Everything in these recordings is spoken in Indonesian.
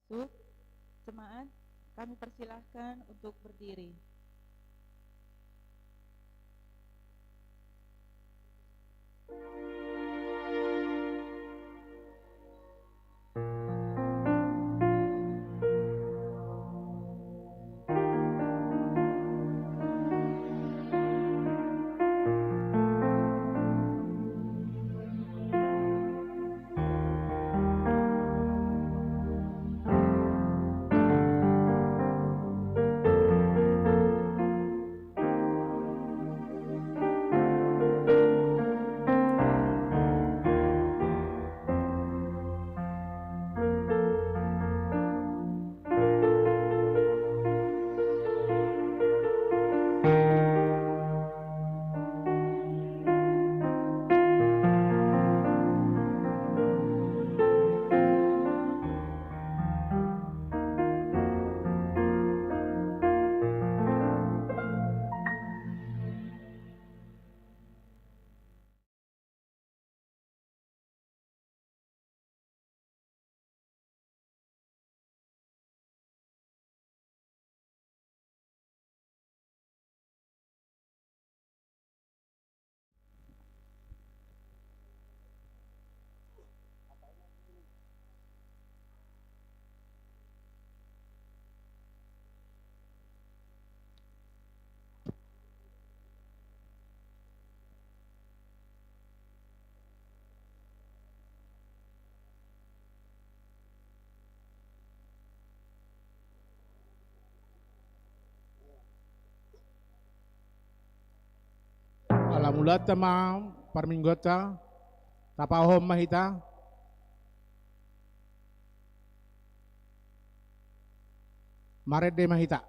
Sub, jemaat, kami persilahkan untuk berdiri. Alamulata ma parminggota tapahom mahita marede mahita.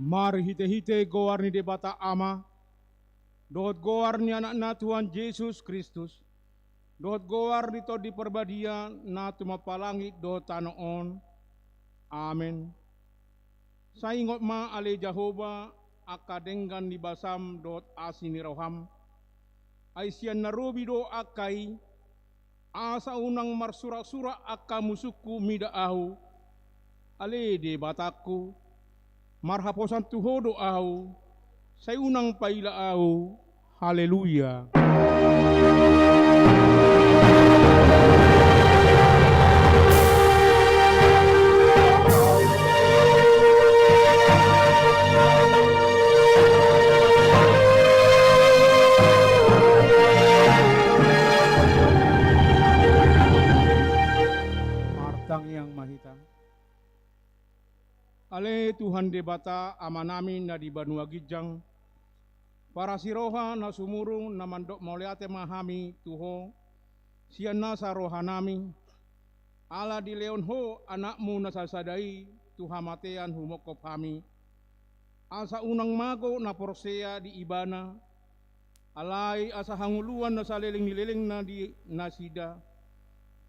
Mari hite-hite goar ni debata ama, dohot goar ni anak na Tuhan Yesus Kristus, dohot goar ni to di perbadia na tumapalangi dohot tanoon. Amen. Saingot ma ale Jehova akadenggan di basam dohot asi ni roham, ay siyan narobi do akay, asa unang marsura-sura akka musuku midaahu, ale de bataku, marhaposan tuhodo ahu, say unang pailaahu, haleluya. Yang mahita. Ale Tuhan debata ama namin na di Banua Gijang, para siroha na sumurong na mandok mauliate mahami tuho, siya na sa roha nami, ala di leon ho anakmu na sasadai, tuhamatean humokop hami, asa unang mago na porseya di ibana, alay asa hanguluan na saliling-nililing na di nasida,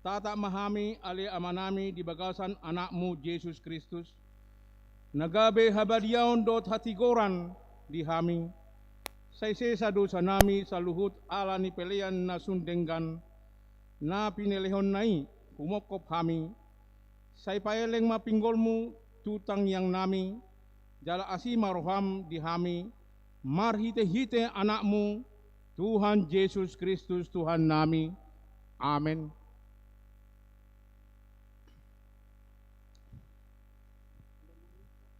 tata mahami ali amanami di bagasan anakmu Yesus Kristus. Nagabe habadiyaon dot hatigoran di hami. Saysesa dosa nami sa luhut ala ni pelean na sundenggan. Na pinelehon nai humokop hami. Say paeleng mapinggolmu tutang yang nami. Jala asima roham di hami. Marhite-hite anakmu Tuhan Yesus Kristus Tuhan nami. Amen.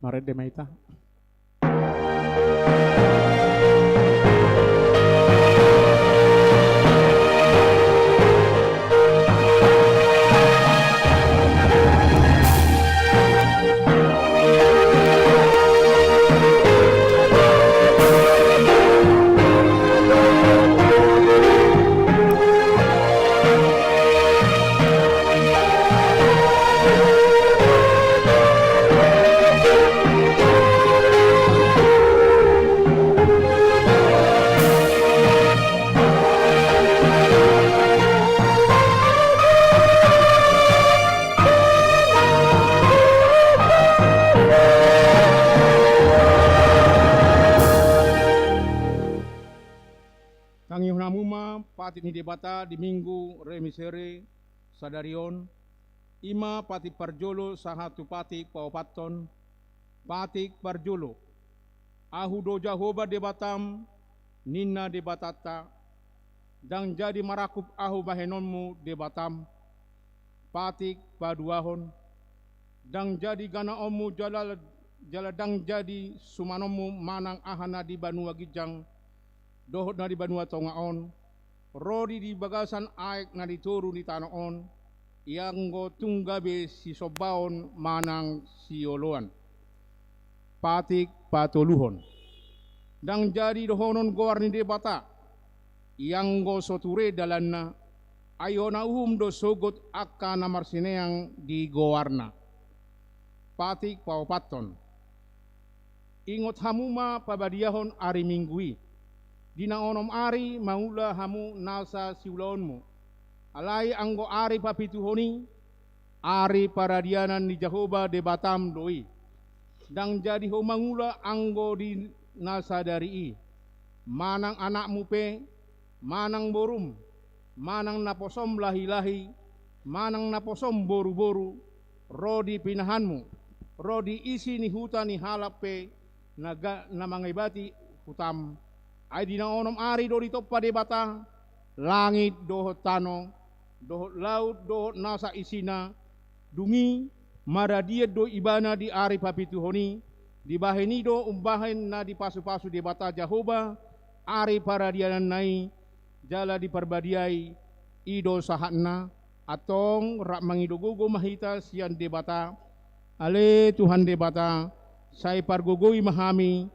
Mari demaita. Patit ni debata di minggu remisere sadarion ima patik parjolo sahatu patik paupaton patik parjolo ahu do Jahoba debatam ninna debatata dan jadi marakup ahu bahenonmu debatam patik paduahon dan jadi gana omu jaladang jadi sumanomu manang ahana di Banua Gijang dohot na di Banua Tongaon rodi di bagasan aek na dituru di tanoon yang go tunggabe si sobaon manang si oloan patik patoluhon dang jadi dohonon goar ni debata yang go soture dalanna ayona do sogot akka namar sineang di goarna patik paupaton ingot hamuma pabadiahon ari minggui dina onom ari maula hamu nasa siulaonmu alai anggo ari papituhoni ari paradianan di Jahoba de Batam doi dang jadi ho mangula anggo di nasa dari i manang anakmu pe manang borum manang naposom lahi-lahi manang naposom boru-boru rodi pinahanmu rodi isi ni huta ni halap pe na mangibati hutam ay di na onom ari do dito pa debata langit dohot tano dohot laut dohot nasa isina dungi maradiet do ibana di ari papituhoni di baheni do umbahen na di pasu-pasu debata Jahoba ari paradianan nai jala di perbadiai ido sahatna atong rak mangidogogo mahita sian debata ale Tuhan debata say pargogoi mahami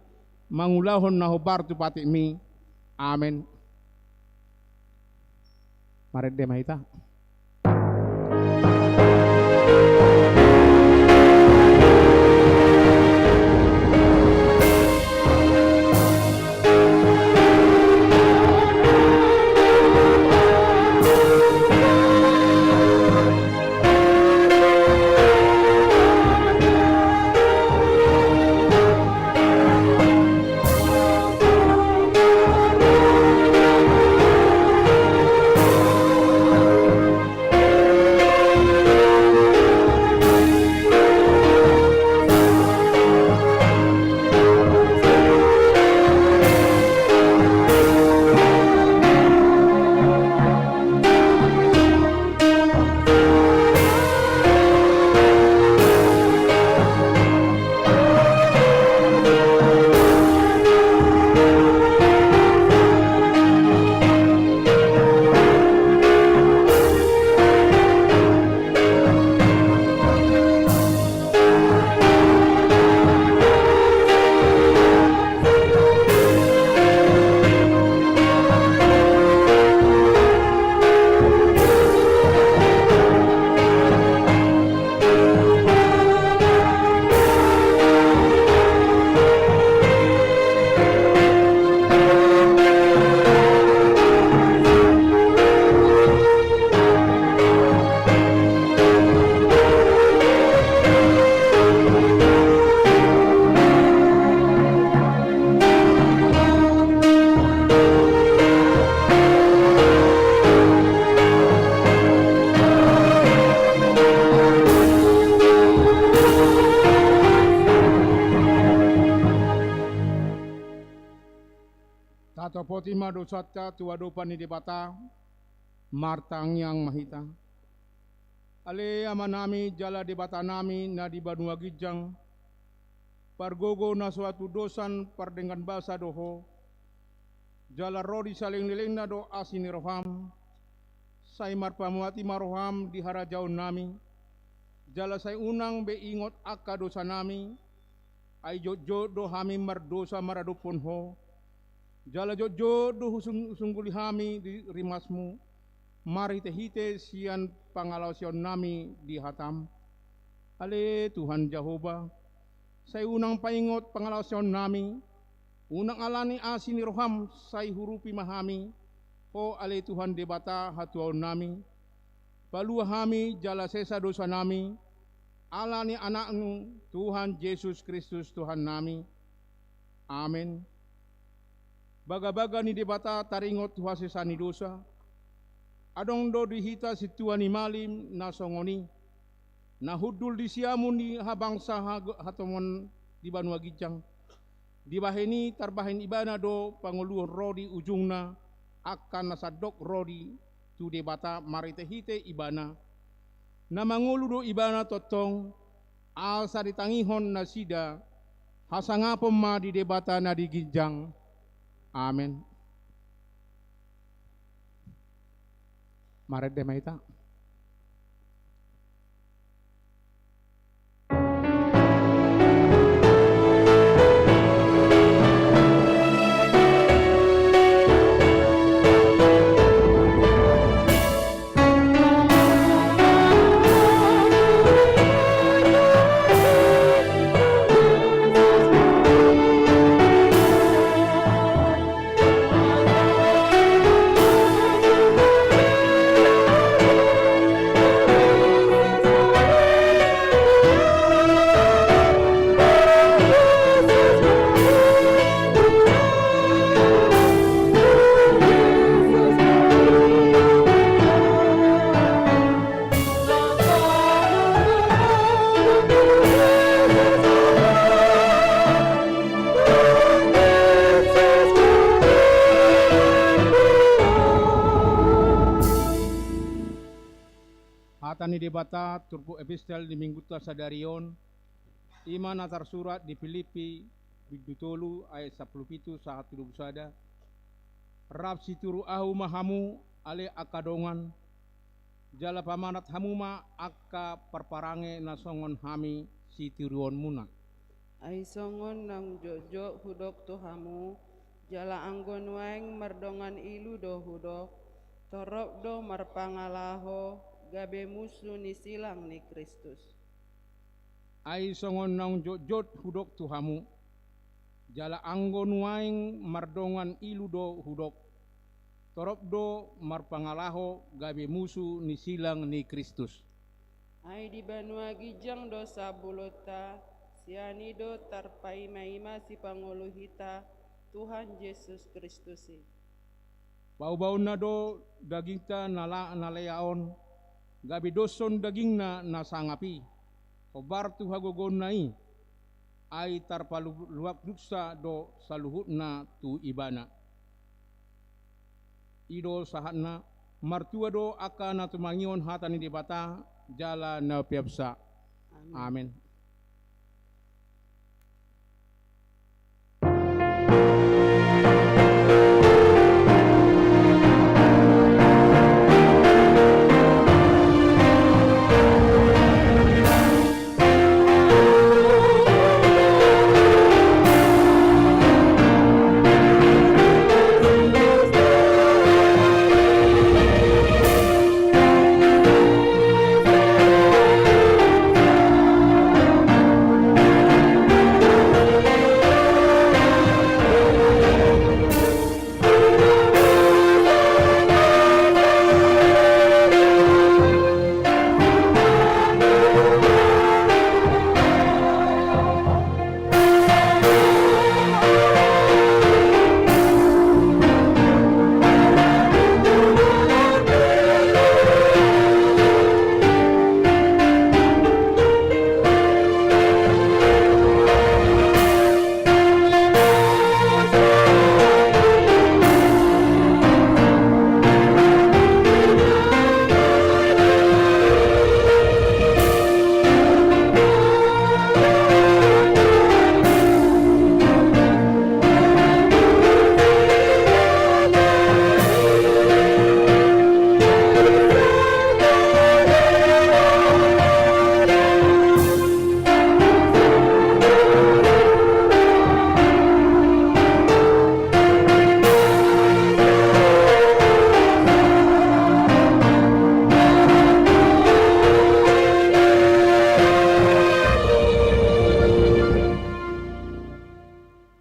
mangulahon na hobar tu patik mi. Amen. Mari demaita. Tato potima dosatta tua dopan ni debata martang yang mahita. Ale amanami jala debata nami na di Banua Gijang. Pargogo na suatu dosan pardengan basa doho. Jala rodi saling lilingna do asini roham. Sai marpamuati maroham di harajaun nami. Jala sai unang be ingot akka dosa nami. Ai jojo do hami mardosa maradupun ho. Jala jojo do sungguli hami di rimasmu. Mari tehite sian pangalausion nami di hatam. Ale Tuhan Jehovah. Saya unang paingot pangalausion nami. Unang alani asini roham saya hurupi mahami. Ho ale Tuhan debata hatuaun nami. Balua hami jala sesa dosa nami. Alani anaknu Tuhan Yesus Kristus Tuhan nami. Amin. Baga-baga ni debata taringot huasesani dosa. Adong do dihita si Tuhan imalim na songoni. Na hudul di siamun ni habangsa hatomon di Banua Gijang. Di baheni tarbahen ibana do panguluan rodi ujungna akan nasadok rodi tu debata maritehite ibana. Na mangulu do ibana totong alsa ditangihon na sida hasangapom ma di debata na di Gijang. Amin. Maret demaita. Hatani debata turpu epistel di minggu sadarion. Iman atar surat di Filipi bidutolu ayat 17 sahat hidup sada. Rab situru ahu mahamu ale akadongan. Jala pamanat hamuma akka perparange nasongon hami situruon muna. Ai songon nang jojo hudok tuhamu. Jala anggon waeng mardongan ilu do hudok. Torok do marpangalaho. Gabe musuh ni silang ni Kristus. Ai songon nang jojot hudok tuhamu. Jala anggon waing mardongan ilu do hudok. Torop do marpangalaho gabe musuh ni silang ni Kristus. Ai di Banua Gijang do sabulota. Siani do tarpai maima si panguluhita. Tuhan Yesus Kristus. Bau-bau na do dagingta naleaon. Gabi doson dagingna nasangapi. Kobar tu hagogon nai. Ai tarpalu luak duksa do saluhutna tu ibana. Ido sahatna martua do akana tumangion hatani debata jala na piapsa. Amin.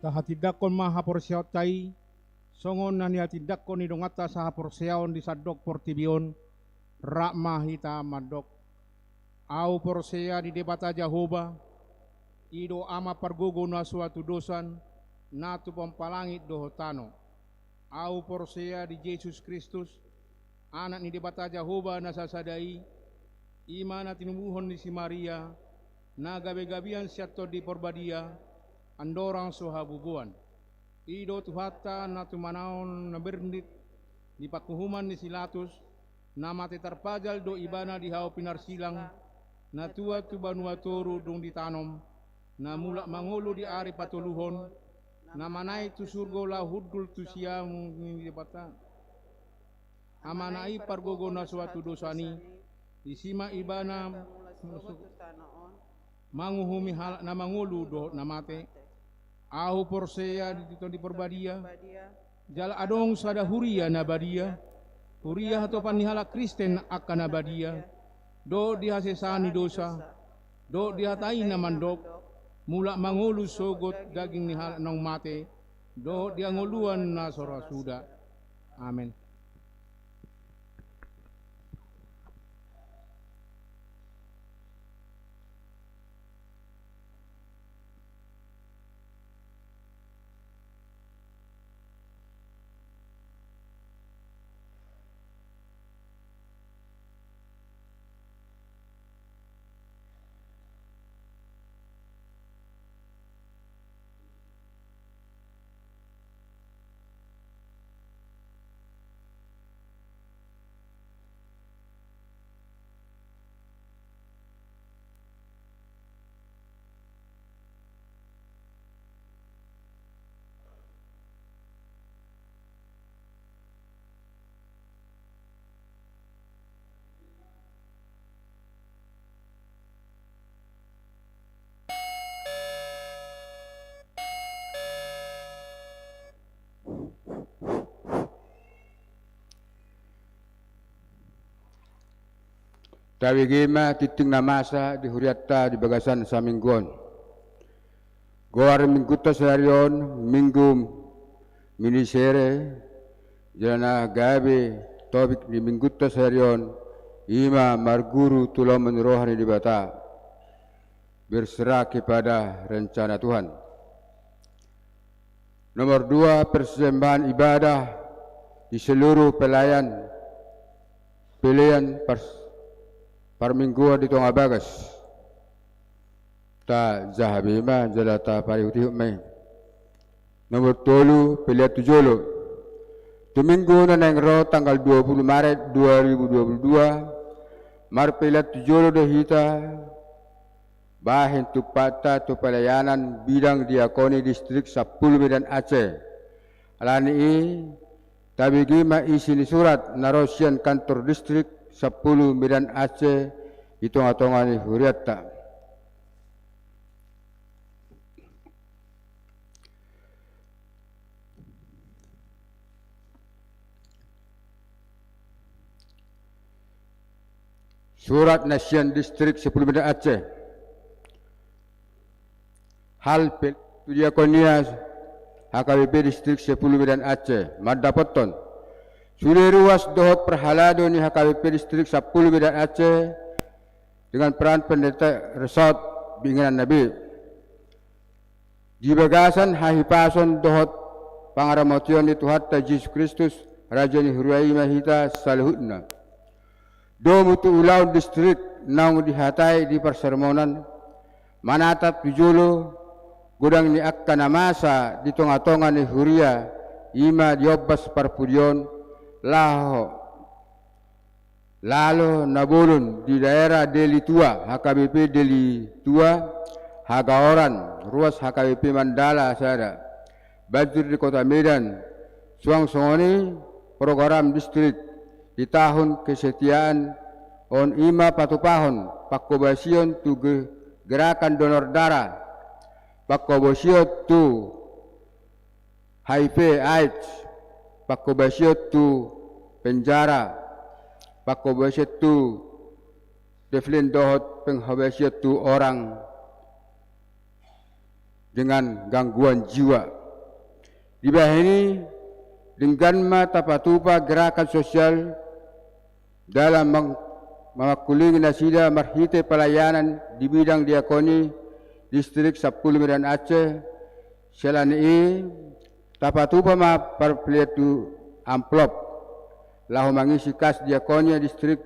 Tahatidakon maha porsiautai, songon na nihatidakon ni dongata sa porsiaon di sadok portibion, rakma hita madok. Au porsea di debata Jehovah, ido ama pargogo na suatu dosan, natu pampalangit dohotano. Au porsea di Yesus Kristus, anak ni debata Jehovah na sasadai, ima na tinumuhon ni si Maria, na gabi-gabian siyato di porbadia, andorang sohabubuan. Ido tuhata na tumanaon na bernit, di pakuhuman ni Silatus, na mati terpajal do ibana di hao pinarsilang, na tua tu banua toru dong ditanom, na mulak mangulu di ari patuluhon, na manai tu surgo la hudul tu siamu ni debata. Amanai pargogo na suatu dosani, isima ibana manguhumi hal na mangulu do na mate. Ahu porsea di perbadia, jala adong sada huria na badia, huria atau panihala Kristen akan na badia, do dihasesani dosa, do dihatai na mandok, mula mangulu sogot daging ni hal nong mate, do dianguluan na sorasuda. Amin. Tawigima titing namasa di huriatta di bagasan sa mingguan. Goar mingguta sarion minggu minisere jana gabe tobik di mingguta sarion ima marguru tulaman rohani di bata berserah kepada rencana Tuhan. Nomor 2, persembahan ibadah di seluruh pilihan parmingguan di tonga bagas ta zahabima jalata pariuti me. Nomor 3, pilihan tujolo Tuminggu na nengro tanggal 20 Maret 2022 mar pilihan tujolo dehita bahin tupata tu pelayanan bidang diakoni distrik 10 Medan Aceh. Alani tabigima isi surat narosian kantor distrik 10 Medan Aceh hitung-hitungan huriatta. Surat Nasian Distrik 10 Medan Aceh. Hal Diakonia HKBP Distrik 10 Medan Aceh. Madapoton. Sudah ruas dohot perhalado ni HKBP Distrik 10 Medan Aceh dengan peran pendeta resort binganan Nabi. Di bagasan hahipason dohot pangaramotion di Tuhan Yesus Kristus Raja ni Hurai Mahita Salihutna. Mutu ulau distrik naung dihatai di persermonan manatat tujulo gudang ni akka namasa di tonga-tonga ni huria ima diobas parpudion laho lalu nabulun di daerah Deli Tua HKBP Deli Tua Hagaoran ruas HKBP Mandala sada Banjir di Kota Medan Suang Songoni program distrik di tahun kesetiaan on ima patupahon pakobasion tu gerakan donor darah pakobasio tu HIV AIDS pakobasio tu penjara pakobasio tu deflin dohot penghabasio tu orang dengan gangguan jiwa. Di bawah ini dengan tapatupa gerakan sosial dalam memakulingi nasida marhite pelayanan di bidang diakoni distrik 10 Medan Aceh. Selain ini tapatupa perpelietu amplop lahu mengisi kas diakonia distrik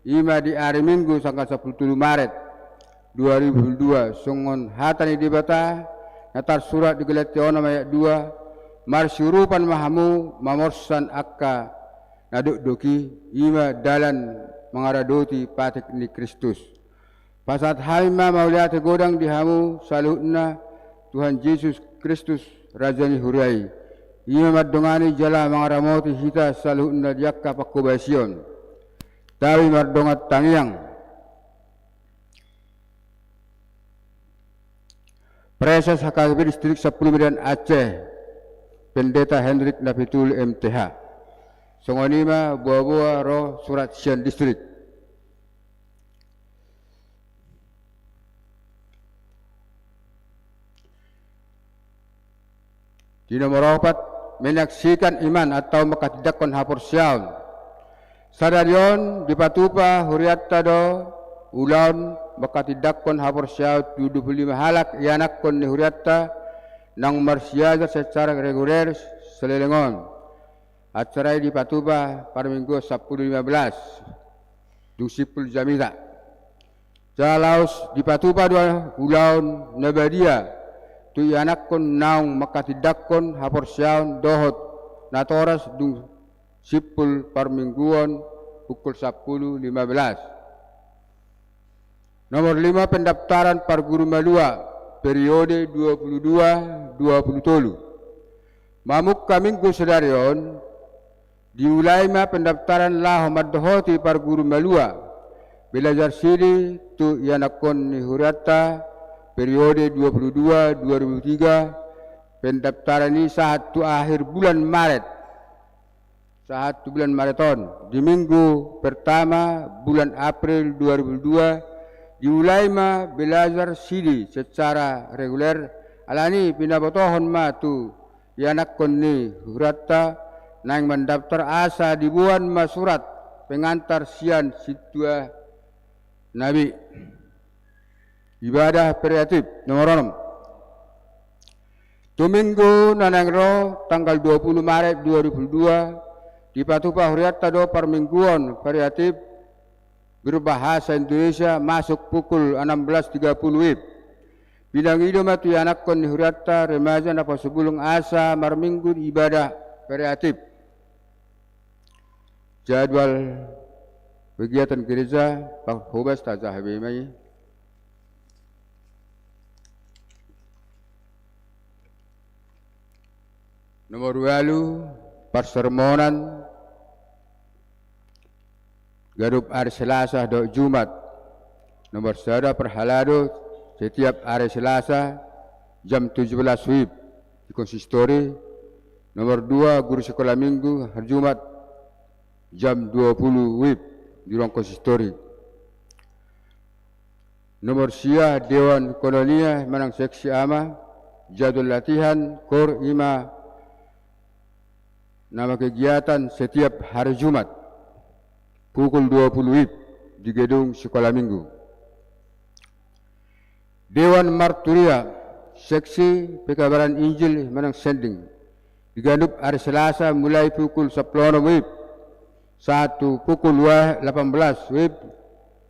5 di hari Minggu tanggal 10 Maret 2002 songon hatani dibata natar surat di Galatia ayat 2 marsyurupan mahamu mamorsan akka naduk doki ima dalan mengaradoti patik ni Kristus. Pasat halma mauliat godang dihamu salutna Tuhan Yesus Kristus Rajani Hurai. Ima mardongani jala mengaramoti hita salutna diakka pakubasion. Tawi mardongat tangiang. Presas HKBP Distrik 10 Medan Aceh. Pendeta Hendrik Nafitul MTH. Songonima buah-buah roh surat sian distrik. Di nomor 4, menyaksikan iman atau makatidakon hapor siaun. Sadarion dipatupa huriatta do ulan makatidakon hapor siaun 25 halak ianakon ni huriatta nang marsiaga secara reguler selelengon. Acara di Patuba pada minggu 10.15 Dusipul Jamila. Jalaus di Patuba 2 ulaun Nabadia tu anak kon naung makatidakon hapor siaun dohot natoras du sipul parmingguan pukul 10.15. Nomor 5 pendaftaran par guru malua periode 22-23. Mamuk kaminggu sedarion diulai pendaftaran lah madhoti par guru malua belajar sini tu yanakon ni hurata periode 22-2003. Pendaftaran ini saat tu akhir bulan Maret, saat tu bulan Mareton di minggu pertama bulan April 2002 diulai belajar sini secara reguler. Alani pinabotohon tu yanakon ni hurata nang mendaftar asa dibuan surat pengantar sian situa Nabi. Ibadah kreatif nomor 6. Tuminggu nanangro tanggal 20 Maret 2002 di Patupa huriatta do permingguan kreatif berbahasa Indonesia masuk pukul 16.30 WIB. Bilang itu matu anakon ni huriatta remaja napa sebelum asa marminggu ibadah kreatif. Jadwal kegiatan gereja Pak Hobas Tajah Habimai. Nomor 2 persermonan garup hari Selasa do Jumat. Nomor 1 perhalado setiap hari Selasa jam 17 WIB di konsistori. Nomor 2 guru sekolah minggu hari Jumat jam 20 WIB di ruang konsistori. Nomor sia Dewan Kolonia Manang Seksi Ama jadwal latihan Kor Ima nama kegiatan setiap hari Jumat pukul 20 WIB di gedung sekolah minggu. Dewan Marturia Seksi Pekabaran Injil Manang Sending digandup hari Selasa mulai pukul 10 WIB 1 pukul 18 WIB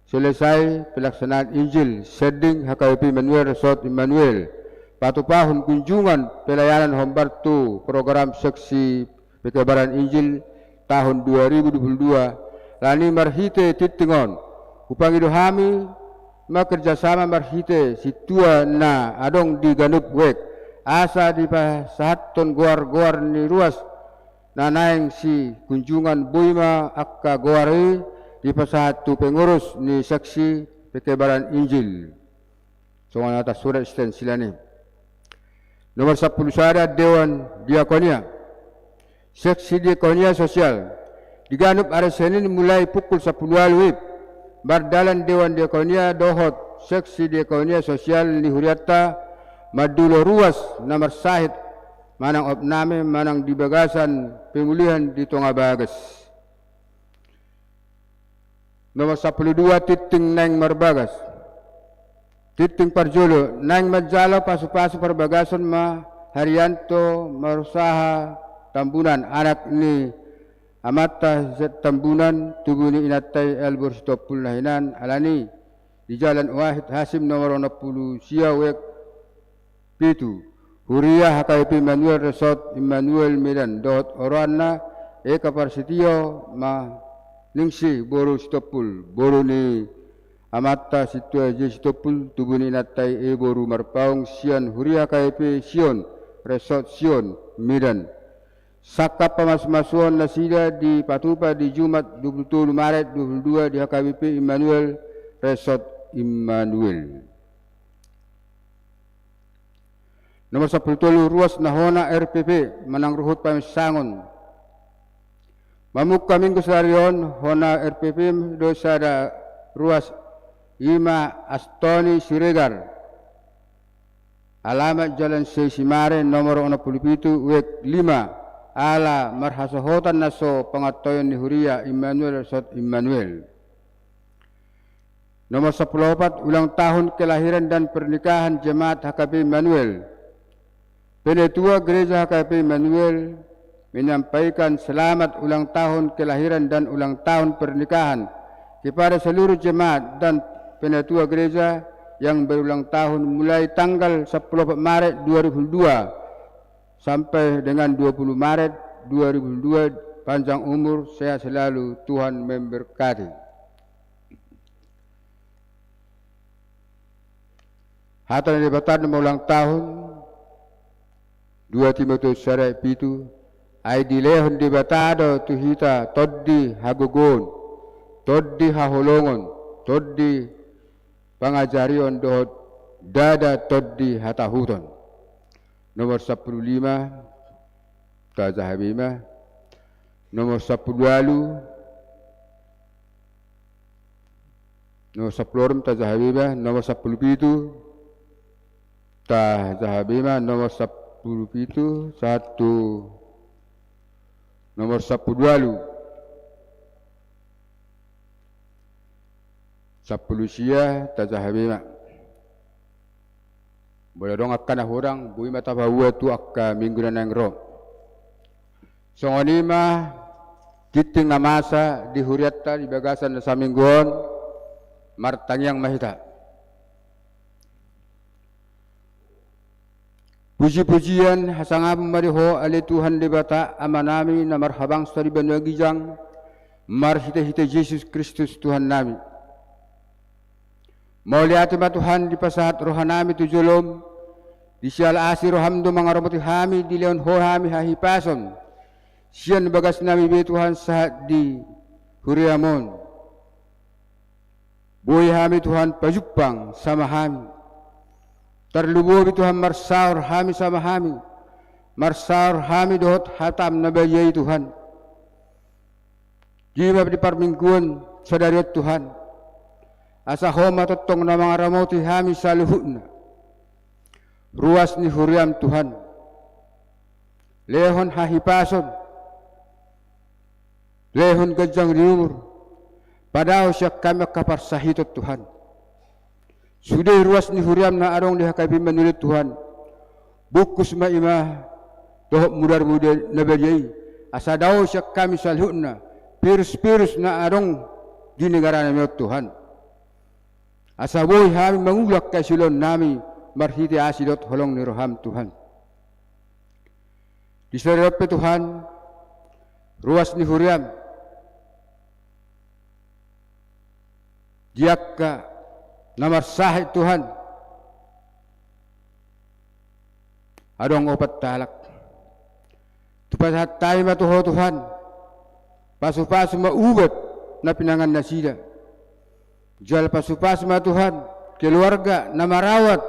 selesai pelaksanaan Injil Sending HKBP Manuel Resort Emmanuel patupahun kunjungan pelayanan Hombartu program Seksi Pekabaran Injil tahun 2022 lani marhite titingon upang idohami makerjasama marhite situa na adong di ganup wek asa di pasahaton goar-goar ni ruas nanaing si kunjungan buima akka goari di pasahatu pengurus ni Seksi Pekabaran Injil songan atas surat stensilani. Nomor 10 sada Dewan Diakonia Seksi Diakonia Sosial diganup hari Senin mulai pukul 10 WIB bardalan Dewan Diakonia dohot Seksi Diakonia Sosial ni huriatta madulo ruas nomor sahid manang opname, manang di bagasan pemulihan di Tonga Bagas. Nomor 12 Titing Neng Marbagas. Titing Parjolo, Neng Majalo pasu-pasu perbagasan ma Haryanto Marusaha Tambunan, anak ni Amata Zet Tambunan, tubuh ni Inatay Elbur Stopul Nahinan, alani di Jalan Wahid Hasim nomor 60 Siawek Pitu. Huria HKP Emmanuel Resort Emmanuel Medan dot Orana Eka Parsitio ma Ningsi Boru Stopul Boru ni Amata Situa Je Stopul tubuh ni Natai Boru Marpaung Sian Huria KP Sion Resort Sion Medan. Sakap pemas-masuan nasida di Patupa di Jumat 27 Maret 22 di HKBP Emmanuel Resort Emmanuel. Nomor 10 ruas Nahona RPP Manang Ruhut Pamisangon. Mamuk Kaminggu Sarion Hona RPP dosada ruas Ima Astoni Siregar. Alamat Jalan Sesimare nomor 67 Wek 5 ala Marhasohotan Naso Pengatoyan ni Huria Emmanuel Resort Emmanuel. Nomor 14 ulang tahun kelahiran dan pernikahan Jemaat HKP Emmanuel. Penetua Gereja HKP Emmanuel menyampaikan selamat ulang tahun kelahiran dan ulang tahun pernikahan kepada seluruh jemaat dan penetua gereja yang berulang tahun mulai tanggal 10 Maret 2002 sampai dengan 20 Maret 2002. Panjang umur, sehat selalu, Tuhan memberkati. Hatan dibatan ulang tahun 2 Timotius Sare Pitu ay dilehon di batado tuhita toddi hagugon toddi haholongon toddi pangajarion dohot dada toddi hatahuton. Nomor 15 Tazahabima. Nomor 10 nomor 10 Tazahabima. Nomor 10 Pitu Tazahabima. Nomor 10 Pitu 1 nomor 10 Sia Tazahabima. Boleh dong akan orang bui mata bawa tu akka minggu dan nangro. Songonima kiting namasa di huriatta di bagasan sa mingguon martangyang mahita. Puji-pujian hasangam mariho ali Tuhan debata amanami na marhabang sari banwagijang marhita-hita Yesus Kristus Tuhan nami. Mauliati Tuhan di pasahat rohanami tujulom di sial asir rohamdo mangaromoti hami di leon ho hami hahipason sian bagas nami be Tuhan sahat di huriamon boy hami Tuhan pajupang sama hami. Terlubuh Tuhan marsaur hami sama hami. Marsaur hami dohot hatam nabayai Tuhan. Jiwa di parmingguan sadariot Tuhan. Asa homa totong na mga ramoti hami sa luhutna. Ruas ni huriam Tuhan. Lehon hahipason. Lehon gajang riumur. Padao siya kami kaparsahitot Tuhan. Sudah ruas ni huriam na arong di HKP menulit Tuhan. Bukus maimah dohok mudar-mudar nabayai. Asa daw siya kami salhutna. Pirus-pirus na arong di negara namin Tuhan. Asa boy kami mangulak kay silon nami marhiti asidot holong ni roham Tuhan. Di sarap Tuhan ruas ni huriam. Diakka namar sahid Tuhan. Adong opat talak. Tupasahat tayo matuho Tuhan. Pasu-pasu maubat na pinangan na sila. Jual pasu-pasu ma Tuhan. Keluarga na marawat.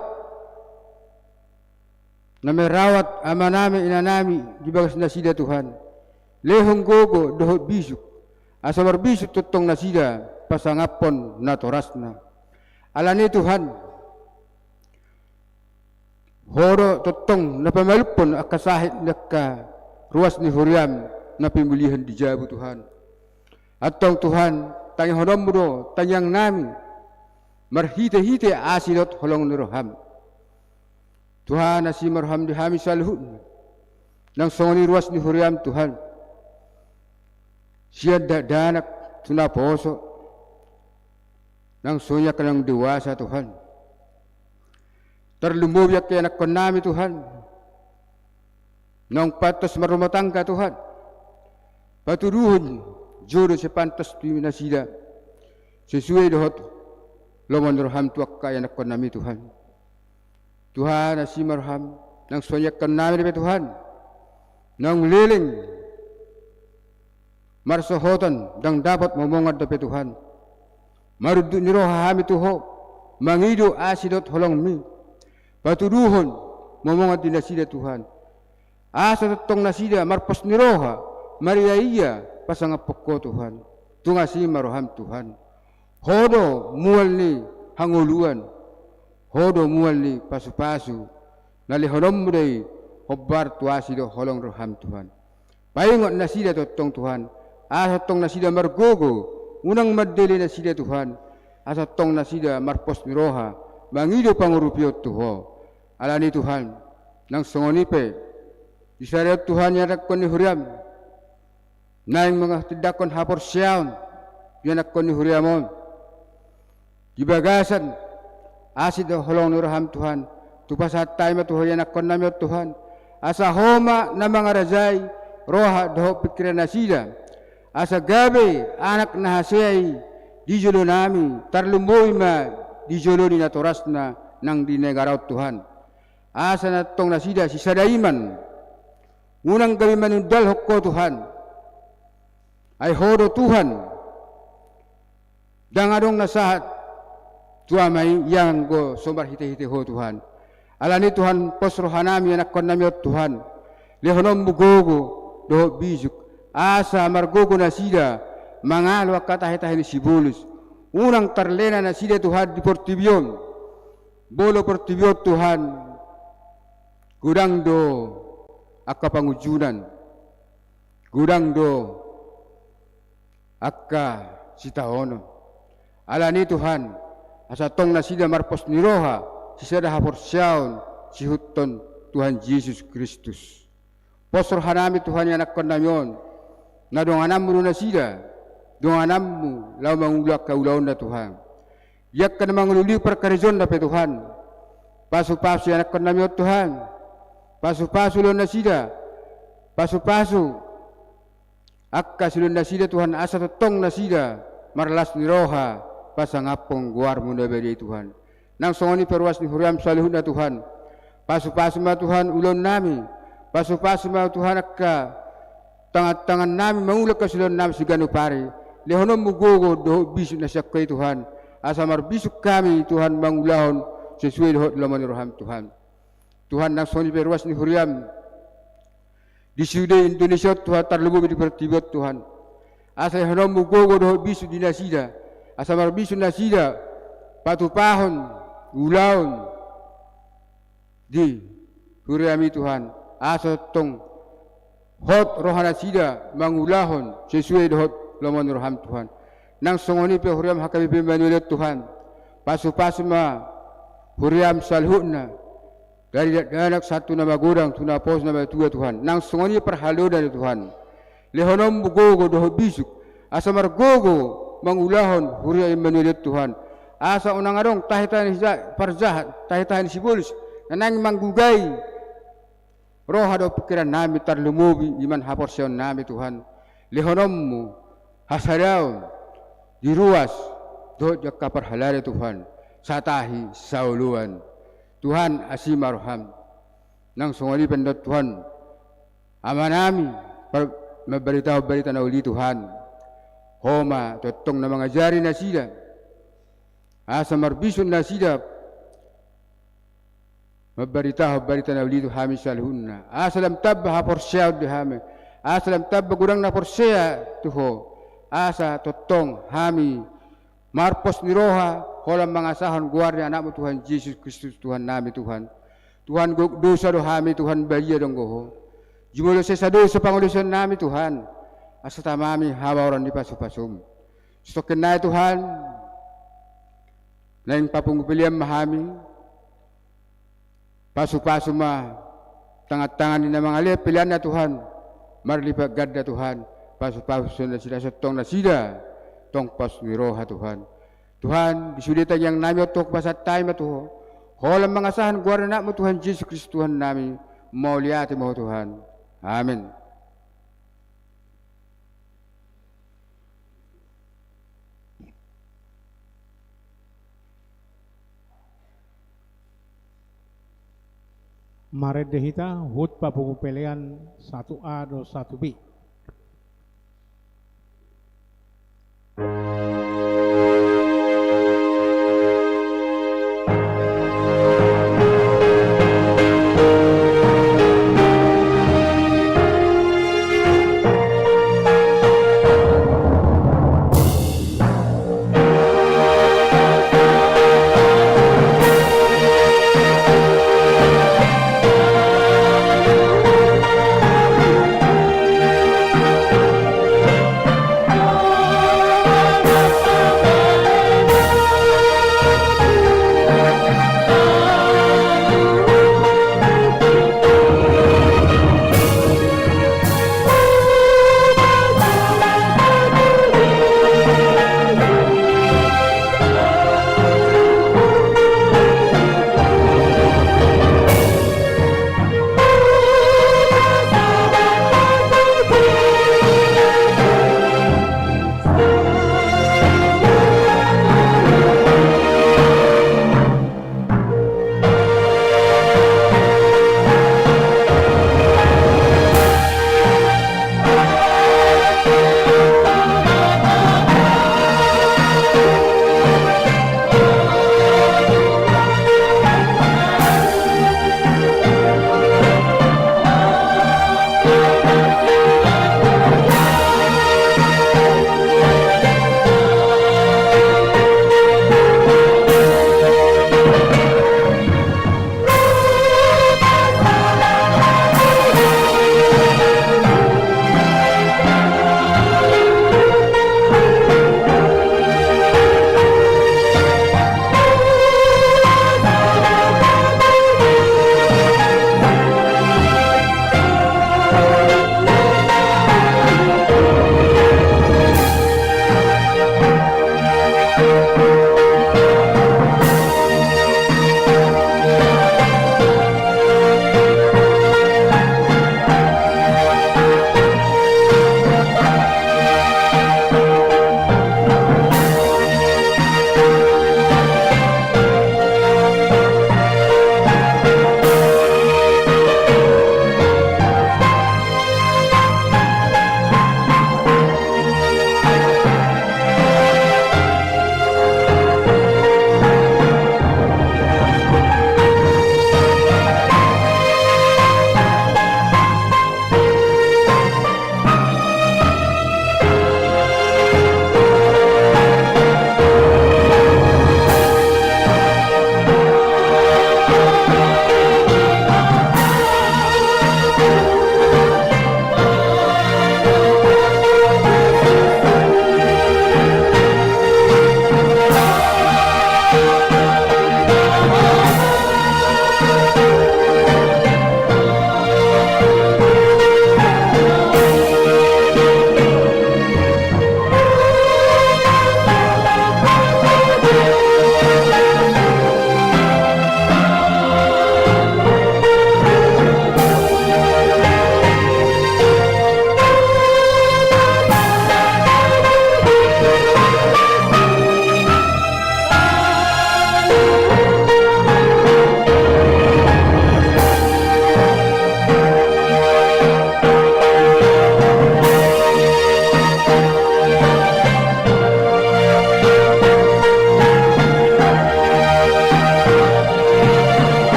Na merawat ama nami ina nami di bagas na sila Tuhan. Lehong gogo dohot bisuk. Asa marbisuk tutong na sila pasangapon na torasna. Alani Tuhan, Horo totong na pamalupon akasahit naka ruas ni Huriam na pimulihan di jabu Tuhan. Atong Tuhan, tayang honomro, tayang nami, marhite-hite asilot holong niroham. Tuhan asi marham di hami salhun, nang songoni ruas ni Huriam Tuhan. Siya danak tunaposo, nang sonya ka ng dewasa Tuhan. Terlumubyak kaya anak nami Tuhan, nang patos marumatang ka Tuhan. Paturuhon, juro sa pantas tuwi na sila. Sesuai dohot, lomon roham tuak kaya anak nami Tuhan. Tuhan asi marham, nang sonyak ka nami Tuhan. Nang liling, marsohotan, dang dapat momongad dapat Tuhan. Marudut niroha hami tuho, mangido asidot holong mi. Paturuhon, momongad din na sila Tuhan. Asa tatong na sila, marpos niroha, mariaya, pasangapok ko Tuhan. Tungasi maroham Tuhan. Hodo mual ni hanguluan. Hodo mual ni pasu-pasu. Nalihonom mo day hobbar tuasi do holong roham Tuhan. Paingot na sila totong Tuhan. Asa tong na sila margogo. Unang madili na sila Tuhan. Asa tong na sila marpos niroha. Mangido pangurupiyot Tuho. Alani Tuhan. Nang songonipe. Isarayot Tuhan yanak ko ni Huriam. Naing mga tidakon hapor siyaon, yanak ko ni Huriamon. Gibagasan, asid o holong nuraham Tuhan, tupasat tayo matuho yanak ko namin Tuhan. Asa homa na mga razay, roha doho pikiran na sila. Asa gabi, anak na hasay, di julo nami, tarlumboy ma, di julo ni naturas na nang dinegaraw Tuhan. Asa na tong na sila, si Sadaiman, unang gabi manundal hokko Tuhan. Ay hodo Tuhan, dangadong nasahat, tuamay yang go sombar hite-hite ho Tuhan. Alani Tuhan posrohanami anak kon nami Tuhan. Lehonom mugogo doho bisuk. Asa margogo na sida mangalo katahitahin ni Sibulus. Unang tarlena na sida Tuhan di Portibion. Bolo Portibion Tuhan. Gudang do akapangujunan. Gudang do akka sitahono. Alani Tuhan, asa tong na sida marpos niroha, sisada hapor siyaon, si huton Tuhan Yesus Kristus. Posor hanami Tuhan yang anak konamyon, na donganam mo na sida, donganam mo, lau mangulak ka ulaon na Tuhan. Yak ka na mangululi perkarizon na pe Tuhan. Pasu-pasu yang anak konamyon Tuhan, pasu-pasu lo na sida, pasu-pasu, akka sulun na sida Tuhan, asa totong na sida, marlas ni roha, pasangapong guar mo na beri Tuhan. Nang songoni perwas ni Huriam salihun na Tuhan, pasu-pasu ma Tuhan ulon nami, pasu-pasu ma Tuhan akka, tangan-tangan nami, mangulak ka sulun nami sigano pare, lehonom mugogo doho bisuk na siya kay Tuhan, asa marbisuk kami Tuhan mangulahon, sesuai doho laman roham Tuhan. Tuhan nang songoni perwas ni Huriam, di sude Indonesia Tuhan terlebih di pertibot Tuhan. Asa hanom mugogo doho bisu di nasida. Asa marbisu nasida patupahon ulaon di Huriami Tuhan. Asa tong hot rohana sida mangulahon sesuai doho laman roham Tuhan. Nang songoni pe Huriam hakabi pembanulet Tuhan. Pasu-pasu ma Huriam salhuna. Dari anak satu nama godang, tu nama pos nama tua Tuhan. Nang songoni perhalo dari Tuhan. Lehonom bugogo doho bisuk. Asa margogo mangulahon huria menulit Tuhan. Asa unang adong tahitan parjahat, tahitan Sibulus. Nanang manggugay. Roha do pikiran nami tarlumubi iman hapor siyon nami Tuhan. Lehonom mu hasaraw diruas doho jakka perhalare Tuhan. Satahi sauluan. Tuhan asi marham. Nang sungali pendot Tuhan. Amanami maberita-berita na uli Tuhan. Homa totong na mga jari na sila. Asa marbison na sila. Maberita-berita na uli Tuhan salhunna. Asa lam tabba hapor siya di hami. Asa lam tabba gurang na por siya tuho. Asa totong hami marpos ni roha. Holam mga sahon guardia anak mo Tuhan Yesus Kristus Tuhan nami Tuhan. Tuhan dosa dohami Tuhan bayi dong goho. Jumulo sa dosa pangulusan nami Tuhan. Asa tamami hawa orang di pasu-pasum. Stokin na Tuhan. Naing papungupiliam mahami. Pasu-pasu ma. Tangat-tangan ni na mga alip pilihan na Tuhan. Marlipat gada Tuhan. Pasu-pasu na sila sa tong na sida. Tong paswiroha Tuhan. Tuhan, disulitan yang nami otok pasat tayo matuho. Holang mga sahan guarana mo Tuhan Jesus Kristo Tuhan nami. Mauliati mo Tuhan. Amin. Mare dehita hut papungupelean 1A do 1B.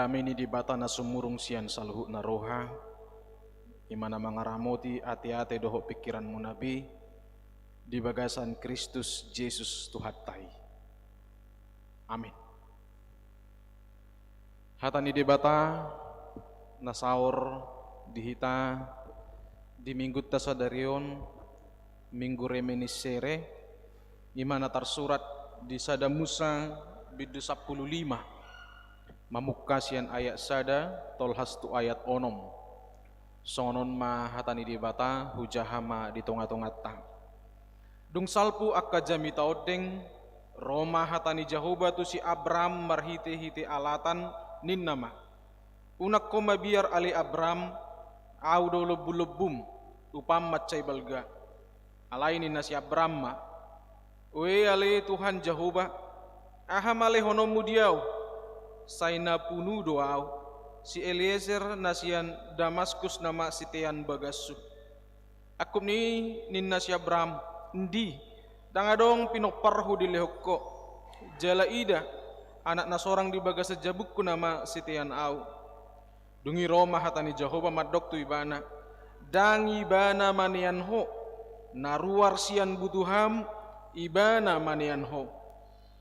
kami ni di bata na sumurung sian salhu na roha, imana mangaramoti ati-ati doho pikiran mo nabi, di bagasan Kristus Yesus Tuhatay. Amin. Hata ni di bata na saur dihita di minggu tasadarion minggu reminiscere, imana tersurat di sada Musa bidu 15 mamukasian ayat sada tolhas tu ayat onom sonon ma hatani di bata hujahama di tonga-tonga tang dung salpu akka jami taodeng Roma hatani Jahoba tu si Abram marhite-hite alatan nin nama unak koma biar ali Abram audo lebu-lebum upam macai balga alaini nasi Abram ma we ale Tuhan Jahoba ahamale honomu diau saina punu doau si Eliezer nasian Damaskus nama sitean bagasu akum ni ninna si Abram ndi dangadong pinoparhu di lehokko jala ida anak na sorang di bagas jabukku nama sitean au dungi Roma hatani Jahoba madok tu ibana dang ibana manian ho naruar sian butuham ibana manian ho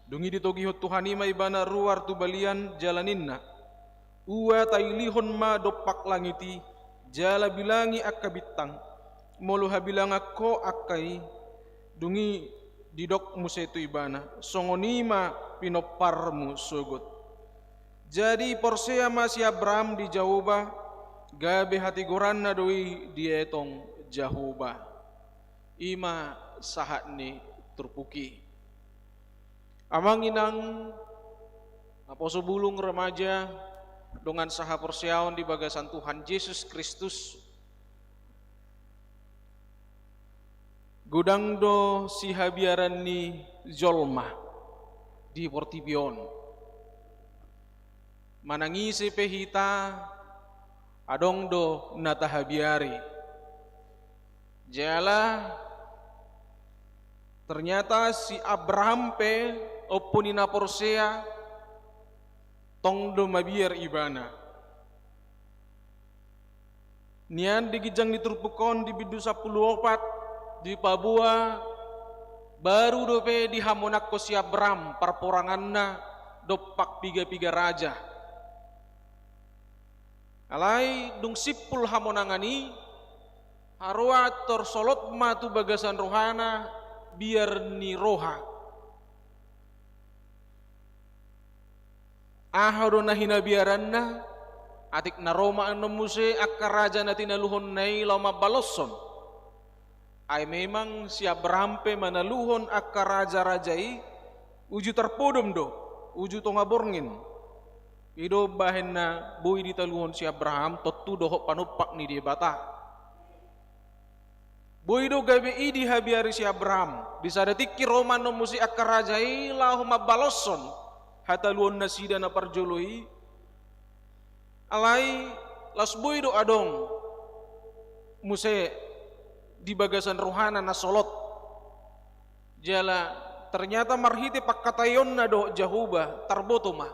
dungi ditogihot Tuhanima ibana ruar tu balian jalaninna uwa tailihon ma dopak langiti jala bilangi akka bitang moluha bilang ako akai dungi didok musetu ibana songonima pinoparmu sugut jadi porsea masih Abram di Jahoba gabe hati goranna doi dietong Jahoba ima sahatni turpuki amang inang aposo bulung remaja dengan saha persiaon di bagasan Tuhan Yesus Kristus gudang do si habiaran ni jolma di Portipion manangisi pehita adong do nata habiari jala ternyata si Abraham pe opunina porsea tong do mabiar ibana nian digijang diturpukon di bidu 14 di Papua baru do pe dihamonak ko si Abraham parporanganna dopak piga-piga raja alai dung sipul hamonangani harua torsolot matu bagasan rohana biar ni roha ahado na hinabiaranna atik na Roma ano muse akka raja na tinaluhon nay lama balosson ay memang si Abraham pe manaluhon akka raja-rajai uju terpodom do uju tongaborngin ido bahen na boy ditaluhon si Abraham totu doho panupak ni di bata boido gabe idi habiari si Abraham bisa detikki Roma no musi akka rajai lahu mabalosson hataluon nasida na parjoloi alai las boido adong muse di bagasan rohana na solot jala ternyata marhite pakkatayon na do Jahoba tarbotoma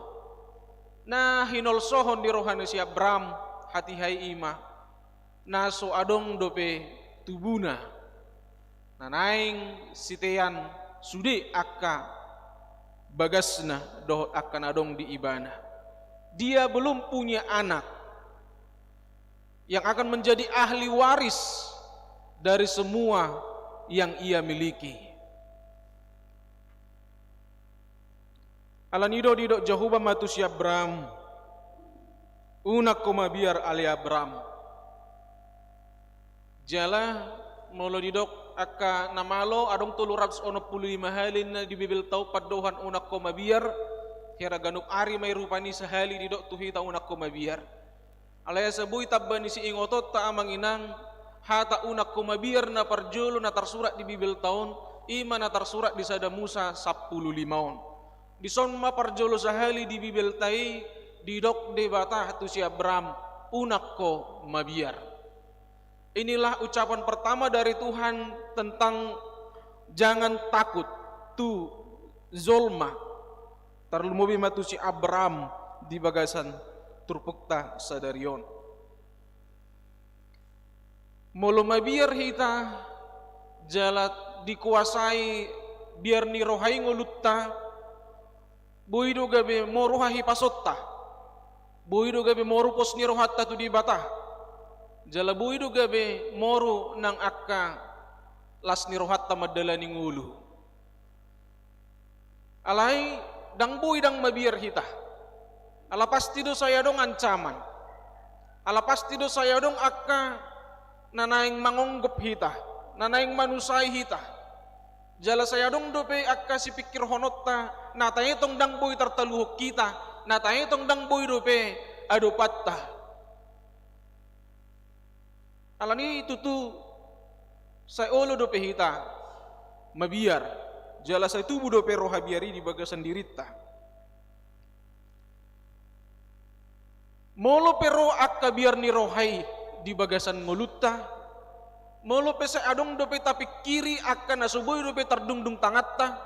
na hinol sohon di rohana si Abraham hati hai ima naso adong dope tubuna nanaing sitean sude akka bagasna doh akan adong di ibana dia belum punya anak yang akan menjadi ahli waris dari semua yang ia miliki alanido didok Jahoba matu si Abram unak koma biar ali Abram jala molo didok akka namalo adong 765 halin na di Bibel tau padohan unak ko mabiar kira ganuk ari may rupani sa hali didok tuhita unak ko mabiar alaya sabuy tabban ni si ingotot ta amang inang hata unak ko mabiar na parjolo na tarsurat di Bibel taon ima na tarsurat di sada Musa 15 di son ma parjolo sa hali di Bibel tai didok de bata tu si Abram unak ko mabiar. Inilah ucapan pertama dari Tuhan tentang jangan takut tu zolma terlumobi matu si Abram di bagasan turpukta sadarion. Molo mabiar hita jalat dikuasai biar ni rohai ngolutta boido gabe moruhahi pasotta boido gabe moru pos ni rohatta tu di bata jala boido gabe moru nang akka las ni rohatta madala ni ngulu alai dang boi dang mabiar hita ala pasti do saya dong ancaman ala pasti do saya dong akka nanaing mangonggop hita nanaing manusai hita jala saya dong dope akka si pikir honotta natanya tong dang boy tertaluhuk kita natanya tong dang boy dope adopatta alani tutu saya olo dope hita mabiar jala saya tubuh dope roha biari di bagasan dirita molo pero akka biar ni rohai di bagasan ngolutta molo pe sa adong dope tapi kiri akan nasuboy dope terdungdung tangatta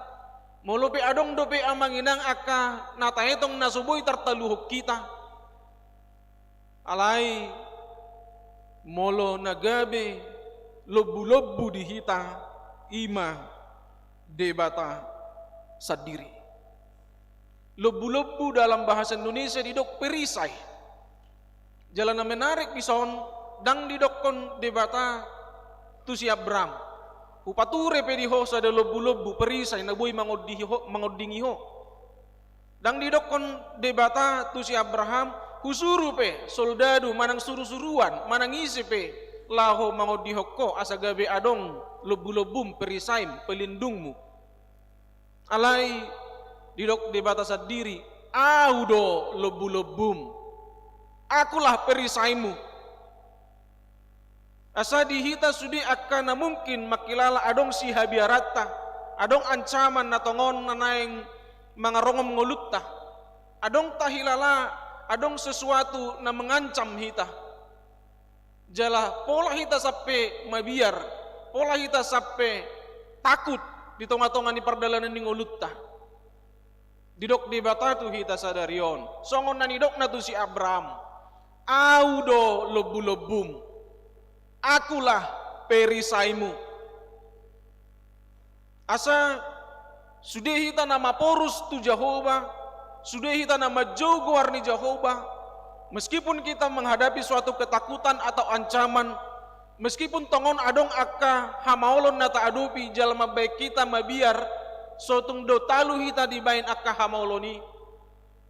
molo pe adong dope amanginang akka nataetong nasuboy tertaluhuk kita alai molo nagabe lobu-lobu di hita ima debata sadiri lobu-lobu dalam bahasa Indonesia didok perisai jalan menarik bison dang didokon debata tu si Abram upature pe diho sada lobu-lobu perisai na boy mangodingi ho dang didokon debata tu si Abraham husuru pe soldadu manang suru-suruan manang isi pe laho mangodihok ko asa gabe adong lobu-lobum perisaim pelindungmu alai didok debata sadiri audo lobu-lobum akulah perisaimu asa dihita sudi akan mungkin makilala adong si habiarata adong ancaman na tongon na naing mga rongom ngolutta adong tahilala adong sesuatu na mengancam hita jala pola hita sape mabiar pola hita sape takut di tonga-tonga ni perdalanan ni ngolutta didok di batatu hita sadarion songon na nidok na tu si Abram audo lobu-lobum akulah perisaimu asa sudah hita nama porus tu Jehovah sudah hita nama jogo warni Jehovah meskipun kita menghadapi suatu ketakutan atau ancaman meskipun tongon adong akka hamaolon nata adopi jalma baik kita mabiar sotung do talu hita dibain akka hamaoloni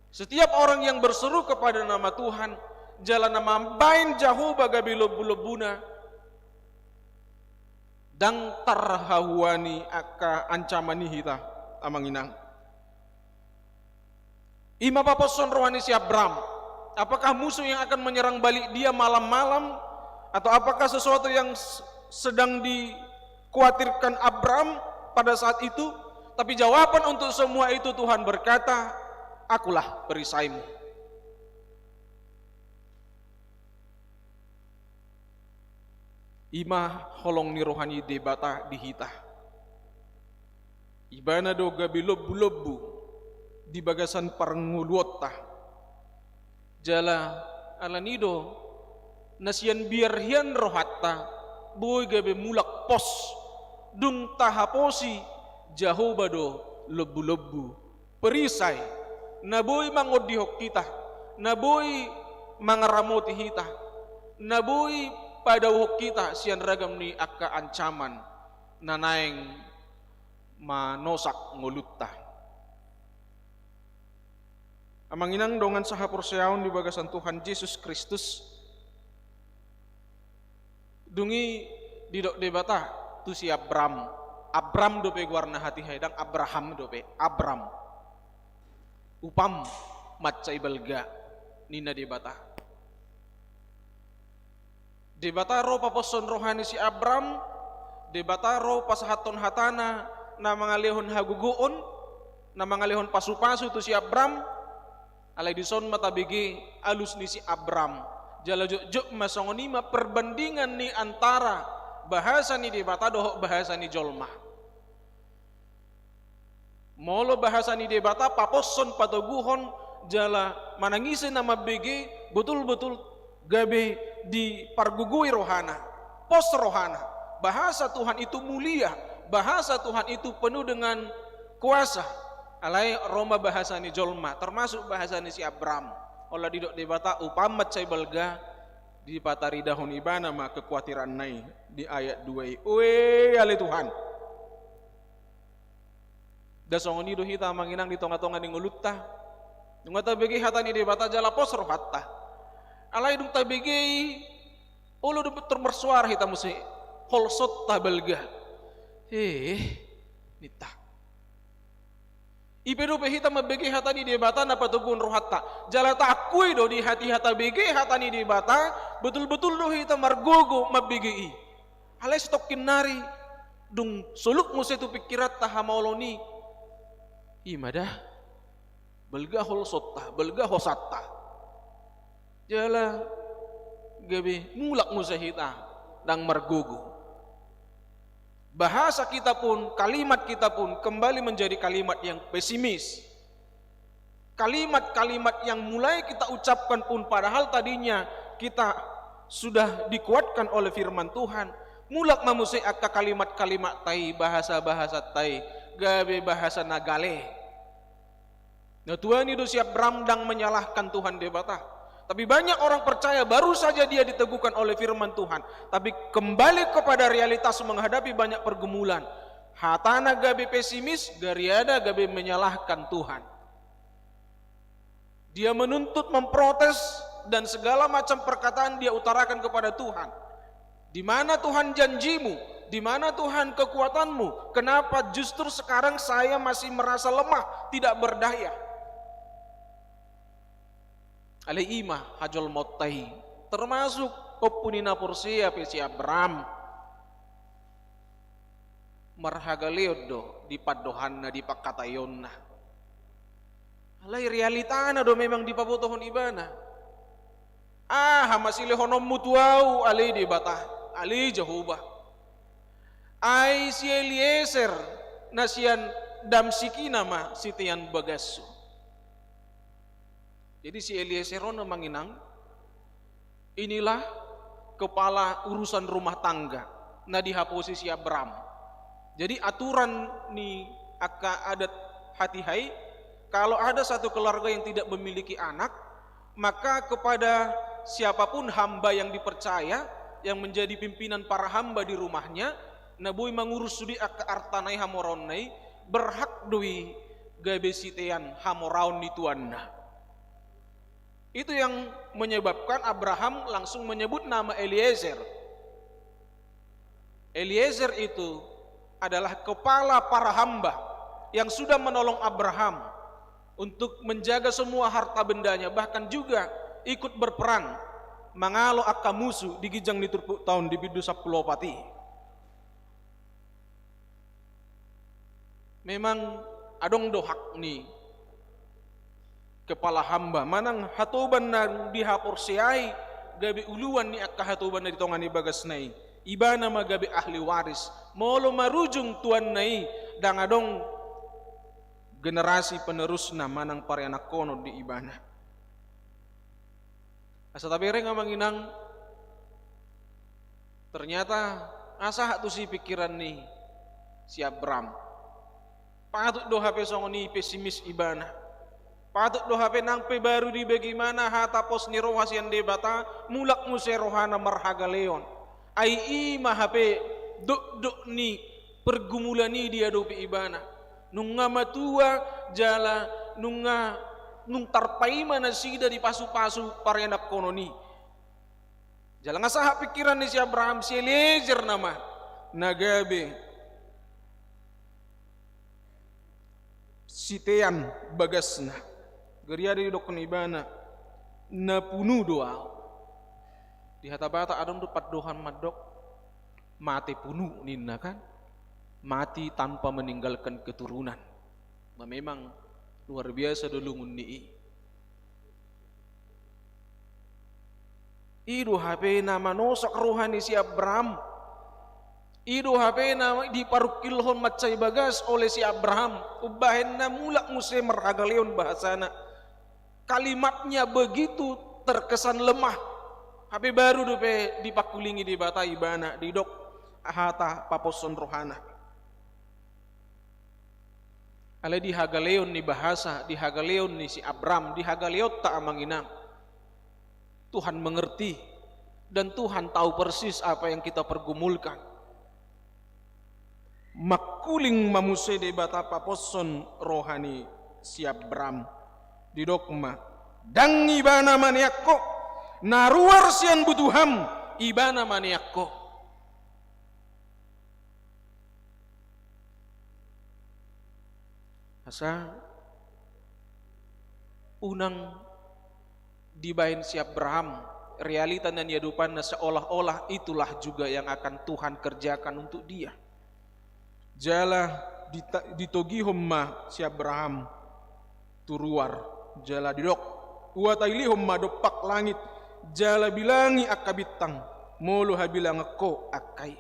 setiap orang yang berseru kepada nama Tuhan jalan nama bain Jehovah gabi lobu-lobuna dang tarhawani akka ancamani hita amanginang ima paposon rohani si Abram apakah musuh yang akan menyerang balik dia malam-malam atau apakah sesuatu yang sedang dikhawatirkan Abram pada saat itu tapi jawaban untuk semua itu Tuhan berkata akulah perisaimu ima holong ni rohani debata dihita ibana do gabi lobu-lobu di bagasan parnguluotta jala alanido nasian biar hian rohatta boy gabe mulak pos dung tahaposi Jehovah do lobu-lobu perisai na boy mangodihok kita na boy mangaramoti hita na boy pada uhok kita sian ragam ni akka ancaman nanaing manosak ngolutta amanginang dongan saha porseaon di bagasan Tuhan Yesus Kristus dungi didok debata tu si Abram dope guarna hati haidang Abraham dope Abram upam matcai balga nina debata debata ro paposon rohani si Abram debata ro pasahaton hatana na mangalihon haguguon na mangalihon pasu-pasu tu si Abram alai dison matabigi alus ni si Abram jala jok masongonima perbandingan ni antara bahasa ni debata dohok bahasa ni jolma molo bahasa ni debata paposon patoguhon jala manangisi nama BG betul-betul gabe di pargugui rohana, pos rohana. Bahasa Tuhan itu mulia, bahasa Tuhan itu penuh dengan kuasa. Alai Roma bahasa ni jolma, termasuk bahasa ni si Abram. Olah didok debata upamat saya belga di patari dahun ibana ma kekhawatiran nai di ayat 2. Ue ale Tuhan. Dasong ni do hita manginang di tonga-tonga ni ngulutta. Ngata begi hatani debata jala pos rohatta. Alai dung tabegi ulu do termersuar hita musi holsot tabelga. Nita. Ipedo pehita mabegi hatani debata napa tupun rohatta. Jala takui do di hati hata begi hatani debata betul-betul do hita margogo mabegi. Alai stokin nari dung suluk musi tu pikirat tahamoloni. Imadah belga holsotta, belga hosatta. Jala gabe mulak musahita dang margogo. Bahasa kita pun, kalimat kita pun kembali menjadi kalimat yang pesimis. Kalimat-kalimat yang mulai kita ucapkan pun padahal tadinya kita sudah dikuatkan oleh firman Tuhan. Mulak mamusik akka kalimat-kalimat tai, bahasa-bahasa tai, gabe bahasa nagale. Nah Tuhan itu siap beramdang menyalahkan Tuhan debata. Tapi banyak orang percaya baru saja dia diteguhkan oleh firman Tuhan. Tapi kembali kepada realitas menghadapi banyak pergumulan. Hatana gabe pesimis, gariada gabe menyalahkan Tuhan. Dia menuntut, memprotes, dan segala macam perkataan dia utarakan kepada Tuhan. Di mana Tuhan janjimu? Di mana Tuhan kekuatanmu? Kenapa justru sekarang saya masih merasa lemah, tidak berdaya? Alaihima hajol motai termasuk opunina porsia pesi Abram marhagaleodo di padohanna di pakatayonna. Alai realitana do memang di pabutohon ibana. Masih lehonom mutuau alai di batah alai Jehovah. Ai si Eliezer nasian damsiki nama sitian bagasu. Jadi si Eliezer manginang, inilah kepala urusan rumah tangga, nah di posisi Abram. Jadi aturan ni akka adat hati hai, kalau ada satu keluarga yang tidak memiliki anak, maka kepada siapapun hamba yang dipercaya, yang menjadi pimpinan para hamba di rumahnya, nabui mengurus sudi akka artanai hamoronai, berhak dui gabe sitean hamoraun ni tuanna. Itu yang menyebabkan Abraham langsung menyebut nama Eliezer. Eliezer itu adalah kepala para hamba yang sudah menolong Abraham untuk menjaga semua harta bendanya, bahkan juga ikut berperang mangalo akka musuh di gijang di turpuk tahun di bidu 10 pati. Memang adong dohak nih kepala hamba manang hatuban na dihapor siai gabi uluan ni akka hatuban na ditongan ni bagas nai ibana magabi ahli waris molo marujung tuan nai dang adong generasi penerus na manang pare anak kono di ibana. Asa tabere nga manginang ternyata asa tu si pikiran ni si Abram patut do hape songo ni pesimis ibana. Patut do hape nang pe baru di bagaimana hata pos ni rohasian debata mulak muse rohana marhaga leon. Ai ima hape duk ni pergumulan ni dia dopi ibana. Nunga matua jala nung tarpaima na sida di pasu-pasu parenak kononi. Jala ngasaha pikiran ni si Abraham si Eliezer nama nagabe sitean bagasna. Geria di dokon ibana na punu doa di hatabata adon dupat dohan madok mati punu ninna kan mati tanpa meninggalkan keturunan. Memang luar biasa dulu ngunni. Idu HP nama nosok rohani si Abraham. Idu HP nama di parukilhon macai bagas oleh si Abraham. Ubahen na mulak muse merhagaleon bahasana. kalimatnya begitu terkesan lemah. Tapi baru dope dipakulingi di bata ibana di dok ahata paposon rohana. Ale di hagaleon ni bahasa, di hagaleon ni si Abram, di hagaleot ta amanginang. Tuhan mengerti dan Tuhan tahu persis apa yang kita pergumulkan. Makuling mamuse de bata paposon rohani si Abram di dokma dang ibana maniakko naruar sian butuham ibana maniakko. Asa unang dibain si Abraham realita dan kehidupan seolah-olah itulah juga yang akan Tuhan kerjakan untuk dia. Jala ditogi homma si Abraham turuar jala didok uataili homma dopak langit jala bilangi akabitang mulu habilang ko akai.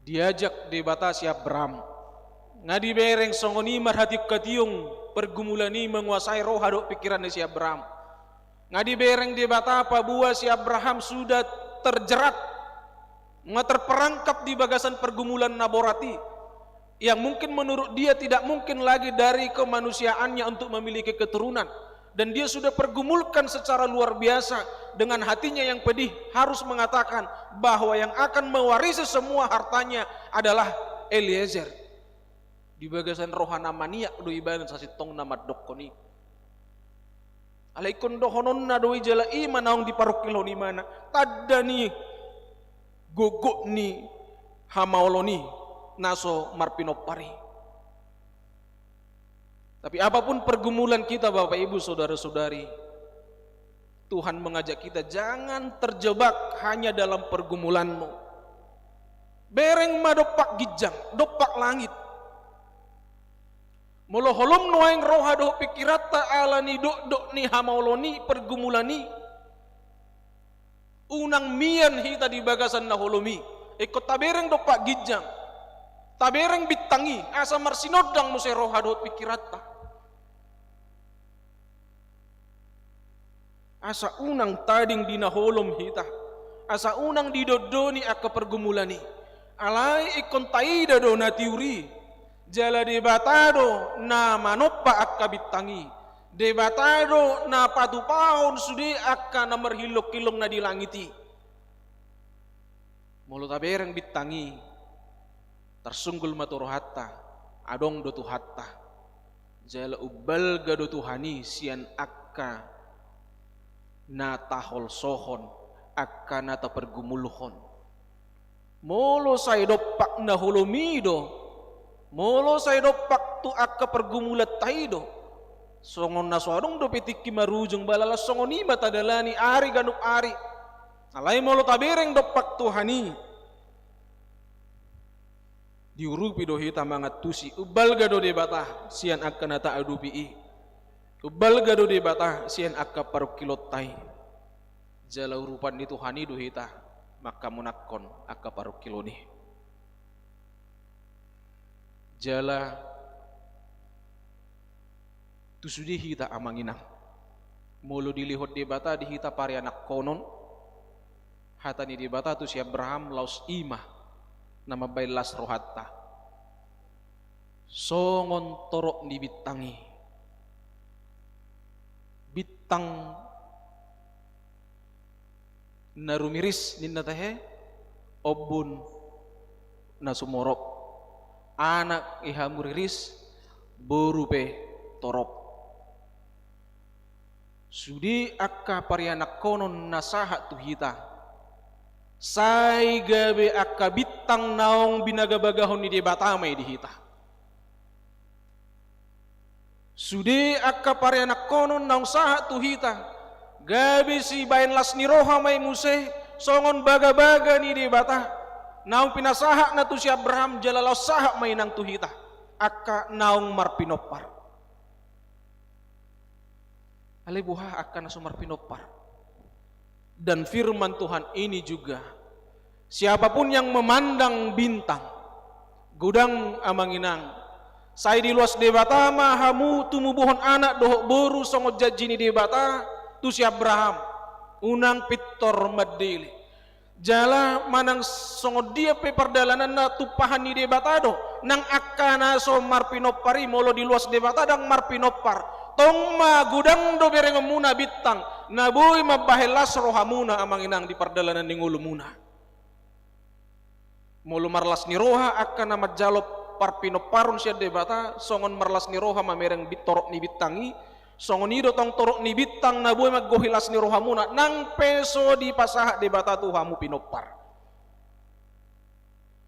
Diajak di batasi Abraham ngadi bereng songoni marhatip katiung pergumulani menguasai roh hadok pikiran si Abraham. Ngadi bereng di bata apa buah si Abraham sudah terjerat terperangkap di bagasan pergumulan naborati yang mungkin menurut dia tidak mungkin lagi dari kemanusiaannya untuk memiliki keturunan, dan dia sudah pergumulkan secara luar biasa dengan hatinya yang pedih harus mengatakan bahwa yang akan mewarisi semua hartanya adalah Eliezer di bagasan rohana mania do ibadah sasitong nama dokoni alaikon dohonon na do jala iman naong di parokilo ni mana tadda ni gogok ni hamaoloni naso marpinopari. Tapi apapun pergumulan kita Bapak Ibu Saudara-saudari, Tuhan mengajak kita jangan terjebak hanya dalam pergumulanmu. Bereng madopak gijang, dopak langit. Molo holom noeng roha do pikirata ala ni dok ni hamaoloni pergumulani. Unang mian hita di bagasan na holomi. Ikut tabereng dopak gijang. Tabereng bitangi asa marsinodang mo se roha do pikirata. Asa unang tading dinaholom hita. Asa unang didodoni aka pergumulani. Alai ikon taida do na tiuri. Jala debatado na manoppa akka bitangi. Debatado na patupahon sudi akka na marhilok-kilong na dilangiti. Mulu tabereng bitangi. Tersunggul maturo hatta. Adong do tuhatta. Jala ubal gado tuhani sian akka na tahol sohon akka na tapergumulhon. Molo say dopak na hulumido. Molo say dopak tu akka pergumulat taido. Songon na suadong do pitiki marujung balala songoni matadalani ari ganuk ari. Alay molo tabereng dopak tuhani. Diurupi do hita mangat tusi ubal gado de batah sian akka na taadupi. Ubal gado de batah sian akka parukilot tai. Jala urupan ni tuhani do hita maka munakon akka parukiloni. Jala tusudi hita amanginang mulu dilihot di bata di hita pari anak konon hata ni di bata tu si Abraham laus imah nama bailas rohatta songon torok ni bitangi bitang narumiris ninna tahe obun nasumorok anak ihamuriris borupe torop sudi akka parianak konon nasaha tu hita sai gabe akka bitang naong binagabagahon ni debatamay di hita sudi akka parianak konon naong saha tu hita gabe si bain las ni roha may muse songon baga-baga ni debata naong pinasaha na tu si Abraham jalalaw saha may nang tuhita akka naong marpinopar alibuha akka na sumarpinopar. Dan firman Tuhan ini juga siapapun yang memandang bintang gudang amanginang Saya di luas debata mahamu tumubuhon anak dohok boru songo jajini debata tu si Abraham unang pitor madili jala manang songo dia pe perdalanan na tupahan ni debata do nang akana so marpinopari molo di luas debata dang marpinopar tong ma gudang do bereng muna bitang naboy mabahelas rohamuna amang inang di perdalanan ni ngulu muna molo marlas ni roha akana majalop parpinoparun siya debata songon marlas ni roha mamereng bitorok ni bitangi songon ido tong torok ni bitang na buhay maggohilas ni roha muna nang peso di pasaha debata tuhamu pinopar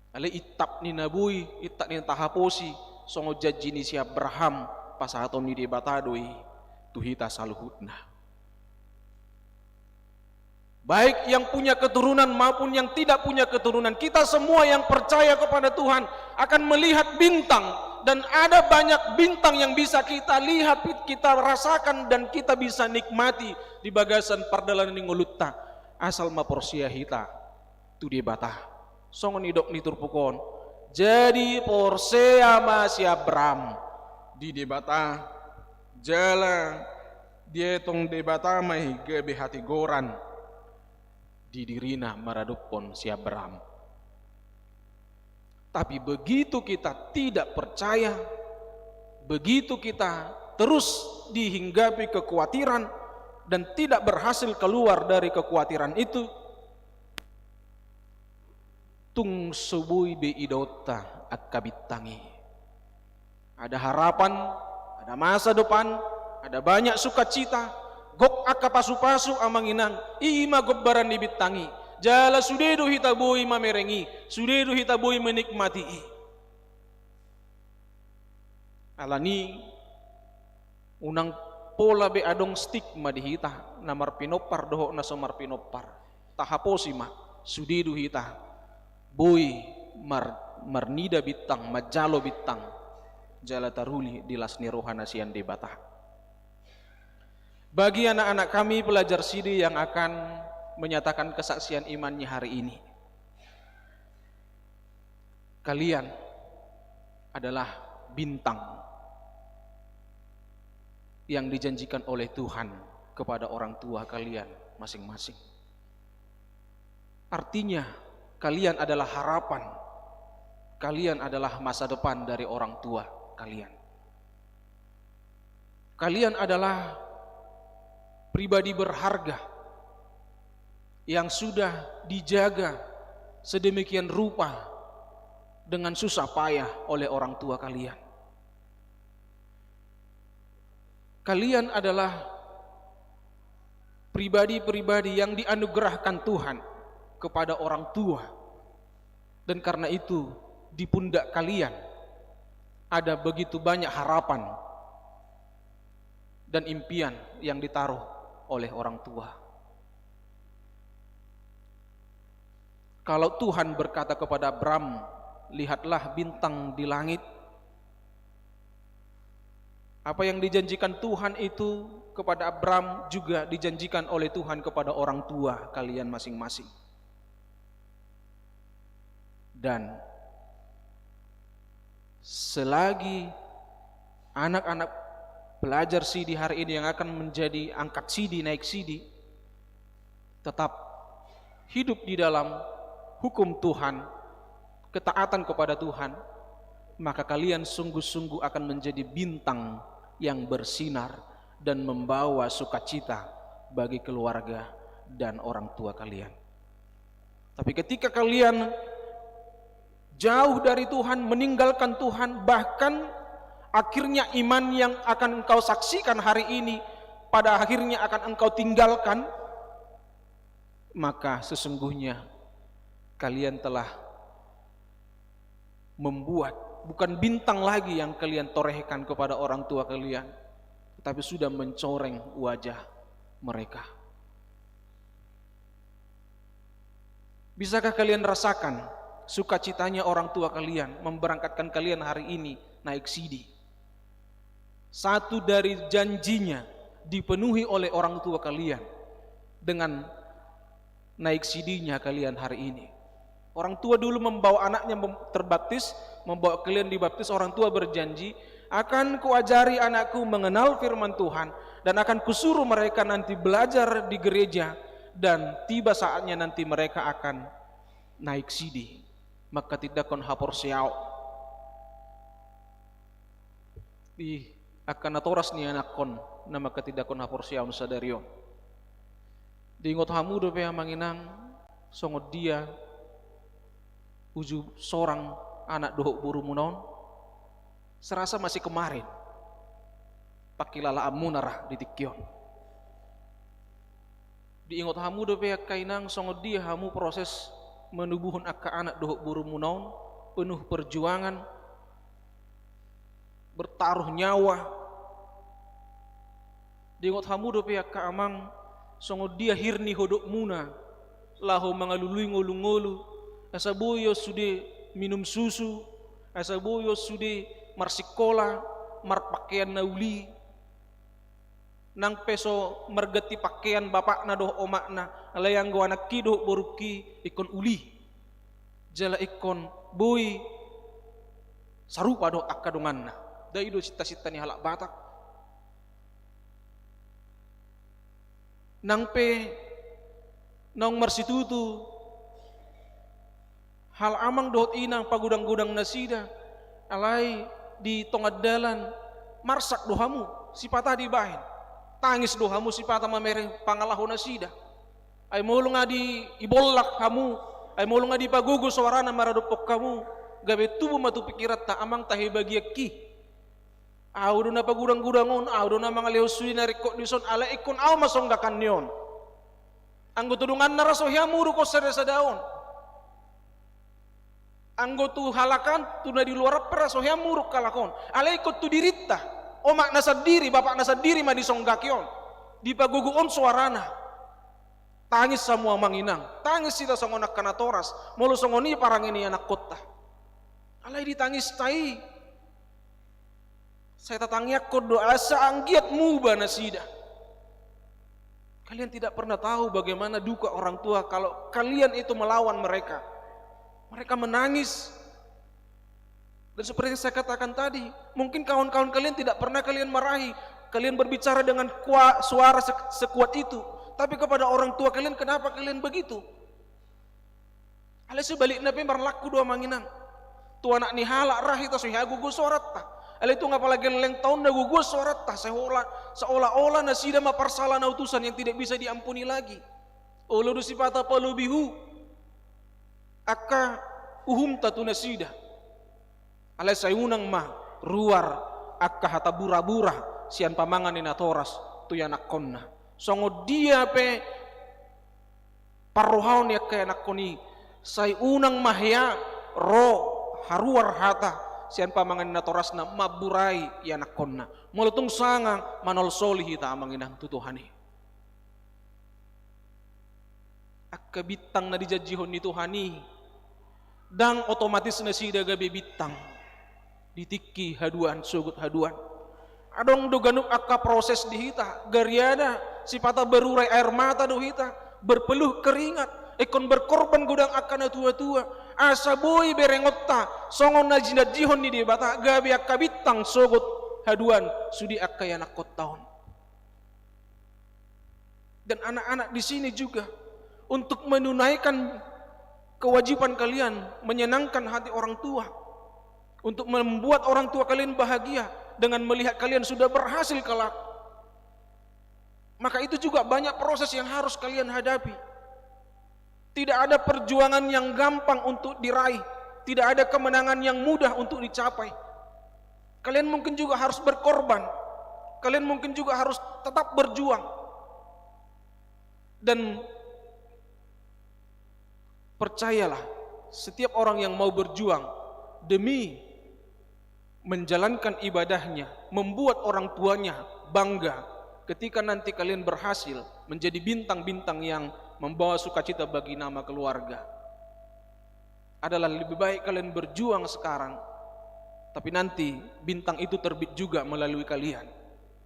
ale itap ni nabuy itap ni tahaposi songo jaji ni si Abraham pasahaton ni debata doi tuhita saluhutna baik yang punya keturunan maupun yang tidak punya keturunan, kita semua yang percaya kepada Tuhan akan melihat bintang, dan ada banyak bintang yang bisa kita lihat, kita rasakan, dan kita bisa nikmati di bagasan perdalanan ngulutta asal maporsia hita tu debata songon idok nitur pukon jadi porsea masih Abram di debata jala dia tong debata mai gebe hati goran di dirina maradupon si Abraham. Tapi begitu kita tidak percaya, begitu kita terus dihinggapi kekhawatiran dan tidak berhasil keluar dari kekhawatiran itu, tung subui be idota akabitangi. Ada harapan, ada masa depan, ada banyak sukacita. Gok aka pasu-pasu amanginang ima gobbaran dibitangi jala sudedo hitabui mamerengi sudedo hitabui menikmati alani unang pola be adong stigma dihita namar pinopar doho nasomar pinopar tahaposi ma sudedo hita boy marnida bitang majalo bitang jala taruli dilasni rohana sian debata. Bagi anak-anak kami pelajar sidi yang akan menyatakan kesaksian imannya hari ini, kalian adalah bintang yang dijanjikan oleh Tuhan kepada orang tua kalian masing-masing. Artinya kalian adalah harapan, kalian adalah masa depan dari orang tua kalian. Kalian adalah pribadi berharga yang sudah dijaga sedemikian rupa dengan susah payah oleh orang tua kalian. Kalian adalah pribadi-pribadi yang dianugerahkan Tuhan kepada orang tua, dan karena itu di pundak kalian ada begitu banyak harapan dan impian yang ditaruh oleh orang tua. Kalau Tuhan berkata kepada Abram, lihatlah bintang di langit, apa yang dijanjikan Tuhan itu kepada Abram juga dijanjikan oleh Tuhan kepada orang tua kalian masing-masing. Dan selagi anak-anak pelajar sidi hari ini yang akan menjadi angkat sidi, naik sidi, tetap hidup di dalam hukum Tuhan, ketaatan kepada Tuhan, maka kalian sungguh-sungguh akan menjadi bintang yang bersinar dan membawa sukacita bagi keluarga dan orang tua kalian. Tapi ketika kalian jauh dari Tuhan, meninggalkan Tuhan, bahkan akhirnya iman yang akan engkau saksikan hari ini pada akhirnya akan engkau tinggalkan, maka sesungguhnya kalian telah membuat bukan bintang lagi yang kalian torehkan kepada orang tua kalian, tapi sudah mencoreng wajah mereka. Bisakah kalian rasakan sukacitanya orang tua kalian memberangkatkan kalian hari ini naik sidi? Satu dari janjinya dipenuhi oleh orang tua kalian dengan naik sidinya kalian hari ini. Orang tua dulu membawa anaknya terbaptis, membawa kalian dibaptis, orang tua berjanji, akan kuajari anakku mengenal firman Tuhan, dan akan kusuruh mereka nanti belajar di gereja, dan tiba saatnya nanti mereka akan naik sidi, maka tidak kon hapor siau. Di akan atoras ni anak kon, na maka tidak kon hapor siau sadarion. Diingot hamu do pe manginang, songot dia, uju seorang anak dohok buru munaon, serasa masih kemarin pakilala amunarah di tikyon. Diingot hamu do pe kainang songot dia hamu proses menubuhun akka anak dohok buru munaon, penuh perjuangan, bertaruh nyawa. Diingot hamu do pe akka amang songot dia hirni hodok muna, lahu mangalului ngolu-ngolu, asaboyo sude minum susu, asaboyo sude marsikola, marpakaian nauli, nang peso mergeti pakaian bapak na doh omak na, alayang gua anak kido boruki ikon uli, jala ikon boy sarupa doh akadongan na, dai do cita-cita ni halak batak, nang pe nang marsitutu hal amang dohot inang pagudang-gudang nasida alai di tongad dalan marsak dohamu sipata di bahin tangis dohamu sipata mamereng pangalahu nasida ay mulung adi ibolak kamu ay mulung adi pagugo suarana maradopok kamu gabe tubuh matu pikirat ta amang tahi bagia ki audo na pagudang-gudangon audo na mga lehosui na rekod dison ala ikon aw masonggakan nyon anggo tudungan naraso hiamuru ko sa daon. Anggo tu halakan tu na di luar peraso yang muruk kalakon. Alai ikut tu dirita. Omak nasa diri, bapak nasa diri ma disonggakyon. Di paguguon suarana. Tangis semua manginang. Tangis sita songonak kanatoras. Mulu songoni parang ini anak kota. Alai ditangis tai. Saya tatangyak ko doa saanggiat muba nasida. Kalian tidak pernah tahu bagaimana duka orang tua kalau kalian itu melawan mereka. Mereka menangis. Dan seperti yang saya katakan tadi, mungkin kawan-kawan kalian tidak pernah kalian marahi, kalian berbicara dengan suara sekuat itu, tapi kepada orang tua kalian kenapa kalian begitu? Alai sebaliknya pembar laku dua manginang. Tu anak ni halak rahi ta suha gugus sorat ta. Alai tu ngapalagi leng tahun na gugus sorat ta seolah-olah nasida maparsala na utusan yang tidak bisa diampuni lagi. Ulu dusipata palubihu akka uhum tatu nasida alai sayunang mah ruar akka hata bura-bura sian pamangan ina toras tu yanak konna songo dia pe parrohaun ya ke anak koni sayunang mahya ro haruar hata sian pamangan ina toras na maburai yanak konna molutung sangang manol solihi ta amanginang tutuhani akka bitang na dijajihon ni tuhani dan otomatis nasida gabe bitang ditiki haduan sugut haduan adong do ganuk akka proses dihita gariada sipata berurai air mata do hita berpeluh keringat ikon berkorban gudang akan tua-tua asa boy berengotta songon najinat jihon ni debata gabe akka bitang sugut haduan sudi akka yanak kotaon dan anak-anak di sini juga untuk menunaikan kewajiban kalian menyenangkan hati orang tua, untuk membuat orang tua kalian bahagia dengan melihat kalian sudah berhasil kelak. Maka itu juga banyak proses yang harus kalian hadapi. Tidak ada perjuangan yang gampang untuk diraih, tidak ada kemenangan yang mudah untuk dicapai. Kalian mungkin juga harus berkorban, kalian mungkin juga harus tetap berjuang. Dan percayalah, setiap orang yang mau berjuang demi menjalankan ibadahnya, membuat orang tuanya bangga ketika nanti kalian berhasil menjadi bintang-bintang yang membawa sukacita bagi nama keluarga, adalah lebih baik kalian berjuang sekarang, tapi nanti bintang itu terbit juga melalui kalian,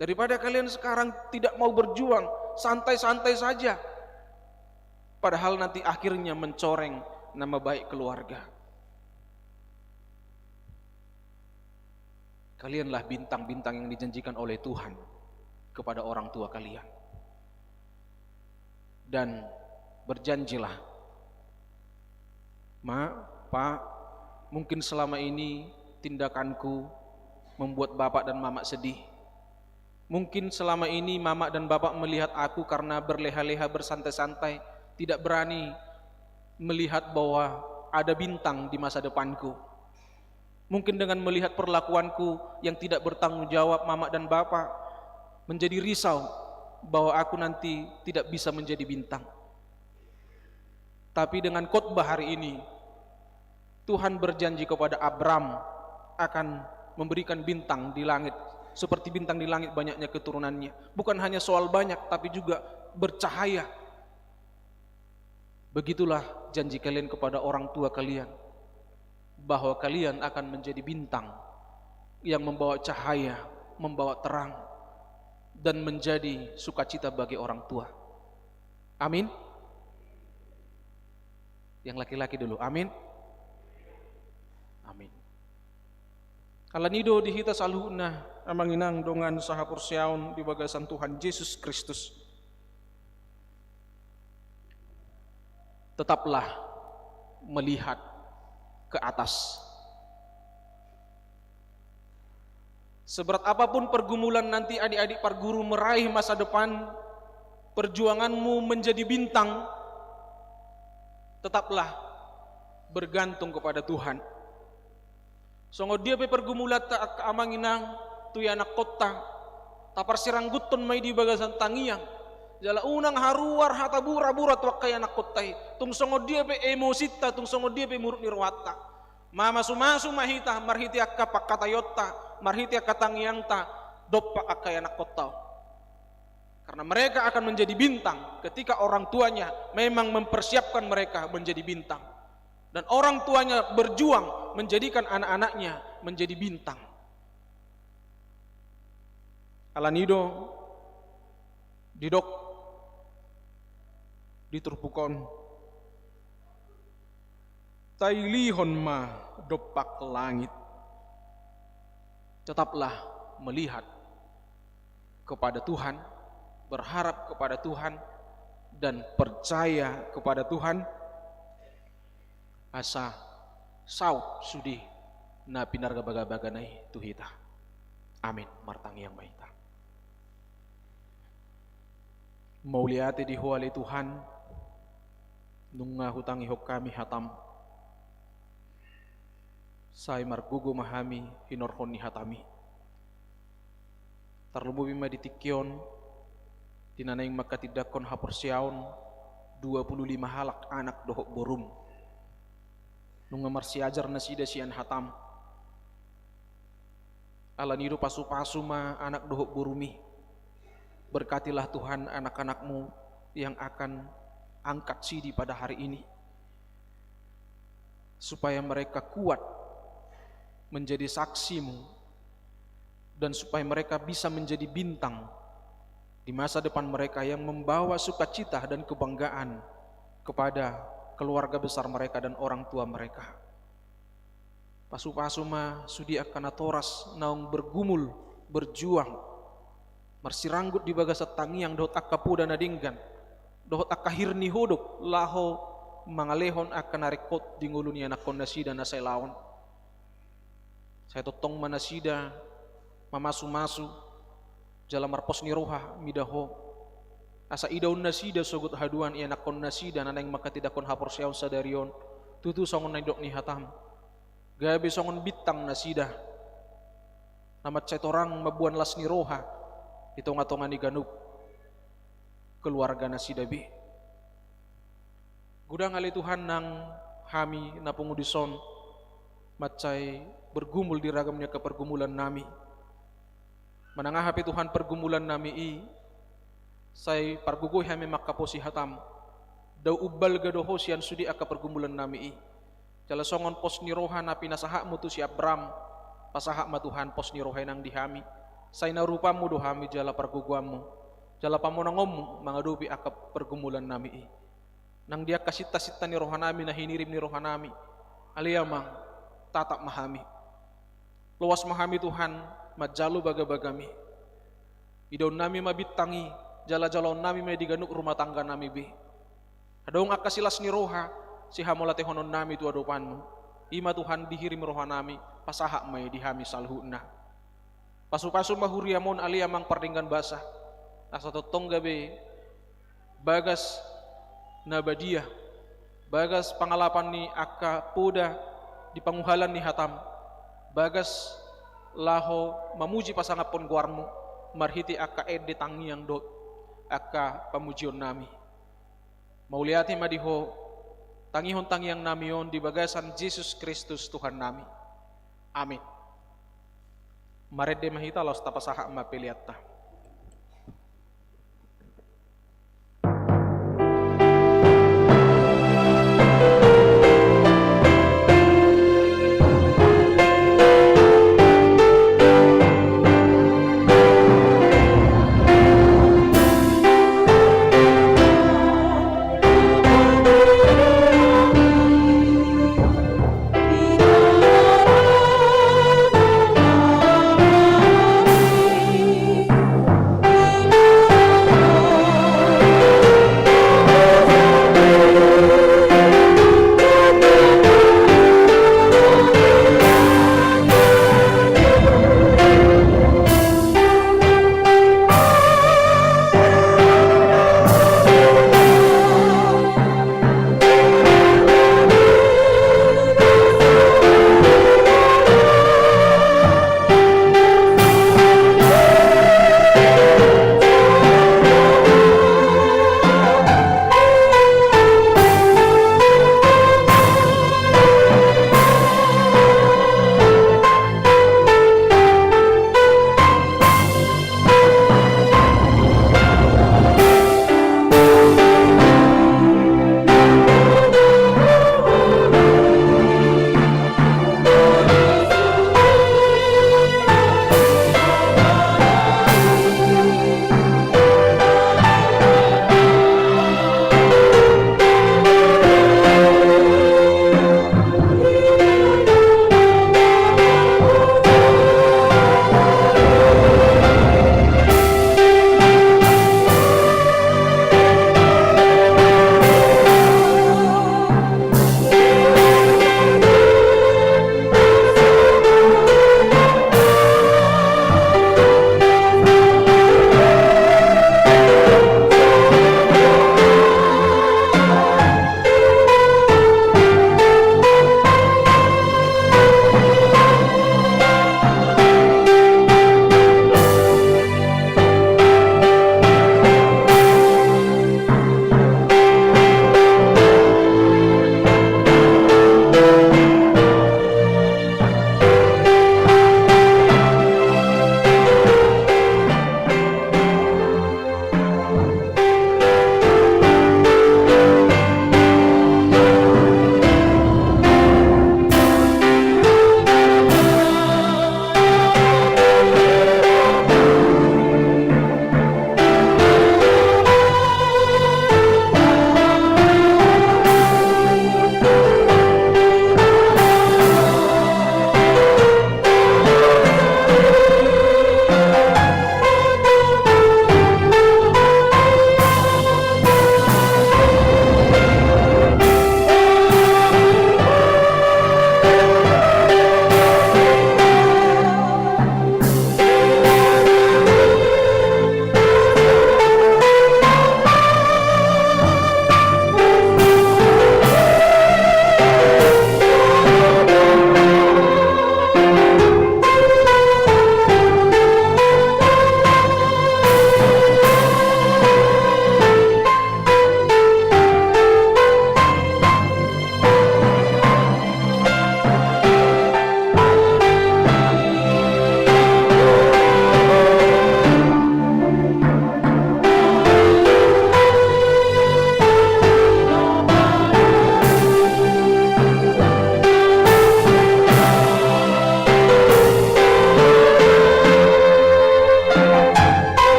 daripada kalian sekarang tidak mau berjuang, santai-santai saja, padahal nanti akhirnya mencoreng nama baik keluarga. Kalianlah bintang-bintang yang dijanjikan oleh Tuhan kepada orang tua kalian. Dan berjanjilah, Ma, Pak, mungkin selama ini tindakanku membuat bapak dan mama sedih. Mungkin selama ini mama dan bapak melihat aku karena berleha-leha bersantai-santai, tidak berani melihat bahwa ada bintang di masa depanku. Mungkin dengan melihat perlakuanku yang tidak bertanggung jawab, mama dan bapak menjadi risau bahwa aku nanti tidak bisa menjadi bintang. Tapi dengan khotbah hari ini, Tuhan berjanji kepada Abram akan memberikan bintang di langit. Seperti bintang di langit banyaknya keturunannya. Bukan hanya soal banyak, tapi juga bercahaya. Begitulah janji kalian kepada orang tua kalian, bahwa kalian akan menjadi bintang yang membawa cahaya, membawa terang, dan menjadi sukacita bagi orang tua. Amin. Yang laki-laki dulu, amin. Amin. Alanido dihita saluhna amanginang dongan saha pursiaun di bagasan Tuhan Yesus Kristus. Tetaplah melihat ke atas. Seberat apapun pergumulan nanti adik-adik parguru meraih masa depan, perjuanganmu menjadi bintang, tetaplah bergantung kepada Tuhan. Songo dia pe pergumulan tak amanginang tu anak kota tapar sirangguton mai di bagasan tangiang jala unang haruar hatabura burat wakai anak kota tung songo dia pe emosita tung songo dia pe murut nirwata mama sumasu mahita marhiti akka pakatayota marhiti akka tangiangta doppa akai anak kota, karena mereka akan menjadi bintang ketika orang tuanya memang mempersiapkan mereka menjadi bintang. Dan orang tuanya berjuang menjadikan anak-anaknya menjadi bintang. Alanido didok diturpukon tailihon ma dopak langit. Tetaplah melihat kepada Tuhan, berharap kepada Tuhan, dan percaya kepada Tuhan. Asa saut sudi na pinarga baga-baganay tuhita. Amin. Martangi yang mahita. Mauliate di huali Tuhan nunga hutangi hok kami hatam. Say margugo mahami hinorhon ni hatami. Tarlubu bima ditikyon tinanayang makatidakon hapursiaon 25 halak anak dohok borum. Nunga marsiajar nasida sian hatam. Alanido pasu-pasu ma anak dohok burumi. Berkatilah Tuhan anak-anakmu yang akan angkat sidi pada hari ini, supaya mereka kuat menjadi saksimu, dan supaya mereka bisa menjadi bintang di masa depan mereka yang membawa sukacita dan kebanggaan kepada keluarga besar mereka dan orang tua mereka. Pasu-pasu ma sudi akan atoras naung bergumul, berjuang, marsiranggut di bagasat tangiang dohot akka puda nadinggan, dohot akka hirni hodok, laho mangalehon akan narikot di nguluni anak kondasida na say lawan. Saya totong manasida, mamasu-masu, jalan marpos ni roha, midaho, asa idaun nasida sogut haduan ia nakon nasida nanang makatidakon hapor siyaw sa darion tutu songon naidok ni hatam gabi songon bitang nasida namat cetorang mabuan las ni roha itonga-tonga ni ganup keluarga nasida bi gudang ali Tuhan nang hami na pungudison matcay bergumul di ragamnya ke pergumulan nami manangahapi Tuhan pergumulan nami say pargugoy hami makaposi hatam daw ubbal gadoho siyan sudi aka pergumulan nami jala songon pos ni roha na pinasaha mo to si Abram pasaha ma Tuhan pos ni roha nang dihami say narupa mo do hami jala parguguam mo jala pamonangom mga dupi aka pergumulan nami nang dia kasita-sita ni rohanami na hinirim ni rohanami aliyamang tatap mahami luas mahami Tuhan majalu baga-bagami idaw nami mabitangi jala-jalaw nami may diganuk rumah tangga nami be adong akasilas ni roha si hamolate honon nami tu adopanmu ima Tuhan dihirim rohanami pasahak may dihami salhuna pasu-pasu mahuriamon aliyamang pardinggan basah asa totong gabe bagas nabadia bagas pangalapan ni akka puda di panguhalan ni hatam bagas laho mamuji pasangapon guarmu marhiti akka ede tangiang dot akka pamujion nami mauliati madiho tangihon tangiang namion di bagasan Yesus Kristus Tuhan nami amin marede mahita los tapasaha mapeliatta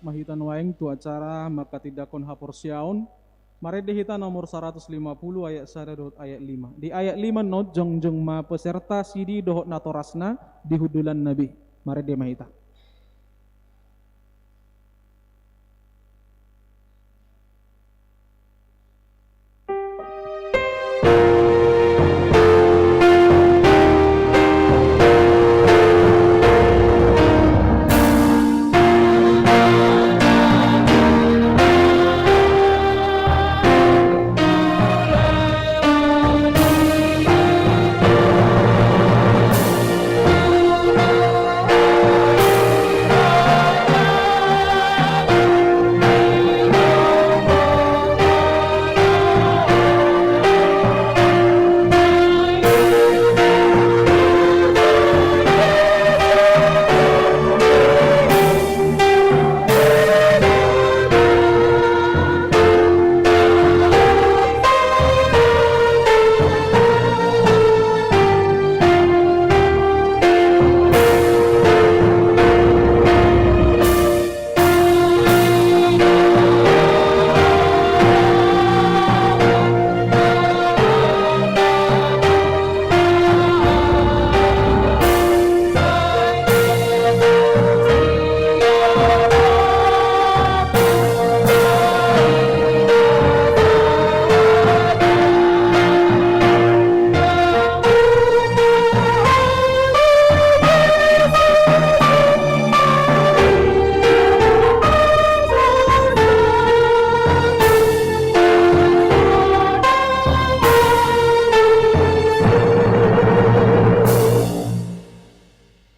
mahitan waeng tu acara maka tidakon haporsiaon. Mari dihita nomor 150 ayat 1 ayat 5. Di ayat 5 not jongjong ma peserta sidi dohot natorasna di hudulan Nabi. Mari dia mahita.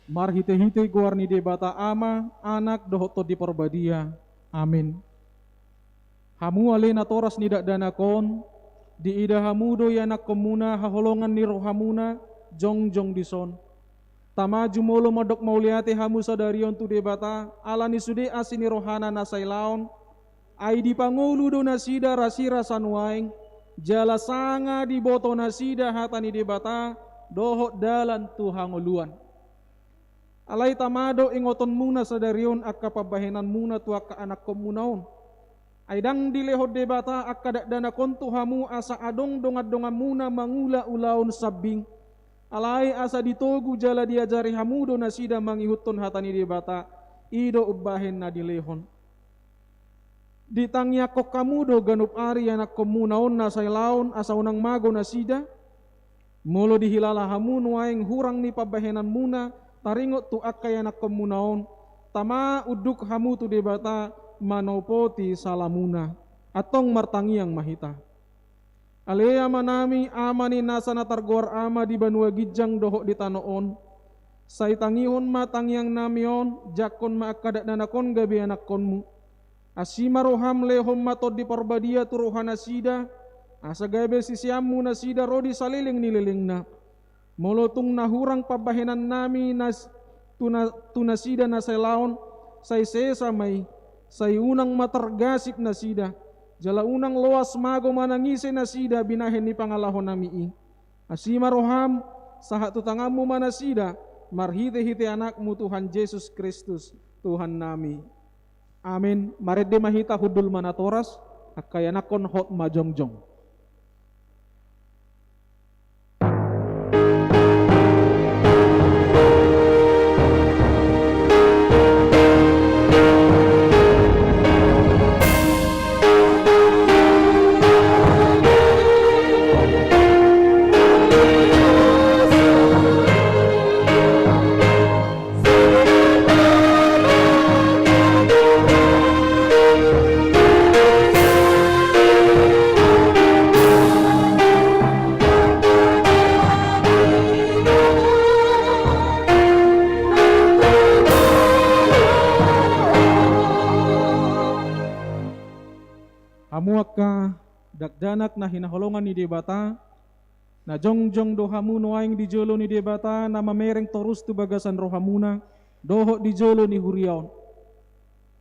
Mar hite-hite guarni debata ama, anak dohoto di porbadia. Amin. Hamu alena toras nidak danakon, di ida hamudo yanak komuna haholongan ni rohamuna, jong dison. Tamaju molo modok mauliate hamu sadarion tu debata, alani sude asini rohana nasailaon, ai di pangulu do nasida rasira sanuaing, jala sanga di boto nasida hatani debata, dohot dalan tu hangoluan. Alai tamado ingoton muna sadarion akka pabahenan muna tu akka anak komunaon. Aidang dilehod debata akka dakdana kontu hamu asa adong donga muna mangula ulaon sabing. Alai asa ditogu jala diajari hamudo nasida mangihuton hatani debata ido ubahen na dilehon. Ditangya kok kamudo ganup ari anak komunaon nasailaon asa unang mago nasida. Molo dihilala hamu nuaing hurang ni pabahenan muna taringot tu akkay anak komunaon, tama uduk hamu tu debata manopoti salamuna, atong martangiang mahita. Alea manami amani nasa natargor ama di banua gijang dohok di tanoon, say tangihon matangiang namion, jakon maakadat nanakon gabi anak konmu. Asima roham lehom matod di parbadia tu rohana sida, asa gabe sisiamu nasida rodi saliling nililing na. Molotung nahurang pabahenan nami tunasida na selaon say sesa may say unang matargasip na sida jala unang loas mago manangise na sida binahen ni pangalahon nami asima roham sahat tutangamu manasida marhite-hite anakmu Tuhan Yesus Kristus Tuhan nami. Amin. Marede mahita hudul manatoras akayanakon hot majongjong. Amuaka dakdanak na hinaholongan ni debata na jongjong dohamu noaing di jolo ni debata na mamereng torus tu bagasan rohamuna doho di jolo ni huriaon.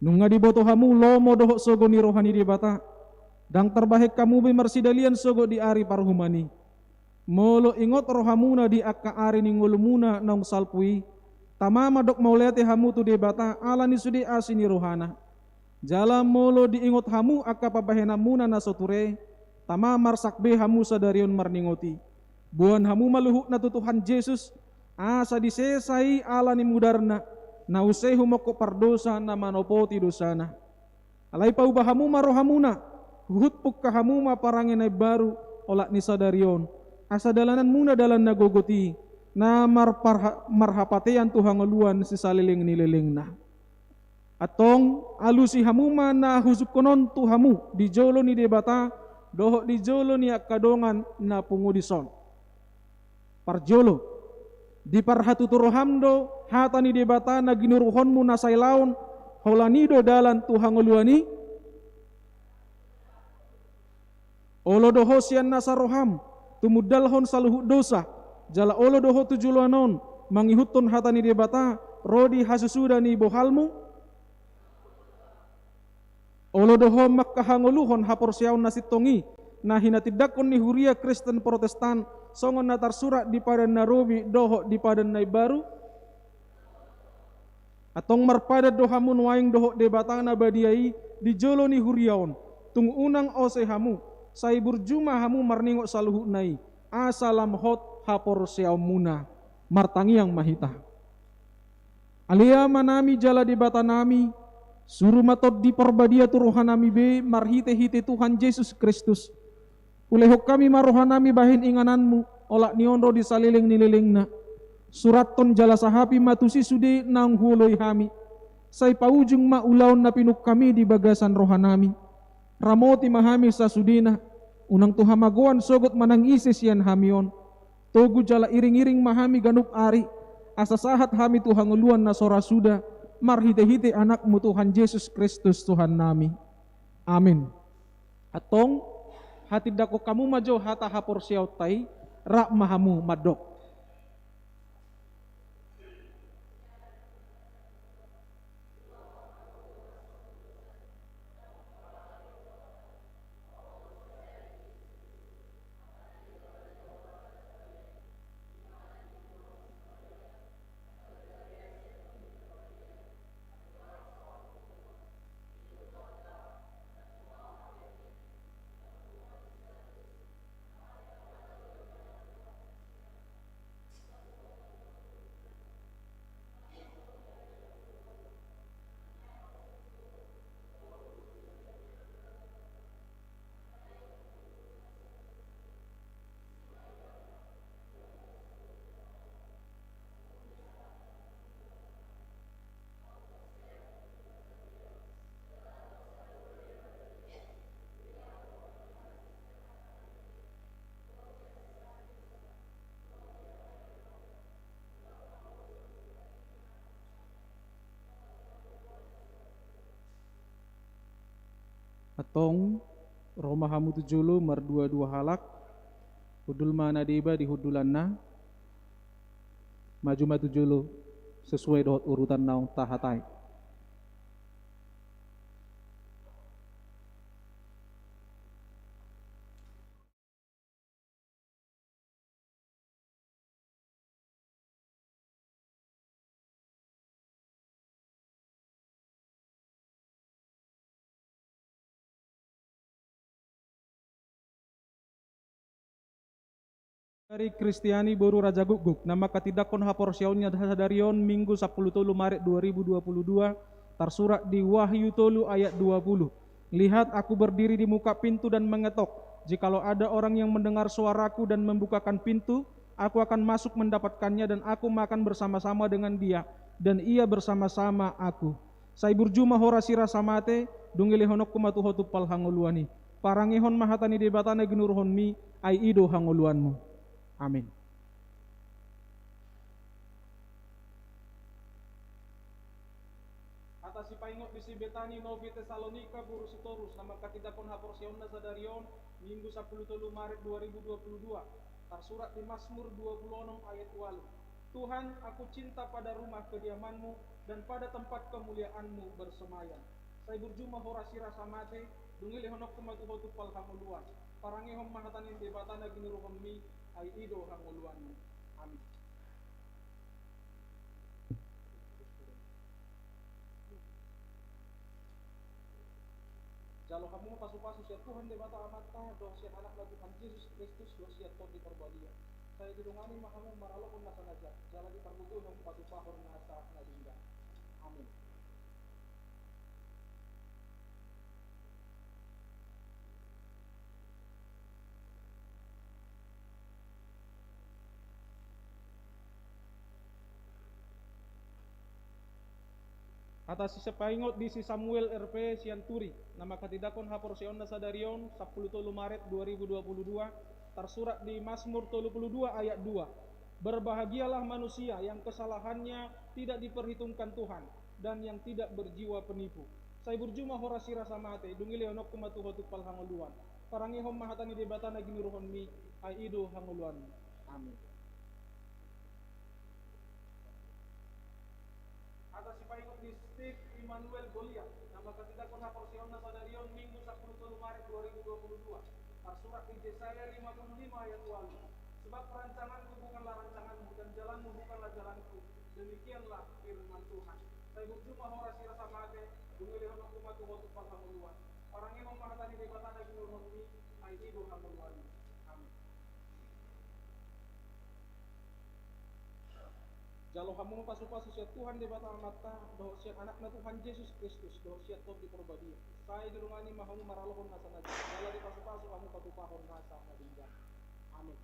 Nung nga di boto hamu lomo doho sogo ni rohani debata dang terbahek kamu be marsidalian sogo di ari parhumani. Molo ingot rohamuna di akka ari ni ngulumuna nong salpui tamama dok maulete hamu tu debata ala ni sudi asini rohana. Jala molo diingot hamu aka pabahenamuna na soture, tama marsakbe hamu sadarion marningoti. Buan hamu maluhuk na tutuhan Jesus, asa disesai ala ni mudarna, na usehu moko pardosa na manopoti dosana. Alay paubah hamu marohamuna, huhutpuk kahamu maparangin ay baru, olak ni sadarion. Asa dalanan muna dalan nagogoti, na marhapatean Tuhan nguluan si saliling nililing na. Atong alusi hamuma na husup konon tu hamu di jolo ni debata doho di jolo ni akadongan na pungudison. Parjolo di parhatutorohamdo hata ni debata na ginuruhonmu na sailaon holanido dalan Tuhan nguluani olo doho sian nasaroham tumudalhon saluhu dosa jala olo doho tujuluanon mangihutun hata ni debata rodi hasusuda ni bohalmu olo doho makkahanguluhon hapor siyaw na sitongi na hinatidakon ni huria Kristen Protestan songon natar surat di padan narobi doho di padan nay baru atong marpada dohamun waing doho debatang na badiai di jolo ni huriaon tung unang ose hamu say burjuma hamu marningo saluhu nay asalam hot hapor siyaw muna martangiang mahita alia manami jala debata nami suruh matod di perbadia turuhanami be marhite-hite Tuhan Yesus Kristus. Ulehok kami marohanami bahin ingananmu olak nionro di saliling nililingna. Surat ton jala sahapi matusi sudi nang huloy hami. Say paujung maulaon na pinuk kami di bagasan rohanami. Ramoti mahami sa sudina. Unang tuhamaguan sogot manang isis yan hamion. Togu jala iring-iring mahami ganup ari. Asasahat hami Tuhan uluan na sorasuda. Marhite-hite anakmu Tuhan Yesus Kristus Tuhan nami. Amin. Atong hati dako kamu majo hata hapor siyaw tay rak mahamu madok. Atong Roma hamu tujulu mar dua halak hudul mana deba di hudulanna maju matu julu sesuai dohot urutan naung tahatai. Dari Kristiani Boru Raja Guguk, nama katidakon hapor siaunnya sadarion Minggu 10 Maret 2022, tersurat di Wahyu Tolu ayat 20. Lihat aku berdiri di muka pintu dan mengetok. Jikalau ada orang yang mendengar suaraku dan membukakan pintu, aku akan masuk mendapatkannya dan aku makan bersama-sama dengan dia dan ia bersama-sama aku. Sai burjuma hora sira samate, dungili honok kumatu hotu pal hanguluani. Parangihon mahatani debatana ginurhon mi, ai ido hanguluanmu. Amin. Atas si paingot di si Betani Novi Tesalonika Burusitorus nama katidakon hapor sionna sadarion Minggu 10 Maret 2022 tersurat di Mazmur 26 ayat 8. Tuhan, aku cinta pada rumah kediamanmu dan pada tempat kemuliaanmu bersemayam. Saya berjumpa horasira samate dungili honok kematu hotu pal hamuluan. Parangihom mahatanin debatana ginuruhom mi ay ido hanguluanmu. Amin. Jalo hamu pasu-pasu siat Tuhan de bata amata doh siat anak la Tuhan Yesus Kristus doh siat to di perbadia. Saya didungani mahamu maralo pun nasa najat. Jala di parbugu hamu patu pahor nasa nadingga. Amin. Atas si sepaingot di si Samuel RP Sianturi, nama katidakon hapor sion nasadarion 10 Maret 2022, tersurat di Mazmur 32 ayat 2. Berbahagialah manusia yang kesalahannya tidak diperhitungkan Tuhan dan yang tidak berjiwa penipu. Saya berjumah horasi rasa mate, dungi leonok kumatu hotu pal hangoluan. Parangi hom mahatani debatana gini ruhon mi, ai ido hangoluan. Amin. Atas si paingot di Steve Immanuel Goliath, nama katidakon hapor sion nasadarion Minggu 10 Maret 2022, tersurat di Yesaya 55 ayat 2. Sebab perancanganku bukanlah rancanganmu dan jalanmu bukanlah jalanku. Demikianlah firman Tuhan. Saya berjumah horasi rasa mate, dungi leonok kumatu hotu pal hangoluan. Orangnya memahatani debatana gini ruhon mi, ai ido hangoluan. Amin. Jalo hamu pasu-pasu siat Tuhan de bata amata doh siat anakna Tuhan Yesus Kristus doh siat top di perbadia. Saya dirungani mahamu maralohon nasa najat. Jala di pasu-pasu hamu patupahon nasa nadinggan. Amin.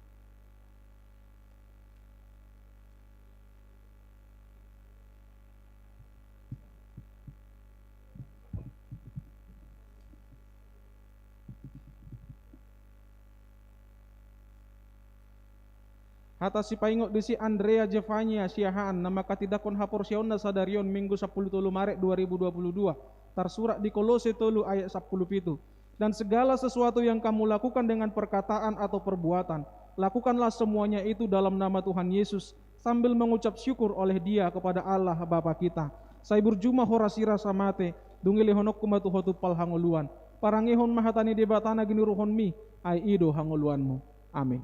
Atas si paingot di si Andrea Jevania Siahaan, nama katidakon hapor sion nasadarion Minggu 10 Maret 2022, tersurat di Kolose 3 ayat 10. Dan segala sesuatu yang kamu lakukan dengan perkataan atau perbuatan, lakukanlah semuanya itu dalam nama Tuhan Yesus, sambil mengucap syukur oleh Dia kepada Allah Bapa kita. Saya berjumah horasi rasa mate, dungi lehonok kumatu hotu pal hangoluan. Parangihon mahatani debatana gini ruhon mi, ai ido hangoluanmu. Amin.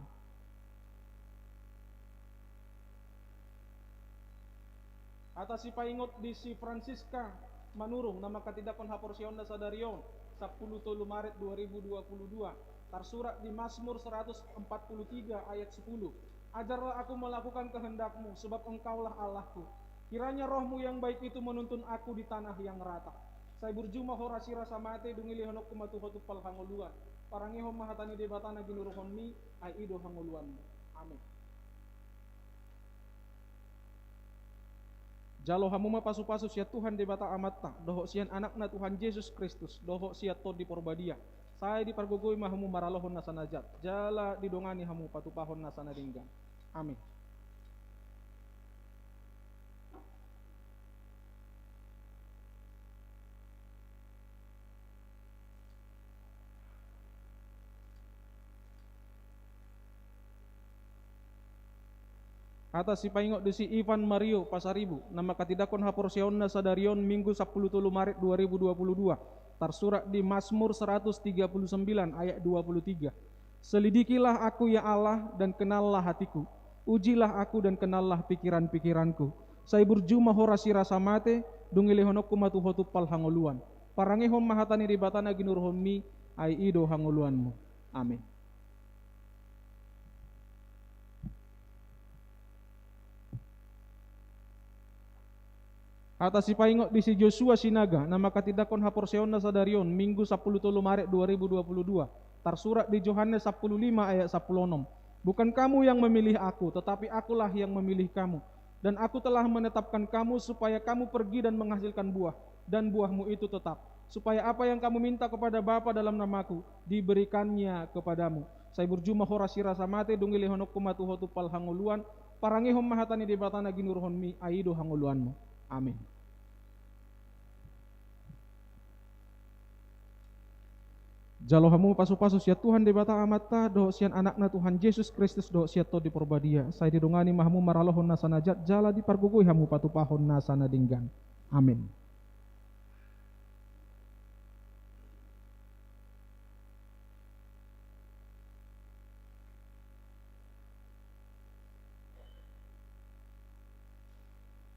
Atas si paingot di si Francisca Manurung, nama katidakon hapor sion nasadarion 10 Maret 2022, tersurat di Mazmur 143 ayat 10. Ajarlah aku melakukan kehendakmu, sebab engkaulah Allahku. Kiranya rohmu yang baik itu menuntun aku di tanah yang rata. Saya berjumah horasi rasa mate, dungi lehonok kumatu hotu pal hangoluan. Parangihom mahatani debatana gini ruhon mi, ai ido hangoluanmu. Amin. Jalo hamu pasu-pasu siat Tuhan de bata amata, doho sian anakna Tuhan Yesus Kristus, doho siat to di porbadia. Saya di pargogoi mahamu maralohon nasa najat. Jala didongani hamu patupahon nasa nadinggan. Amin. Atas si paingot di si Ivan Mario Pasaribu, nama katidakon hapor sion nasadarion Minggu 10 Maret 2022, tersurat di Mazmur 139 ayat 23. Selidikilah aku ya Allah dan kenallah hatiku, ujilah aku dan kenallah pikiran-pikiranku. Saya berjumah horasi rasa mate, dungi lehonok kumatu hotu pal hangoluan. Parangihom mahatani ribatana ginurhon mi, ai ido hangoluanmu. Amin. Atas si paingot di si Joshua Sinaga, nama katidakon hapor sion nasadarion Minggu 10 Maret 2022, tersurat di Yohanes 15 ayat 16. Bukan kamu yang memilih aku, tetapi akulah yang memilih kamu. Dan aku telah menetapkan kamu supaya kamu pergi dan menghasilkan buah, dan buahmu itu tetap. Supaya apa yang kamu minta kepada Bapa dalam namaku, diberikannya kepadamu. Saya berjumah horasi rasa mate, dungi lehonok kumatu hotu pal hangoluan. Parangihom mahatani debatana ginurhon mi, aido hangoluanmu. Amin. Jalo hamu pasu-pasu siat Tuhan de bata amata, doh sian anakna Tuhan Yesus Kristus doh siat to di porbadia. Saya didongani mahamu maralohon nasa najat, jala di pargugui hamu patupahon nasa nadinggan. Amin.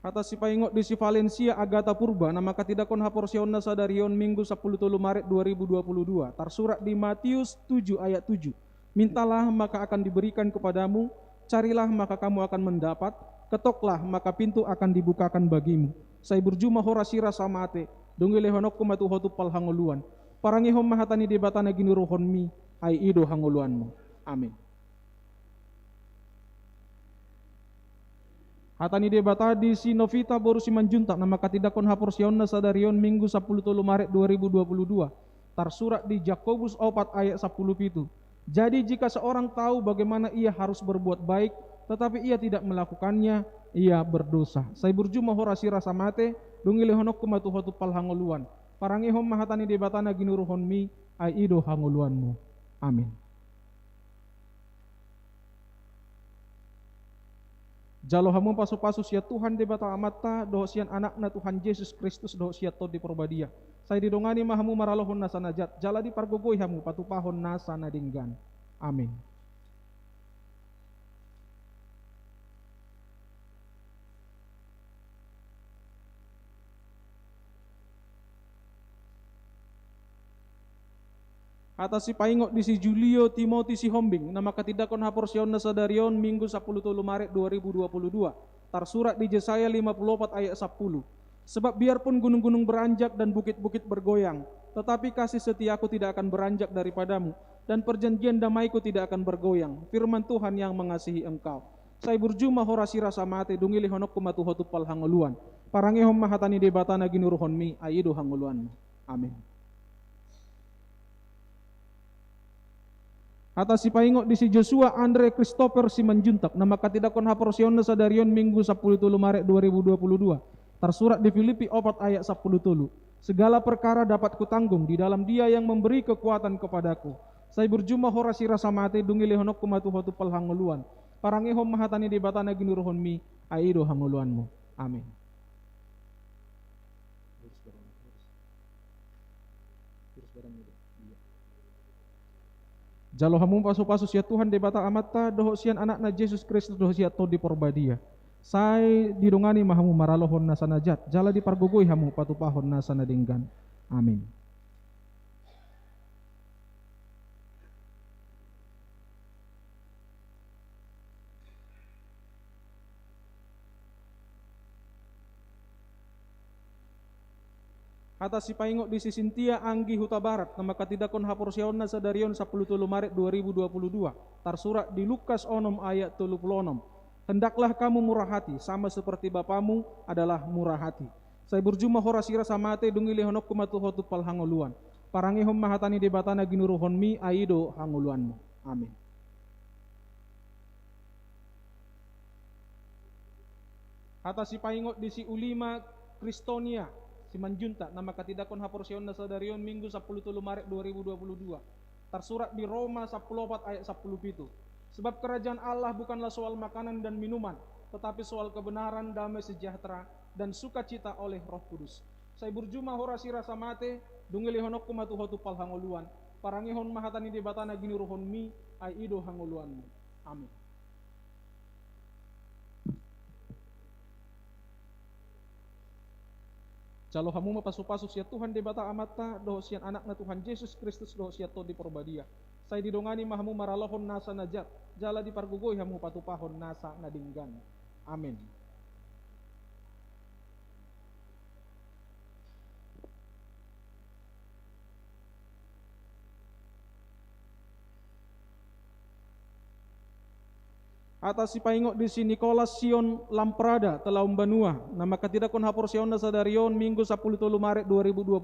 Atas si paingot di si Valencia Agata Purba nama katidakon haporsion na sadarion Minggu 10 Maret 2022 tersurat di Matius 7 ayat 7. Mintalah maka akan diberikan kepadamu, carilah maka kamu akan mendapat, ketoklah maka pintu akan dibukakan bagimu. Saya berjumah horasira samate, dongile honok kumatu hotu pal hangoluan. Parangihom mahatani debatana gini rohonmi, ai ido hangoluanmu. Amin. Hatani debata di si Novita boru si manjuntak nama katidakon haporsion na sadarion Minggu 10 Maret 2022 tersurat di Yakobus 4 ayat 10 itu. Jadi jika seorang tahu bagaimana ia harus berbuat baik tetapi ia tidak melakukannya, ia berdosa. Saya berjumah horasi rasa mate dungile honok kumatu hotu pal hangoluan. Parangihom mahatani debatana ginuruhonmi ai ido hangoluanmu. Amin. Jalo hamu pasu-pasu sia Tuhan debata amata doh sian anakna Tuhan Yesus Kristus doh sia to di porbadia. Saya didongani mahamu maralohon nasa najat, jala di pargogoi hamu patupahon nasa nadinggan. Amin. Atas si paingot di si Julio Timothy si Hombing nama katidakon haporsion na sadarion Minggu 10 Maret 2022 tersurat di Yesaya 54 ayat 10. Sebab biarpun gunung-gunung beranjak dan bukit-bukit bergoyang, tetapi kasih setiaku tidak akan beranjak daripadamu dan perjanjian damaiku tidak akan bergoyang. Firman Tuhan yang mengasihi engkau. Saya berjumah horasi rasa mate dungili honok kumatu hotu pal hangoluan. Parangihom mahatani debatana ginuruhonmi aido hangoluanmu. Amin. Atas si paingot di si Joshua Andre Christopher si manjuntak nama katidakon haporsion na sadarion Minggu 10 Maret 2022 tersurat di Filipi 4 ayat 10 tulu. Segala perkara dapat kutanggung di dalam Dia yang memberi kekuatan kepadaku. Saya berjumah horasi rasa mate dungile honok kumatu hotu pal hangoluan. Parangihom mahatani debatana ginuruhonmi aido hangoluanmu. Amin. Jalo hamu pasu-pasu sia Tuhan debata amata doh sian anakna Yesus Kristus doh sia to di porbadia. Sai didongani mahamu maralohon nasa najat, jala di pargogoi hamu patupahon nasa nadinggan. Amin. Atas si paingot di si Sintia Anggi Huta Barat nama katidakon haporsion na sadarion 10 Maret 2022 tersurat di Lukas 6 ayat 36. Hendaklah kamu murah hati sama seperti Bapamu adalah murah hati. Saya berjumah horasira samate dungili honok kumatu hotu pal hangoluan. Parangihom mahatani debatana ginuruhonmi aido hangoluanmu. Amin. Atas si paingot di si Ulima Kristonia si manjunta nama katidakon haporsion na sadarion Minggu 10 Maret 2022 tersurat di Roma 14 ayat 10 sebab kerajaan Allah bukanlah soal makanan dan minuman tetapi soal kebenaran, damai sejahtera dan sukacita oleh Roh Kudus. Saya berjumah horasi rasa mate dungili honok kumatu hotu pal hangoluan. Parangihon mahatani debatana ginuruhonmi ai ido hangoluanmu. Amin. Jalo hamu mapasu-pasu sia Tuhan debata amata doh sian anakna Tuhan Yesus Kristus doh sia to di porbadia. Saya didongani mahamu maralohon nasa najat, jala di pargogoi hamu patupahon nasa nadinggan. Amin. Atas si paingot di si Nicolas Sion Lamprada telah umbanua nama katidakon haporsion na sadarion Minggu 10 Maret 2022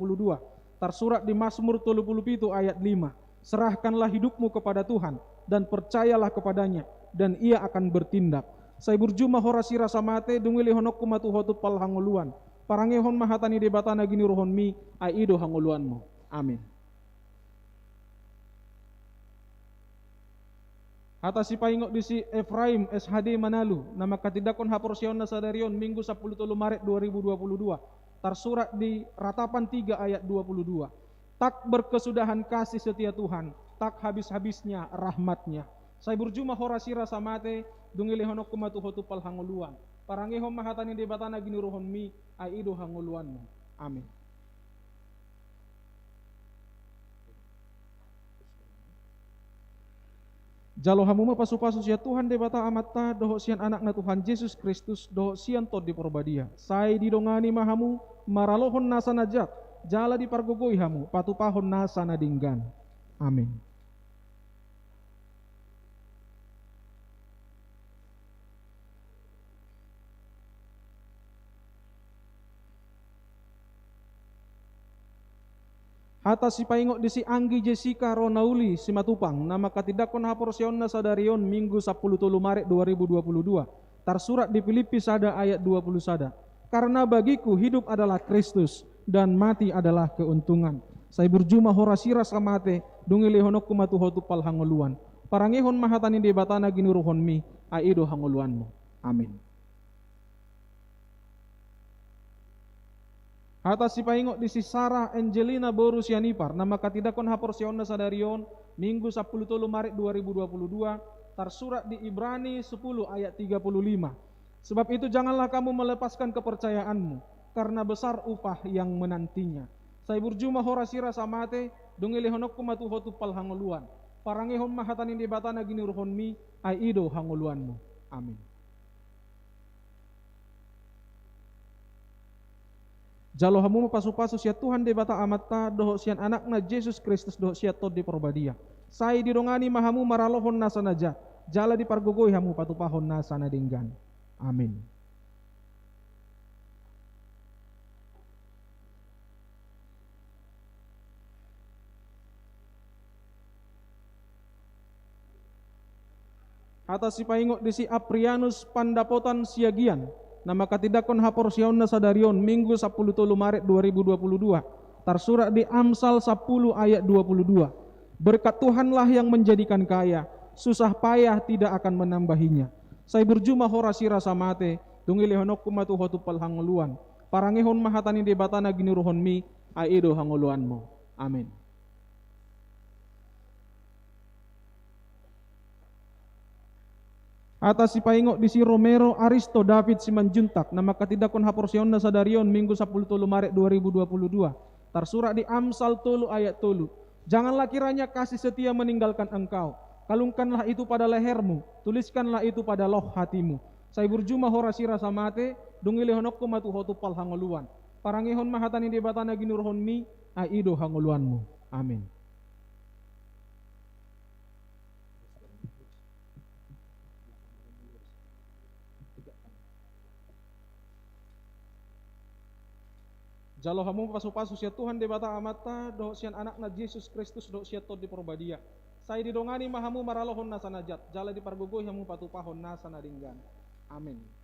tersurat di Mazmur 37 ayat 5. Serahkanlah hidupmu kepada Tuhan dan percayalah kepadanya dan ia akan bertindak. Saya berjumah horasi rasa mate dungili honok kumatu hotu pal hangoluan. Parangihon mahatani debatana ginuruhonmi ai ido hangoluanmu. Amin. Atas si paingot di si Efraim SHD Manalu nama katidakon haporsion na sadarion Minggu 10 Maret 2022 tersurat di Ratapan 3 ayat 22. Tak berkesudahan kasih setia Tuhan, tak habis-habisnya rahmatnya. Saya berjumah horasi rasa mate dungili honok kumatu hotu pal hangoluan. Parangehon mahatani debatana ginuruhon mi aido hanguluanmu. Amin. Jalo hamuma pasu-pasu sia Tuhan debata amata doho sian anak na Tuhan Yesus Kristus doho sian tod di porbadia. Sai didongani mahamu maralohon nasa najat jala di pargogoi hamu patupahon nasa nadinggan. Amin. Hata si paingok di si Anggi Jessica Ronauli si Matupang nama katidakon haporsion na sadarion Minggu 10 Maret 2022 tersurat di Filipi sada ayat 20 sada. Karena bagiku hidup adalah Kristus dan mati adalah keuntungan. Saya berjumah horasira samate dungili honokku matuhotu pal hangoluan. Parangehon mahatani debatana ginuruhon mi aido hangoluanmu. Amin. Hata si paingok di si Sarah Angelina Boru Sianipar nama katidakon haporsion na sadarion Minggu 10 Maret 2022 tersurat di Ibrani 10 ayat 35. Sebab itu janganlah kamu melepaskan kepercayaanmu karena besar upah yang menantinya. Saya berjumah horasira samate dungili honokku matuhotu pal hangoluan. Parangehon mahatanin debatana ginuruhon mi aido hangoluanmu. Amin. Jalo hamu pasu-pasu sia Tuhan debata amata doho sian anakna Yesus Kristus doho sia tod di porbadia. Sai didongani mahamu maralohon nasa naja. Jala di pargogoi hamu patupahon nasa nadinggan. Amin. Atas si paingok di si Aprianus Pandapotan Siagian nama katidakon haporsion na sadarion Minggu 10 Maret 2022 tersurat di Amsal 10 ayat 22. Berkat Tuhanlah yang menjadikan kaya, susah payah tidak akan menambahinya. Saya berjumah horasira samate dungili honokku matuhotu pal hangoluan. Parangehon mahatani debatana ginuruhon mi aido hangoluanmu. Amin. Atas si paingok di si Romero Aristo David Simanjuntak nama katidakon haporsion na sadarion Minggu 10 Maret 2022 tersurat di Amsal 10 ayat 10. Janganlah kiranya kasih setia meninggalkan engkau, kalungkanlah itu pada lehermu, tuliskanlah itu pada loh hatimu. Saya berjumah horasira samate dungili honokku matuhotu pal hangoluan. Parangehon mahatani debatana ginuruhon mi aido hangoluanmu. Amin. Jalo hamu pasu-pasu sia Tuhan debata amata doho sian anakna Yesus Kristus doho sia tod di porbadia. Saya didongani mahamu maralohon nasa najat. Jala di pargogoi hamu patupahon nasa nadinggan. Amin.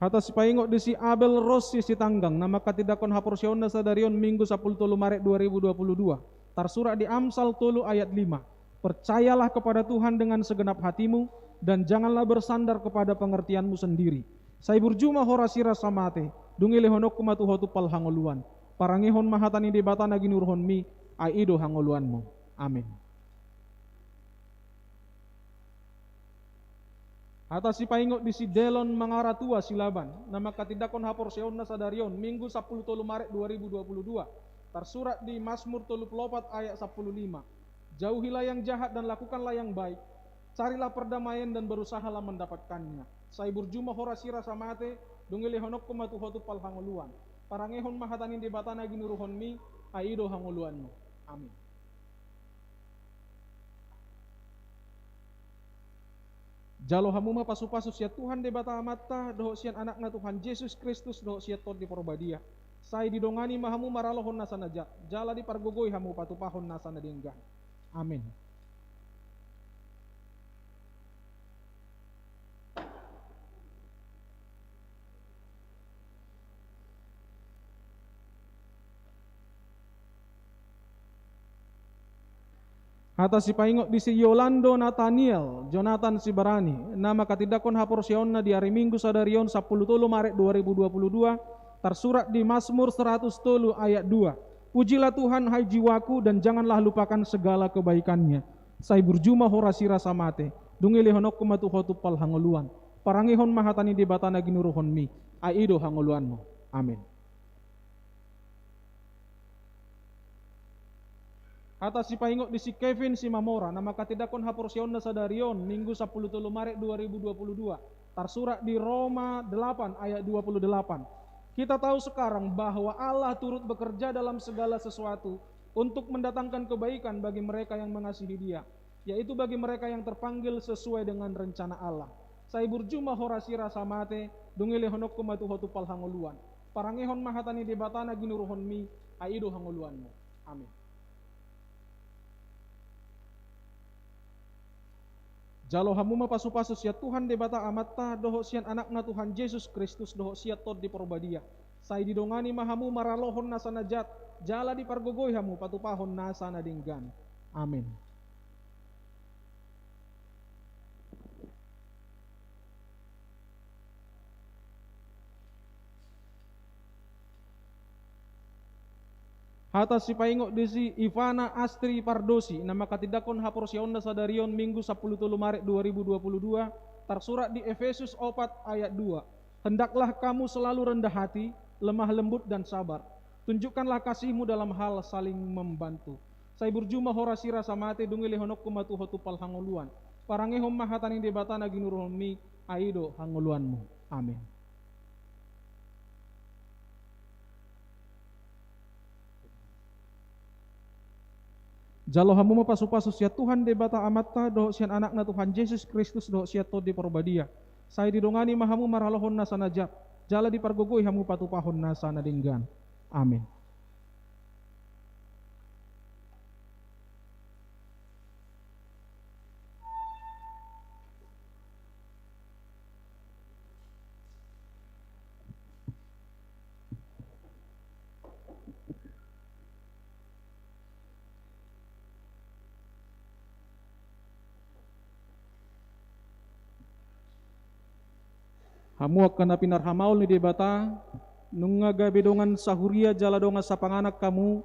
Hata si paingok di si Abel Rossi si Tanggang nama katidakon haporsion na sadarion Minggu 10 Maret 2022 tersurat di Amsal 10 ayat 5. Percayalah kepada Tuhan dengan segenap hatimu dan janganlah bersandar kepada pengertianmu sendiri. Saya berjumah horasira samate dungili honokku matuhotu pal hangoluan. Parangehon mahatani debatana ginuruhon mi aido hangoluanmu. Amin. Atas si paingok di si Delon Mangaratua Silaban nama katidakon haporsion na sadarion Minggu 10 Maret 2022 tersurat di Mazmur 34 ayat 15. Jauhilah yang jahat dan lakukanlah yang baik, carilah perdamaian dan berusahalah mendapatkannya. Saya berjumah horasira samate dungili honokku matuhotu pal hangoluan. Parangehon mahatani debatana ginuruhon mi aido hangoluanmu. Amin. Jalo hamuma pasu-pasu sia Tuhan debata amata doho sian anakna Tuhan Yesus Kristus doho sia tod di porbadia. Saya didongani mahamu maralohon nasa najat. Jala di pargogoi hamu patupahon nasa nadinggan. Amin. Hata si paingo di si Yolando Nathaniel Jonathan Sibarani nama katidakon haporsionna di hari Minggu sadarion 10 Maret 2022 tersurat di Mazmur 110 ayat 2. Pujilah Tuhan hai jiwaku dan janganlah lupakan segala kebaikannya. Sai burjuma horasira samate dungili honok kumatu hotu pal hangoluan. Parangihon mahatani di batana ginuruhon mi aido hangoluanmu. Amin. Atas si paingok di si Kevin si Mamora nama katidakon haporsion na sadarion Minggu 10 Maret 2022 tersurat di Roma 8 ayat 28. Kita tahu sekarang bahwa Allah turut bekerja dalam segala sesuatu untuk mendatangkan kebaikan bagi mereka yang mengasihi Dia, yaitu bagi mereka yang terpanggil sesuai dengan rencana Allah. Sai burjuma horasira samate dungile honok kumatu hotu pal hangoluan. Parangehon mahatani di batana ginuruhon mi aido hangoluanmu. Amin. Jalo hamuma pasu-pasu siat Tuhan debata amatta doho sian anakna Tuhan Yesus Kristus doho siat tod di porbadia. Sai didongani mahamu maralohon na sanajat jala di pargogoy hamu patupahon na sana dinggan. Amin. Hata si paingok di si Ivana Astri Pardosi nama katidakon haporsionna sadarion Minggu 10 Maret 2022 tersurat di Efesus 4 ayat 2. Hendaklah kamu selalu rendah hati, lemah lembut dan sabar. Tunjukkanlah kasihmu dalam hal saling membantu. Sai burjuma horasira samate dungili honok kumatu hotu pal hangoluan. Parangehom mahatani debatana ginuruhon mi aido hangoluanmu. Amin. Jalo hamu pasu-pasu siat Tuhan debata amatta doho sian anakna Tuhan Yesus Kristus doho siat tod di porbadia. Sai didongani mahamu maralohon na sanajat jala di pargogoi hamu patupahon na sana dinggan. Amin. Hamu akan napinar hamaul ni debata nunga gabedongan sahuria jala donga sapanganak kamu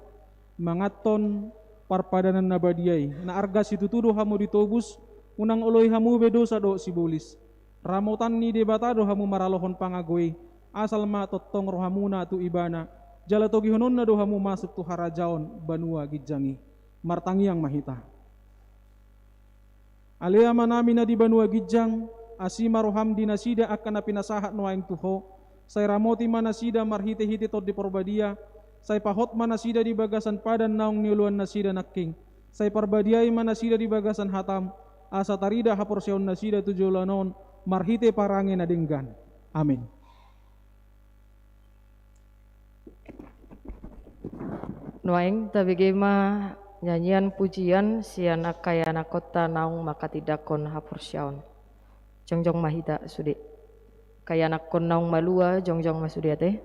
mangaton parpadanan nabadiai na arga situtudo hamu ditobus unang oloi hamu bedosa do sibulis ramotan ni debata do hamu maralohon pangagoi asal ma tottong rohamuna tu ibana jala togihonon na do hamu masuk tu harajaon banua gijangi martangiang mahita alea manami na di banua gijang asima roham di nasida akan napinasahat noaing tuho say ramoti manasida marhite-hite tod di porbadia say pahot manasida di bagasan padan naong niuluan nasida nakking say parbadiay manasida di bagasan hatam asa tarida haporsiyon nasida tujulanon marhite parangin na dinggan. Amin. Noaing tabigema nyanyian pujian sian akayana kota naung makatidakon haporsyaon. Jongjong mahita sudi kaya anak kon naung malua jongjong masudi ate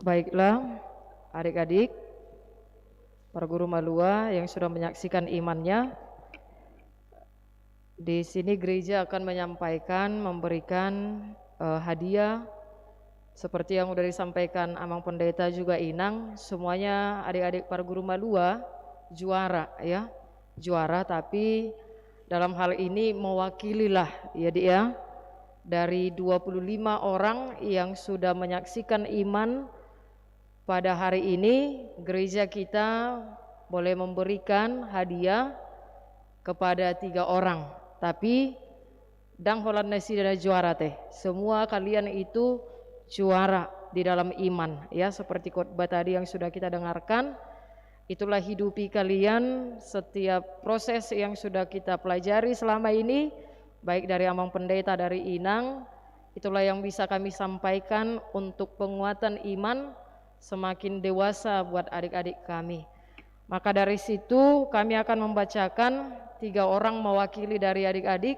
Baiklah, adik-adik, para guru malua yang sudah menyaksikan imannya, di sini gereja akan menyampaikan, memberikan hadiah seperti yang sudah disampaikan Amang Pendeta juga Inang. Semuanya adik-adik para guru malua juara ya, juara, tapi dalam hal ini mewakililah ya Dik ya, dari 25 orang yang sudah menyaksikan iman pada hari ini, gereja kita boleh memberikan hadiah kepada 3 orang. Tapi dang holan nasi dan juara teh, semua kalian itu juara di dalam iman ya, seperti khotbah tadi yang sudah kita dengarkan. Itulah hidupi kalian setiap proses yang sudah kita pelajari selama ini, baik dari Amang Pendeta, dari Inang. Itulah yang bisa kami sampaikan untuk penguatan iman semakin dewasa buat adik-adik kami. Maka dari situ kami akan membacakan 3 orang mewakili dari adik-adik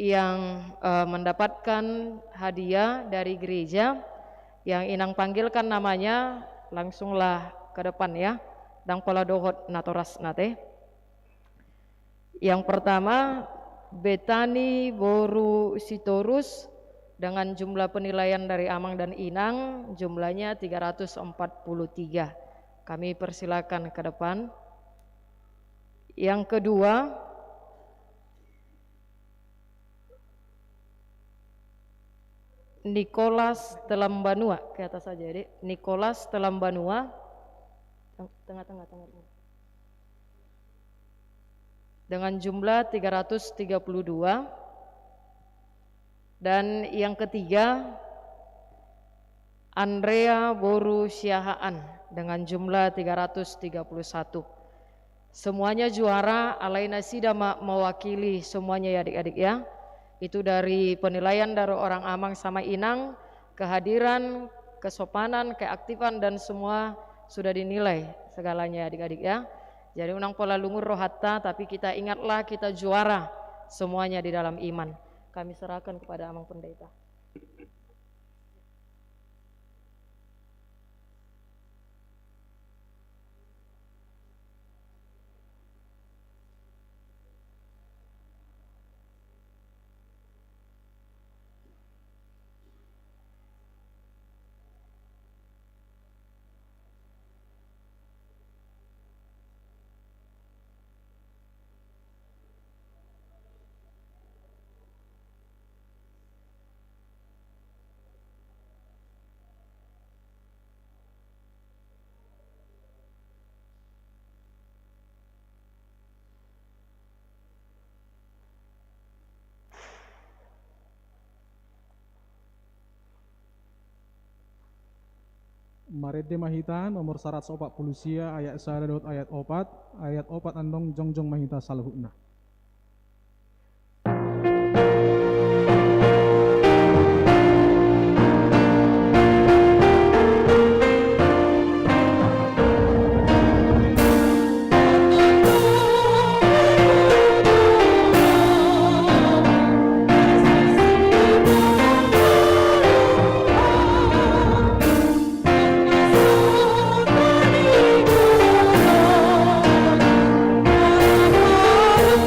yang mendapatkan hadiah dari gereja. Yang Inang panggilkan namanya, langsunglah ke depan ya, dang pola dohot natoras nate. Yang pertama Betani Boru Sitorus dengan jumlah penilaian dari Amang dan Inang jumlahnya 343. Kami persilakan ke depan. Yang kedua Nicholas Telambanua, ke atas saja Dek. Nicholas Telambanua, tengah-tengah dengan jumlah 332. Dan yang ketiga Andrea Boru Syahaan dengan jumlah 331. Semuanya juara, alaina sida mewakili semuanya ya adik-adik ya. Itu dari penilaian dari orang Amang sama Inang, kehadiran, kesopanan, keaktifan, dan semua sudah dinilai segalanya adik-adik ya. Jadi unang pola lungur rohatta, tapi kita ingatlah kita juara semuanya di dalam iman. Kami serahkan kepada Amang Pendeta. Marede Mahita nomor 140 ayat 1 ayat 4 andong jongjong Mahita salahutna. Oh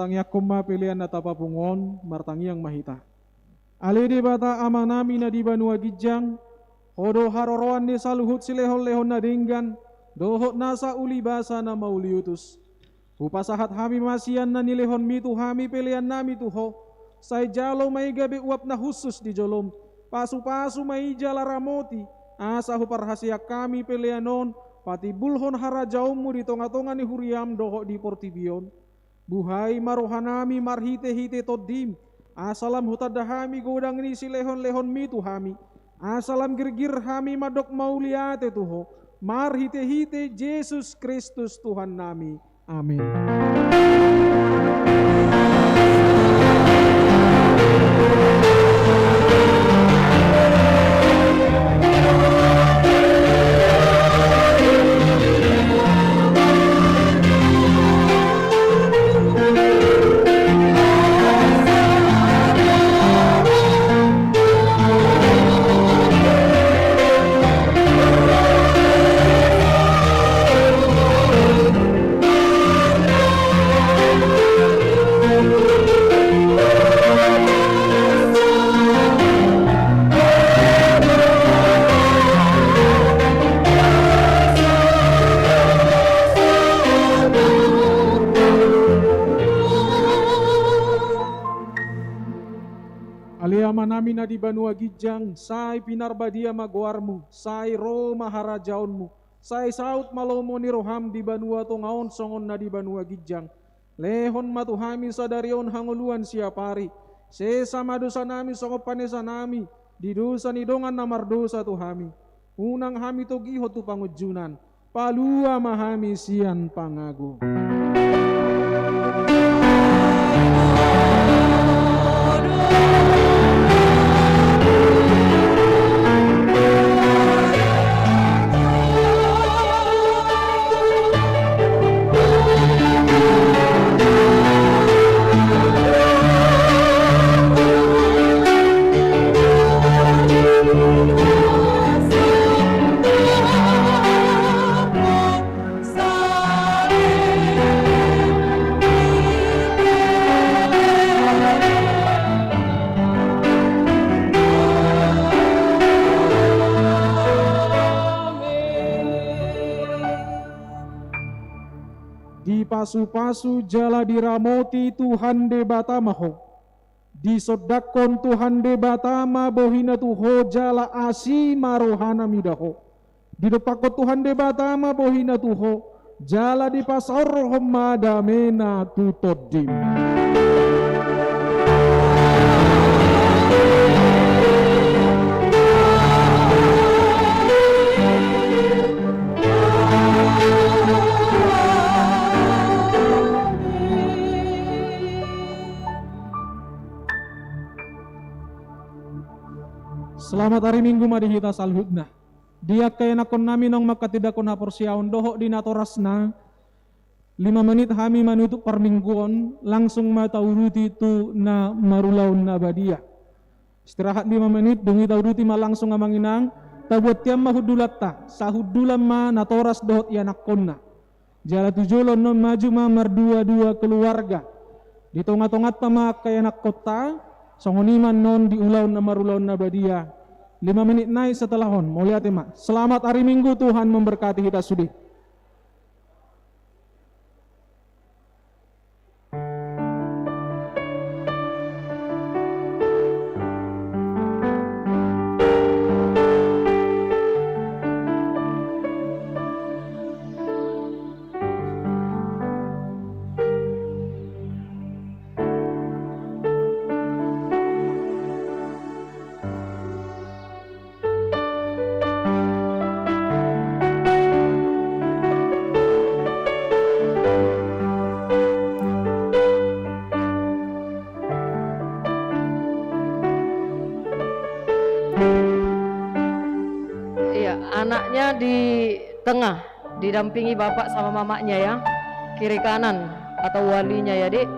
martangi akuma pilihan na tapapungon, martangi ang mahita. Ali di bata ama nami na di banua gijang, odo haroroan di saluhut silehon-lehon na dinggan, dohot nasa uli basa na mauliutus. Upasahat hami masian na nilehon mitu hami pilihan nami tuho, say jalo may gabi uap na husus di jolom, pasu-pasu may jala ramoti, asa huparhasia kami pilihanon, pati bulhon harajaumu di tonga-tonga ni huriam dohot di portibion. Buhay marohanami marhite-hite todim, asalam hutadahami godang ni silehon-lehon mitu hami, asalam girgir hami madok mauliate tuho, marhite-hite Yesus Kristus Tuhan nami. Amin. Aliama nami na di banua gijang, say pinarbadia maguarmu, say ro maharajaonmu, say saut malomo ni roham di banua tongaon songon na di banua gijang. Lehon matuhami sadarion hanguluan siapari, sesama dosa nami songo panesa nami, di dosa ni dongan namar dosa tuhami. Unang hami togihot tu pangujunan, palua mahami sian pangago. Di pasu-pasu jala diramoti Tuhan de batamaho, di sodakon Tuhan de batama bohina tuho jala asi marohana midaho, di depakot Tuhan de batama bohina tuho jala di pasar homada mena tutodim. Selamat hari Minggu madihita salhudna. Dia kaya nakon nami nong makatidakon haporsiaon doho di natorasna. 5 menit kami menutup permingguan langsung matauruti tu na marulaun na badia. Istirahat 5 menit dungi tauruti ma langsung amanginang tabuat tiam mahudulat ta sahudulan ma natoras dohot ya nakonna. Jala tujolon non maju ma mardua-dua keluarga. Di tongat-tongat ta ma kaya nakota songoniman non di ulaun na marulaun na badia. 5 menit naik setelah hon. Mau lihat ya, selamat hari Minggu, Tuhan memberkati kita sudi. Anaknya di tengah, didampingi bapak sama mamanya ya, kiri kanan atau walinya ya dik.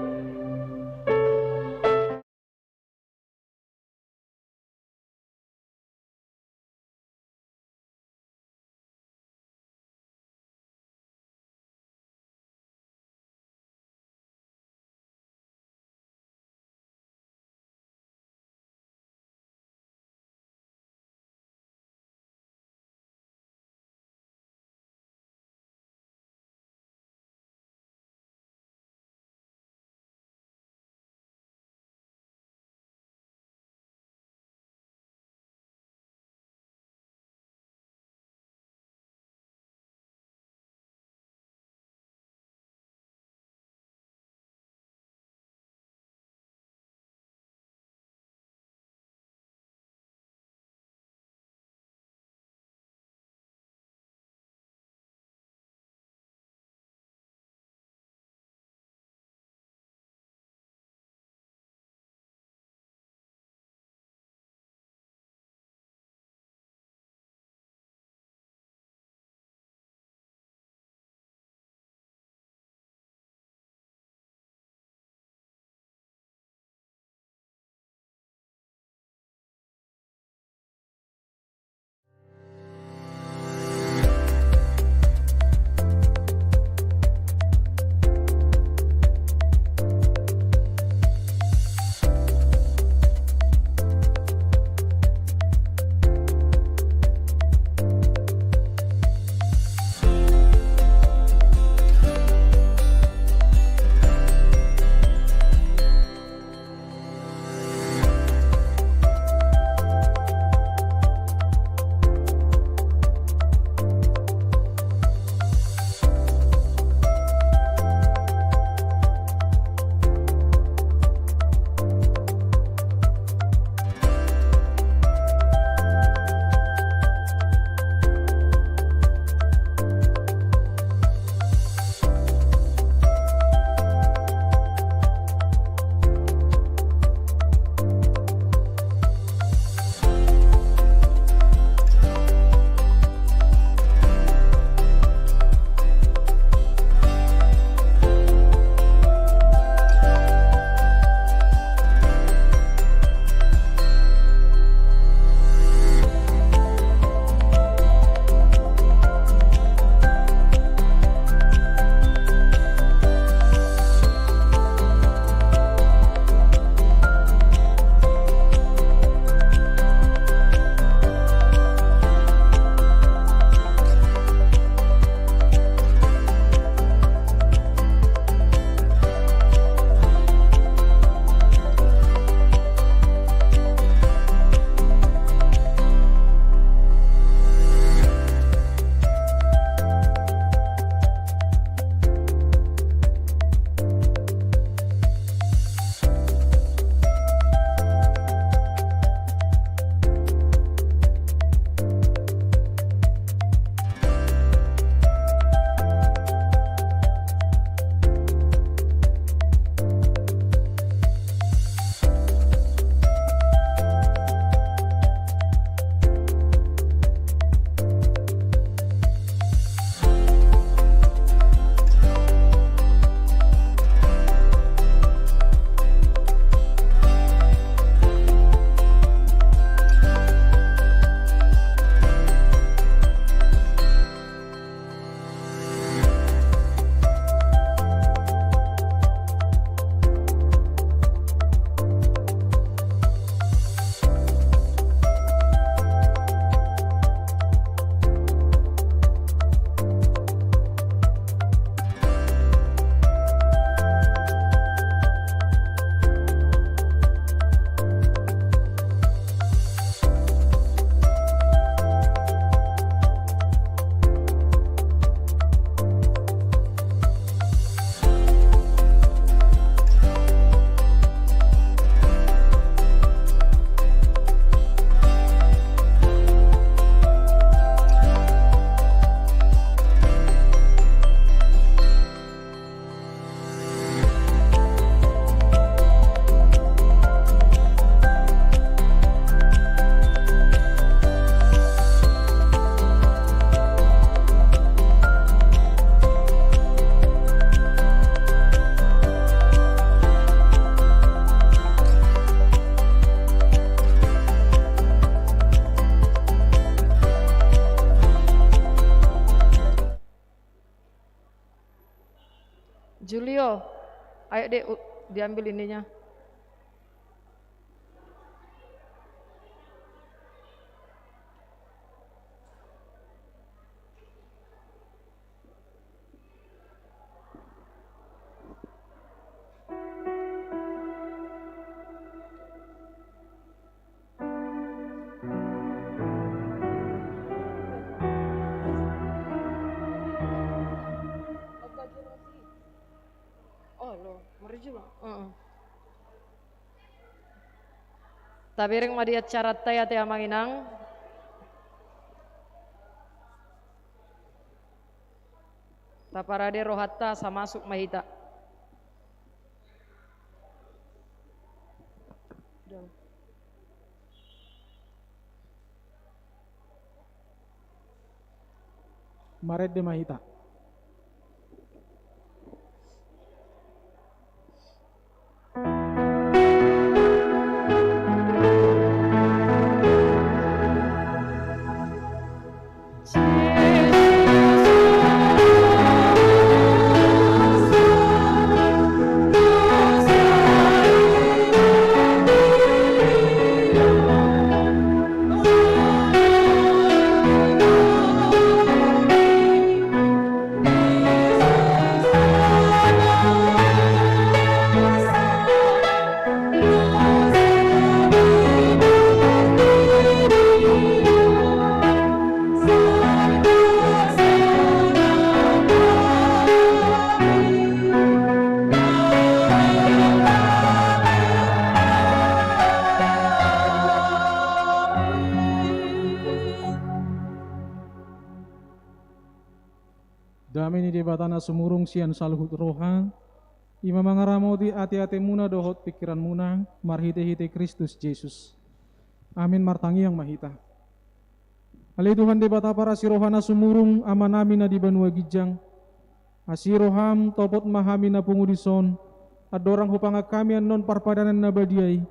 Rio, ayo dek diambil ininya. Oh lo, mari juga. Tabireng madi acara taya taya manginang. Taparade rohatta sama masuk mahita. Maret de mahita. Dami ni debatana sumurung sian saluhut roha, ima mangaramodi ati-ati muna dohot pikiran muna, marhite-hite Kristus Yesus. Amin martangi yang mahita. Ali Tuhan debata para sirohana sumurung amanami na di banua gijang, asiroham topot mahami na pungudison, adorang hupanga kami an non parpadanan na badiay,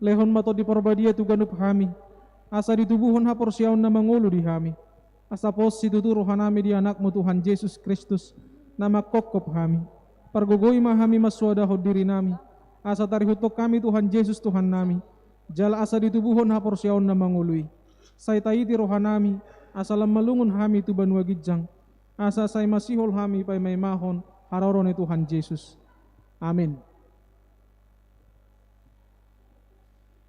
lehon mato di parbadia tu ganup hami, asa ditubuhon hapor siyaon na mangulu di hami. Asapos situturuhan nami di anakmu Tuhan Yesus Kristus, nama kokop kami. Pargogoy mahami maswadahod diri nami. Asa tarihutok kami Tuhan Yesus Tuhan nami. Jala asa ditubuhon hapor siyaon na mangului. Say taiti rohan nami, asa lamalungon hami tu banua gijang. Asa say masihol hami pay may mahon, hararon ni Tuhan Yesus. Amin.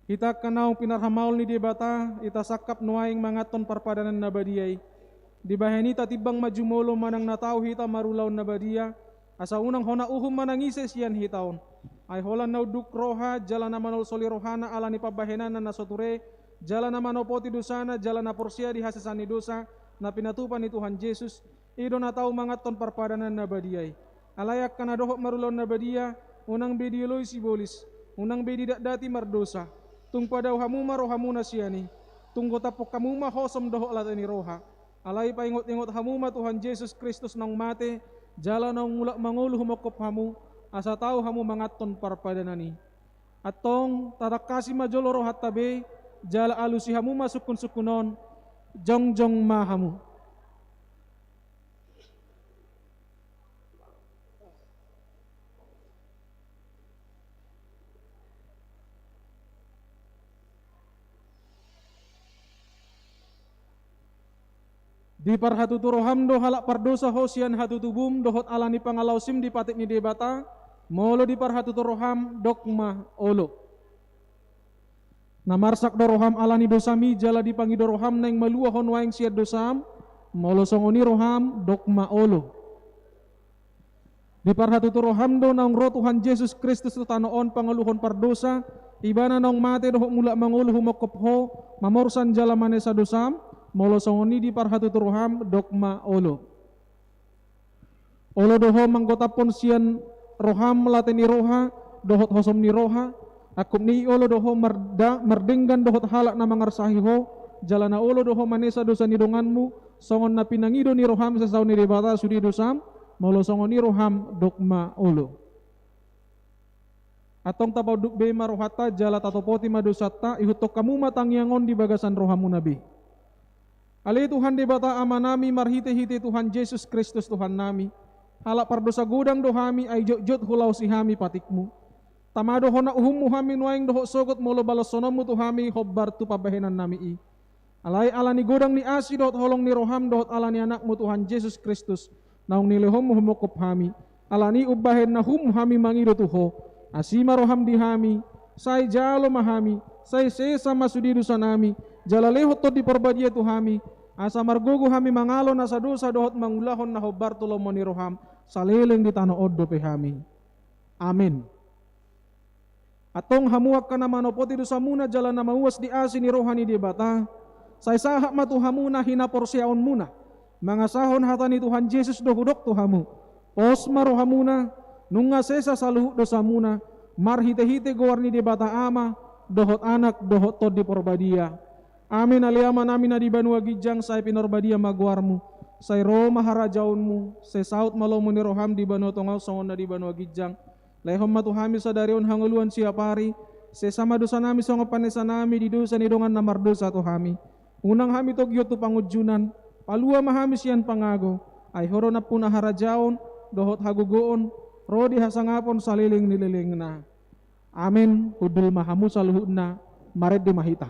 Ita kanao pinarhamaol ni debata, ita sakap nuaing mangaton parpadanan na badiyay. Di bahen ita tibang majumolo manang natao hita marulaw na badiya, asa unang hona uhum manangises yan hitaon. Ay holan na uduk roha, jala na manol soli rohana ala ni pabahenan na nasoture, jala na manopoti dosana, jala na porsia di hasasan ni dosa, na pinatupan ni Tuhan Yesus, ido na tao mangaton parpadanan na badiyay. Alayak ka na dohok marulaw na badiya, unang bedioloy sibolis, unang bedi dati mardosa, tung padaw hamuma rohamuna siyani, tunggo tapok kamuma hosom dohok lata ni roha. Alay paingot-ingot hamuma Tuhan Yesus Kristus nang mate, jala nang mulak mangulu humokop hamu, asa tao hamu mangaton parpadanani. Atong tarakasi majolo rohat tabe, jala alusi hamu masukun-sukunon, jong-jong mahamu. Di parhatutu roham do halak pardosa hosian hatutubum dohot alani pangalausim di patik ni debata, molo di parhatutu roham dokma olo. Namarsak do roham alani dosami jala dipangi do roham neng malua hon waeng siad dosam, molo songoni roham dokma olo. Di parhatutu roham do naung roh Tuhan Yesus Kristus tanoon pangaluhon pardosa, ibana naung mate dohot mulak mangulu humokop ho, mamorsan jala manesa dosam, molo songoni di parhatutu roham dokma olo. Olo doho manggota pon sian roham lateni roha, dohot hosom ni roha, akum ni olo doho merdenggan dohot halak na mangarsahi ho, jalana olo doho manesa dosa ni donganmu, songon na pinangido ni roham sesaw ni debata sudi dosam, molo songon ni roham dokma olo. Atong tapaw dukbe marohata jala tatopoti madosata, ihutok kamu matangyangon di bagasan rohamu nabi. Ali Tuhan debata amanami marhite-hite Tuhan Yesus Kristus Tuhan nami. halak pardosa godang dohami ay jot hulau si hami patikmu. Tamado hona uhum hami nuaing doho sogot molo balos sonomu tuhami hobbar tu pabahenan nami i. Alai alani godang ni asi dohot holong ni roham dohot alani anakmu Tuhan Yesus Kristus. Naung nilehom humokop hami. Alani ubahen na hami mangido tuho. Asima roham di hami. Sai jalo mahami. Sai sesa masudidu sanami. Jalalehot to di perbadia tuhami. Asa margogo hami mangalo na sa dosa dohot mangulahon na hobbar tulomo ni roham. Saleleng di tanah oddo pehami. Amin. Atong hamuak ka na manopoti dosa muna jala na mauwas di asi ni rohani di bata. Say sahak matu hamuna hinaporsyaon muna. Mga sahon hata ni Tuhan Yesus dohudok tuhamu. Osma rohamuna nunga sesa saluhuk dosa muna. Marhite-hite gowarni di bata ama. Dohot anak dohot tod di porbadia. Amin aliaman amin adi banua gijang say pinorbadia maguarmu. Say Roma harajaunmu, say saut malomo ni roham di banua tongaw songon na di banua gijang. Lehom matuhami sa darion hanguluan siapari, say sama dosa nami songo panesa nami di dosa ni dongan namar dosa tuhami. Unang hami togyo tu pangujunan, palua mahami siyan pangago, ay horo na puna harajaon, dohot hagugoon, rodi hasangapon saliling nililing na. Amin, hudul mahamu saluhud na, mared di mahita.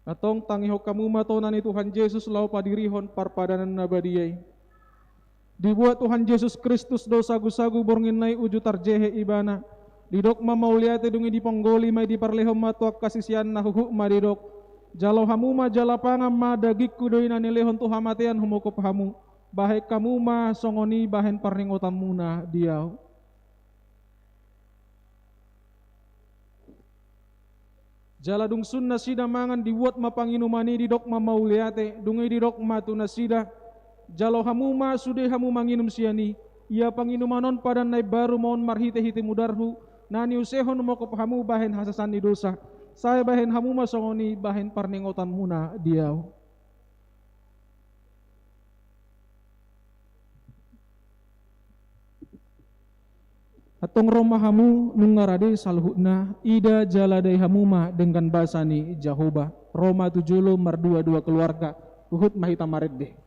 Atong tangiho kamu matonan ni Tuhan Yesus lau padirihon parpadanan nabadiyay. Dibuat Tuhan Yesus Kristus do sagu-sagu bornginay uju tarjehe ibana. Didok mamauliate dungi di ponggoli may di parlehom matuak kasisian nahuhu madidok. Jalo hamu ma jalapangam ma dagik kudoy na nilehon tuhamatian humukop hamu. Bahay kamu ma songoni bahen parningotan muna diaw. Jala dungsun na sida mangan dibuat mapanginumani di dok mamauliate dungi di dok matu na sida. Jalo hamuma sude hamu manginum siani. Ia panginumanon padan nai baru maun marhite-hite mudarhu. Nani usehon mokop hamu bahen hasasan ni dosa. Saya bahen hamu masongoni bahen parningotan muna diaw. Atong romah hamu nungarade salhutna ida jaladai hamuma dengan basani Jahoba. Roma 7 mardua-dua keluarga uhud mahita maredde.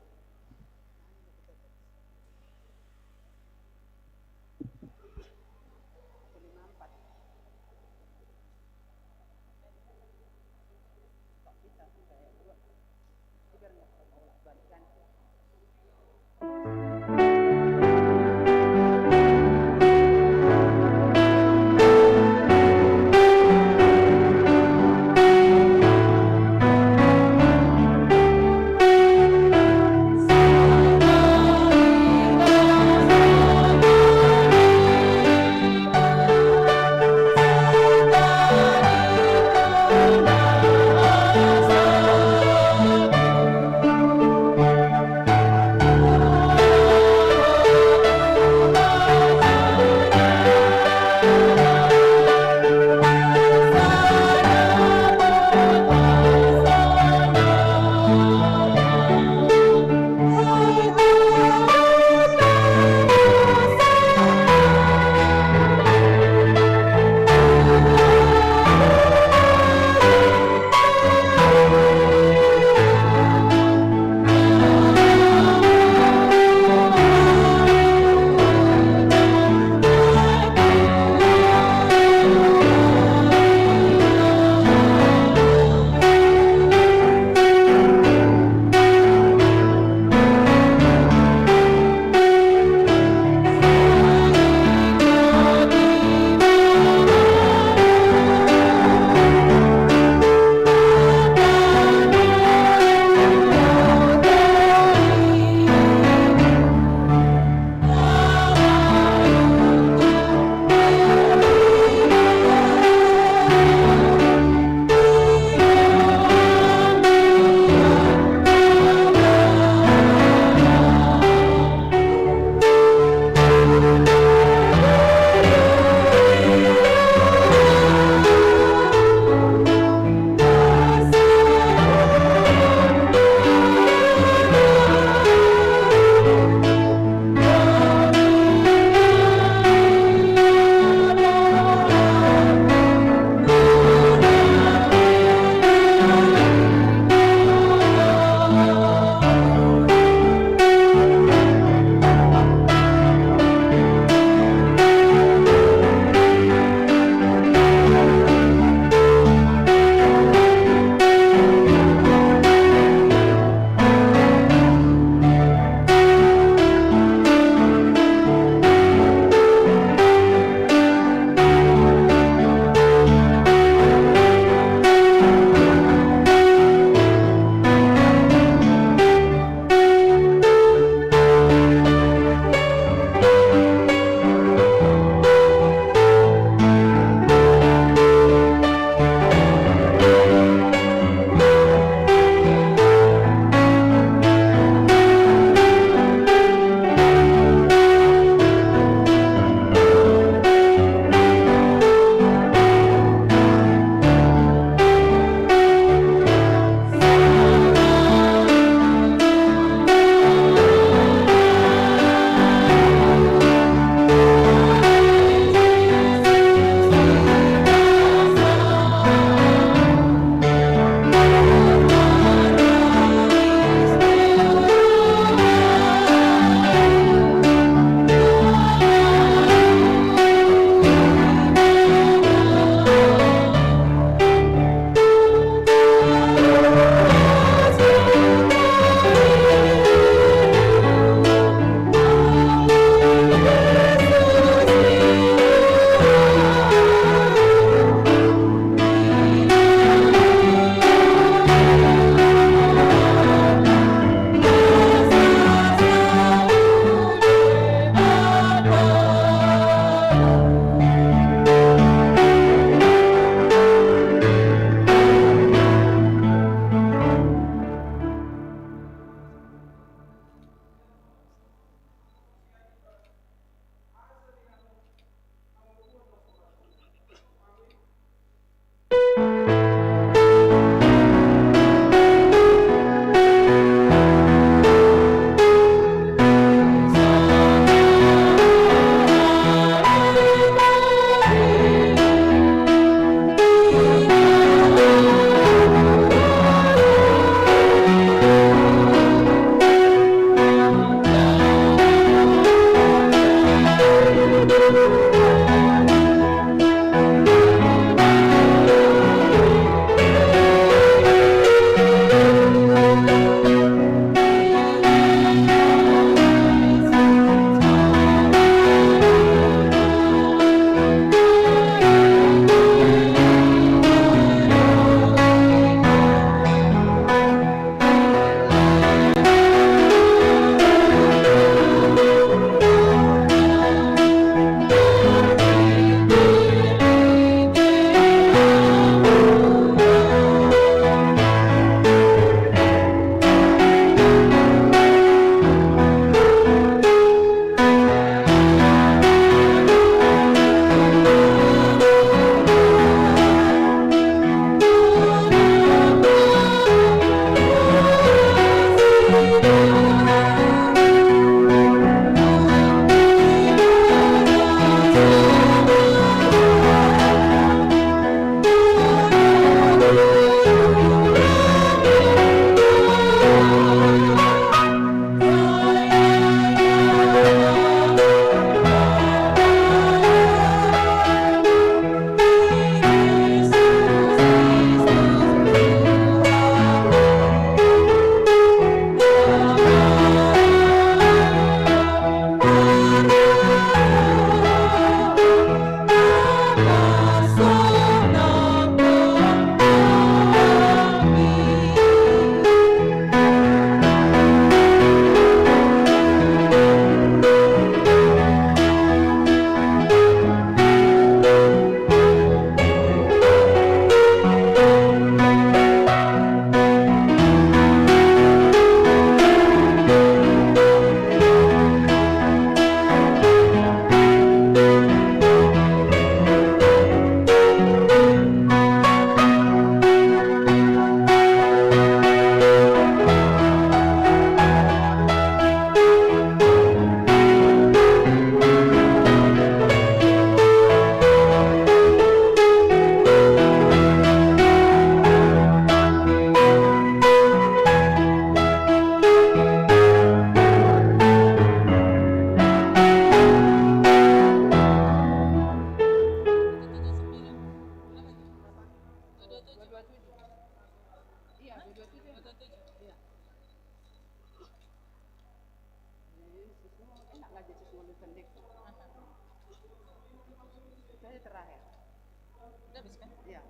Udah habis kan? Iya,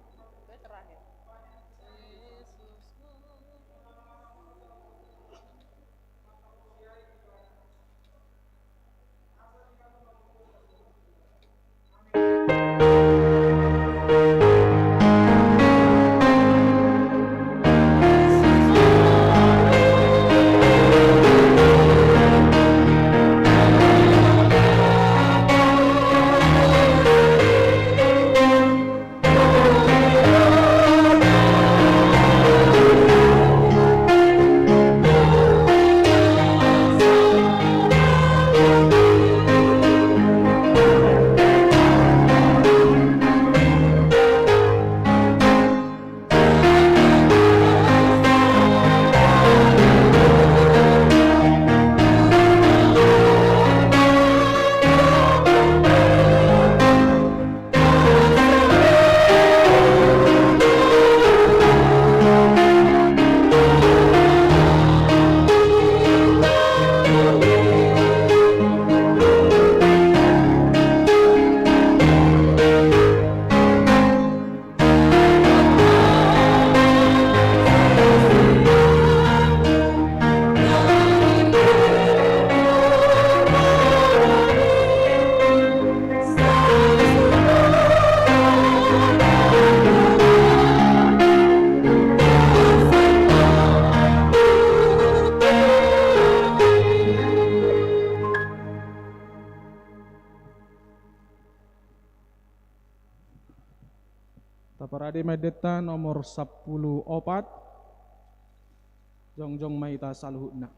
saya terakhir. Taparade medeta nomor 10 jongjong maita saluhutna.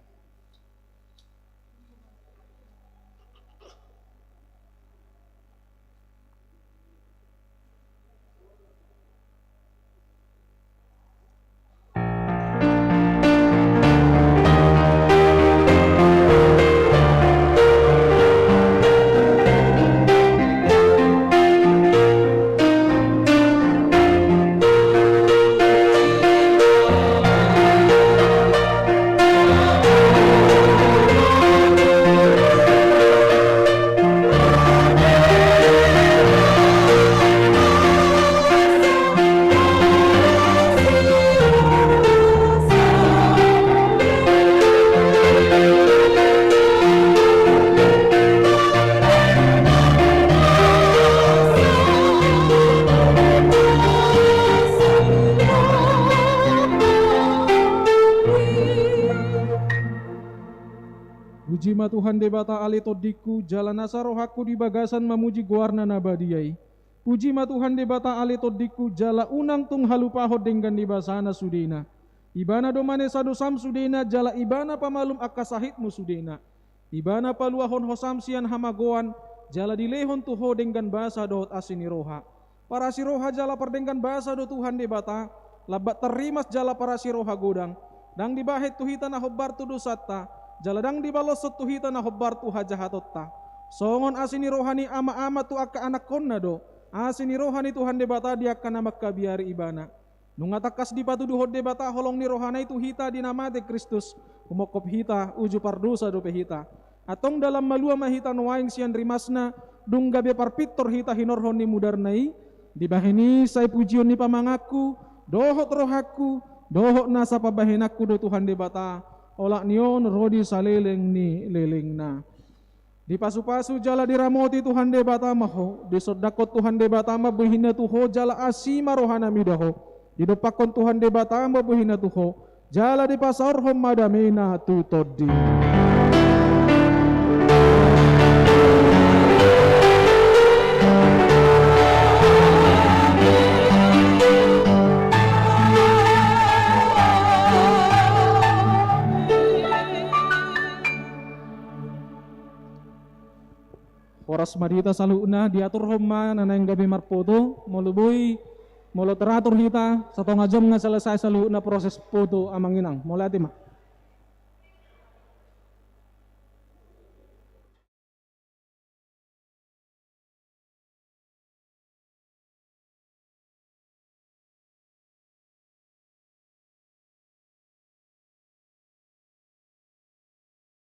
Puji ma Tuhan debata ale todiku, jalan asa rohaku di bagasan memuji guarna nabadiai. Puji ma Tuhan debata ale todiku, jala unang tung halupahod dengan di basana sudena. Ibana domane sado sam sudena, jala ibana pamalum akasahitmu sudena. Ibana paluahon hosam sian hamagoan, jala dilehon tuho dengan basa dohot asini roha. Para si roha jala perdenggan basa do Tuhan debata, labat terimas jala para si roha godang. Dang dibahit tuhita na hobbar tudu satta, jaladang dibalos tuhita na hobbar tu hajahatotta. Songon asini rohani ama-ama tu akka anak konna do. Asini rohani Tuhan debata dia kana makkabiari ibana. Nungatakas di patu duhod debata holong ni rohana itu hita dinamate Kristus. Umokop hita uju pardosa do pehita. Atong dalam malua mahita nuaing sian rimasna dung gabe parpitor hita hinorhon ni mudarnai. Dibahini say pujion ni pamangaku dohot rohaku dohot nasa pabahenaku do Tuhan debata. Olak nion rodi saleleng ni leleng na. Di pasu-pasu jala diramoti Tuhan debata maho. Di sodakot Tuhan debata mabuhina tuho jala asima rohana midaho. Di dopakon Tuhan debata mabuhina tuho. Jala di pasar hom madamina tu todi. Oras madita saluna diatur homa nanang gabi marpoto molubui molo teratur hita 1 jam nga selesai saluna proses foto amanginang molati ma